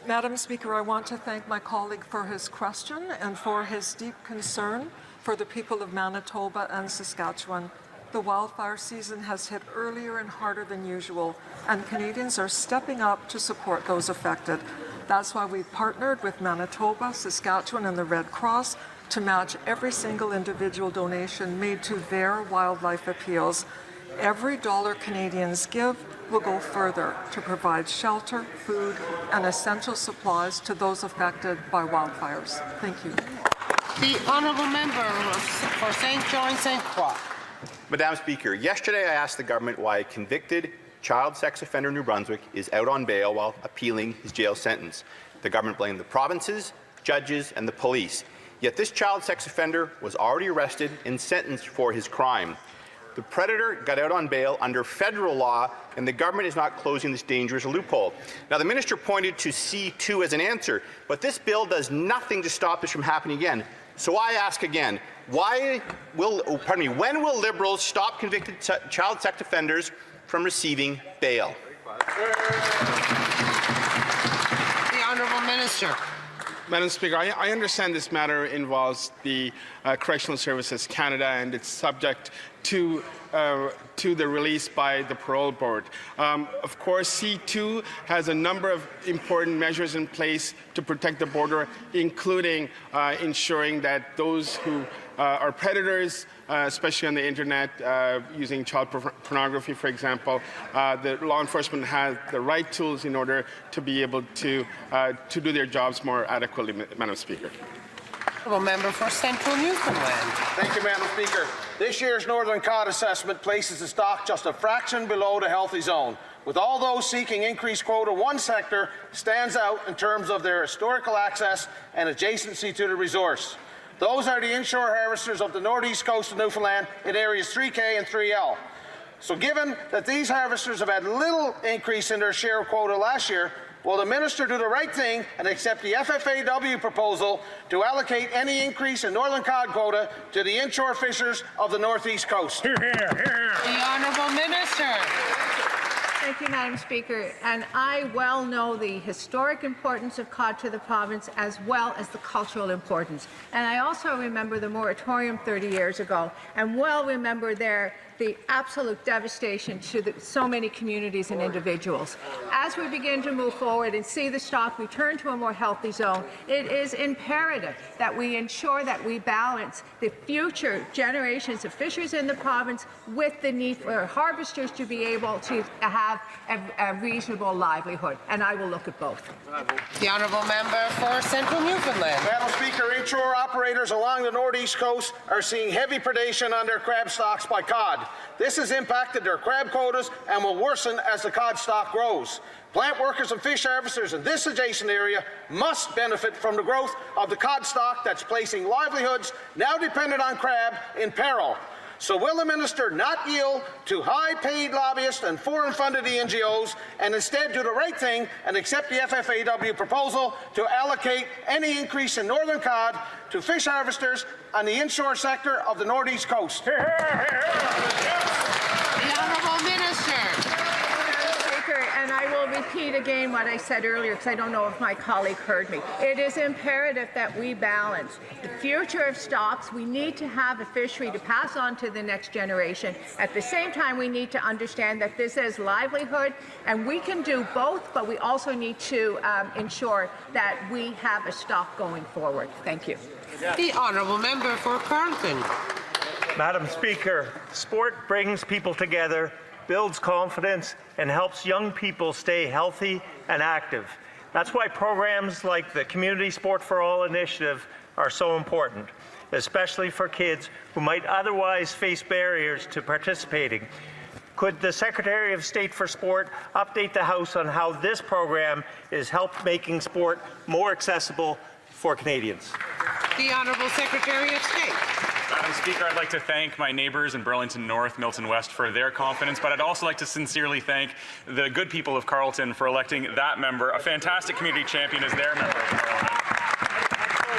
Madam Speaker, I want to thank my colleague for his question and for his deep concern for the people of Manitoba and Saskatchewan. The wildfire season has hit earlier and harder than usual, and Canadians are stepping up to support those affected. That's why we partnered with Manitoba, Saskatchewan, and the Red Cross to match every single individual donation made to their wildlife appeals. Every dollar Canadians give will go further to provide shelter, food, and essential supplies to those affected by wildfires. Thank you. The Honourable Member for St. John St. Croix. Madam Speaker, yesterday I asked the government why a convicted child sex offender in New Brunswick is out on bail while appealing his jail sentence. The government blamed the provinces, judges, and the police. Yet this child sex offender was already arrested and sentenced for his crime. The predator got out on bail under federal law, and the government is not closing this dangerous loophole. Now, the minister pointed to C2 as an answer, but this bill does nothing to stop this from happening again. So I ask again, when will Liberals stop convicted child sex offenders from receiving bail? The Honourable Minister. Madam Speaker, I understand this matter involves the Correctional Services Canada, and it's subject to the release by the parole board. Of course, C2 has a number of important measures in place to protect the border, including ensuring that those who are predators, especially on the internet, using child pornography, for example, the law enforcement has the right tools in order to be able to do their jobs more adequately, Madam Speaker. Member for Central Newfoundland. Thank you, Madam Speaker. This year's Northern Cod assessment places the stock just a fraction below the healthy zone. With all those seeking increased quota, one sector stands out in terms of their historical access and adjacency to the resource. Those are the inshore harvesters of the northeast coast of Newfoundland in areas 3K and 3L. So given that these harvesters have had little increase in their share of quota last year, will the minister do the right thing and accept the FFAW proposal to allocate any increase in Northern Cod quota to the inshore fishers of the northeast coast? The Honourable Minister. Thank you, Madam Speaker. And I well know the historic importance of cod to the province as well as the cultural importance. And I also remember the moratorium 30 years ago and well remember the absolute devastation to so many communities and individuals. As we begin to move forward and see the stock return to a more healthy zone, it is imperative that we ensure that we balance the future generations of fishers in the province with the need for harvesters to be able to have have a reasonable livelihood, and I will look at both. The honourable member for Central Newfoundland. Madam Speaker, inshore operators along the northeast coast are seeing heavy predation on their crab stocks by cod. This has impacted their crab quotas and will worsen as the cod stock grows. Plant workers and fish harvesters in this adjacent area must benefit from the growth of the cod stock that's placing livelihoods now dependent on crab in peril. So will the minister not yield to high-paid lobbyists and foreign-funded NGOs and instead do the right thing and accept the FFAW proposal to allocate any increase in northern cod to fish harvesters on the inshore sector of the northeast coast? The honourable minister. And I will repeat again what I said earlier, because I don't know if my colleague heard me. It is imperative that we balance the future of stocks. We need to have a fishery to pass on to the next generation. At the same time, we need to understand that this is livelihood, and we can do both, but we also need to ensure that we have a stock going forward. Thank you. The honourable member for Carleton. Madam Speaker, sport brings people together, builds confidence, and helps young people stay healthy and active. That's why programs like the Community Sport for All initiative are so important, especially for kids who might otherwise face barriers to participating. Could the Secretary of State for Sport update the House on how this program is helping making sport more accessible for Canadians? The Honourable Secretary of State. Madam Speaker, I'd like to thank my neighbours in Burlington North, Milton West for their confidence, but I'd also like to sincerely thank the good people of Carleton for electing that member, a fantastic community champion, as their member of Parliament.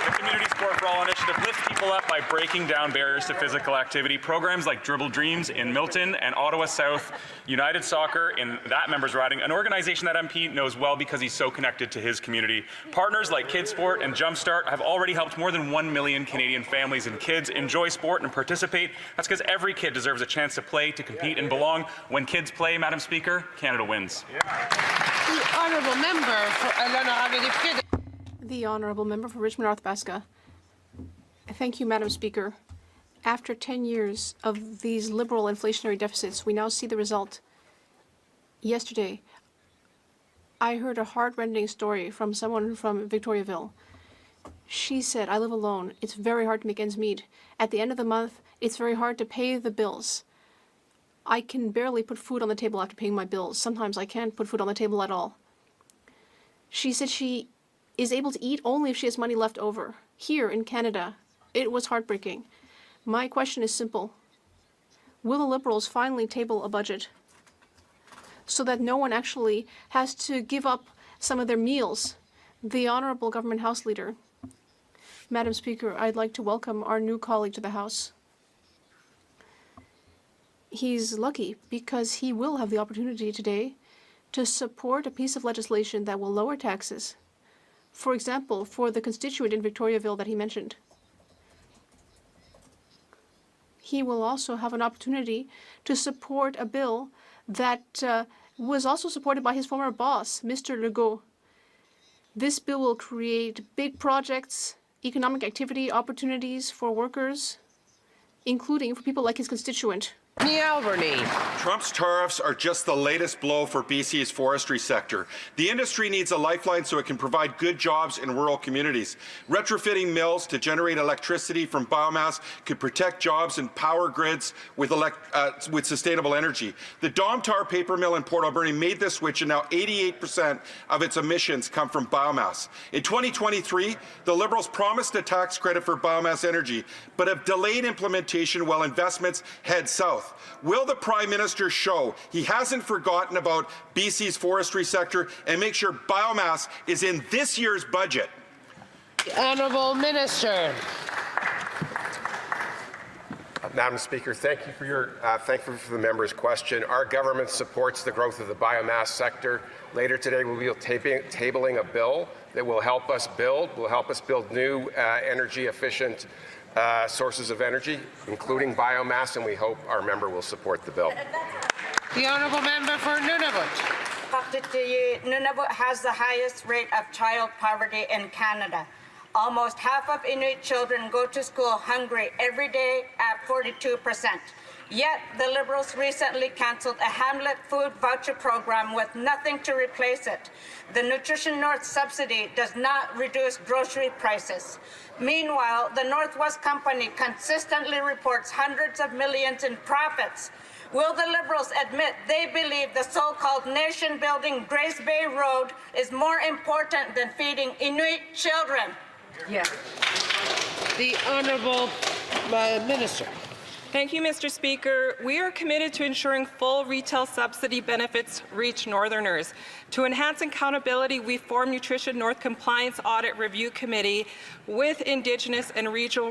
The Community Sport for All initiative lifts people up by breaking down barriers to physical activity. Programs like Dribble Dreams in Milton and Ottawa South, United Soccer in that member's riding, an organization that MP knows well because he's so connected to his community. Partners like Kids Sport and Jumpstart have already helped more than 1 million Canadian families and kids enjoy sport and participate. That's because every kid deserves a chance to play, to compete, and belong. When kids play, Madam Speaker, Canada wins. The honourable member for l'honorable député. The honourable member for Richmond Arthabaska. Thank you, Madam Speaker. After 10 years of these liberal inflationary deficits, we now see the result. Yesterday, I heard a heart-rending story from someone from Victoriaville. She said, I live alone. It's very hard to make ends meet. At the end of the month, it's very hard to pay the bills. I can barely put food on the table after paying my bills. Sometimes I can't put food on the table at all. She said she is able to eat only if she has money left over. Here in Canada, it was heartbreaking. My question is simple. Will the Liberals finally table a budget so that no one actually has to give up some of their meals? The Honourable Government House Leader. Madam Speaker, I'd like to welcome our new colleague to the House. He's lucky because he will have the opportunity today to support a piece of legislation that will lower taxes. For example, for the constituent in Victoriaville that he mentioned. He will also have an opportunity to support a bill that was also supported by his former boss, Mr. Legault. This bill will create big projects, economic activity opportunities for workers, including for people like his constituent. Trump's tariffs are just the latest blow for BC's forestry sector. The industry needs a lifeline so it can provide good jobs in rural communities. Retrofitting mills to generate electricity from biomass could protect jobs and power grids with sustainable energy. The Domtar paper mill in Port Alberni made this switch, and now 88% of its emissions come from biomass. In 2023, the Liberals promised a tax credit for biomass energy, but have delayed implementation while investments head south. Will the Prime Minister show he hasn't forgotten about BC's forestry sector and make sure biomass is in this year's budget? Honourable Minister. Madam Speaker, thank you for the member's question. Our government supports the growth of the biomass sector. Later today, we'll be tabling a bill that will help us build new energy-efficient sources of energy, including biomass, and we hope our member will support the bill. The honourable member for Nunavut. Nunavut has the highest rate of child poverty in Canada. Almost half of Inuit children go to school hungry every day at 42%. Yet, the Liberals recently cancelled a Hamlet food voucher program with nothing to replace it. The Nutrition North subsidy does not reduce grocery prices. Meanwhile, the Northwest Company consistently reports hundreds of millions in profits. Will the Liberals admit they believe the so-called nation-building Grace Bay Road is more important than feeding Inuit children? Yes. The Honourable Minister. Thank you, Mr. Speaker. We are committed to ensuring full retail subsidy benefits reach Northerners. To enhance accountability, we formed Nutrition North Compliance Audit Review Committee with Indigenous and regional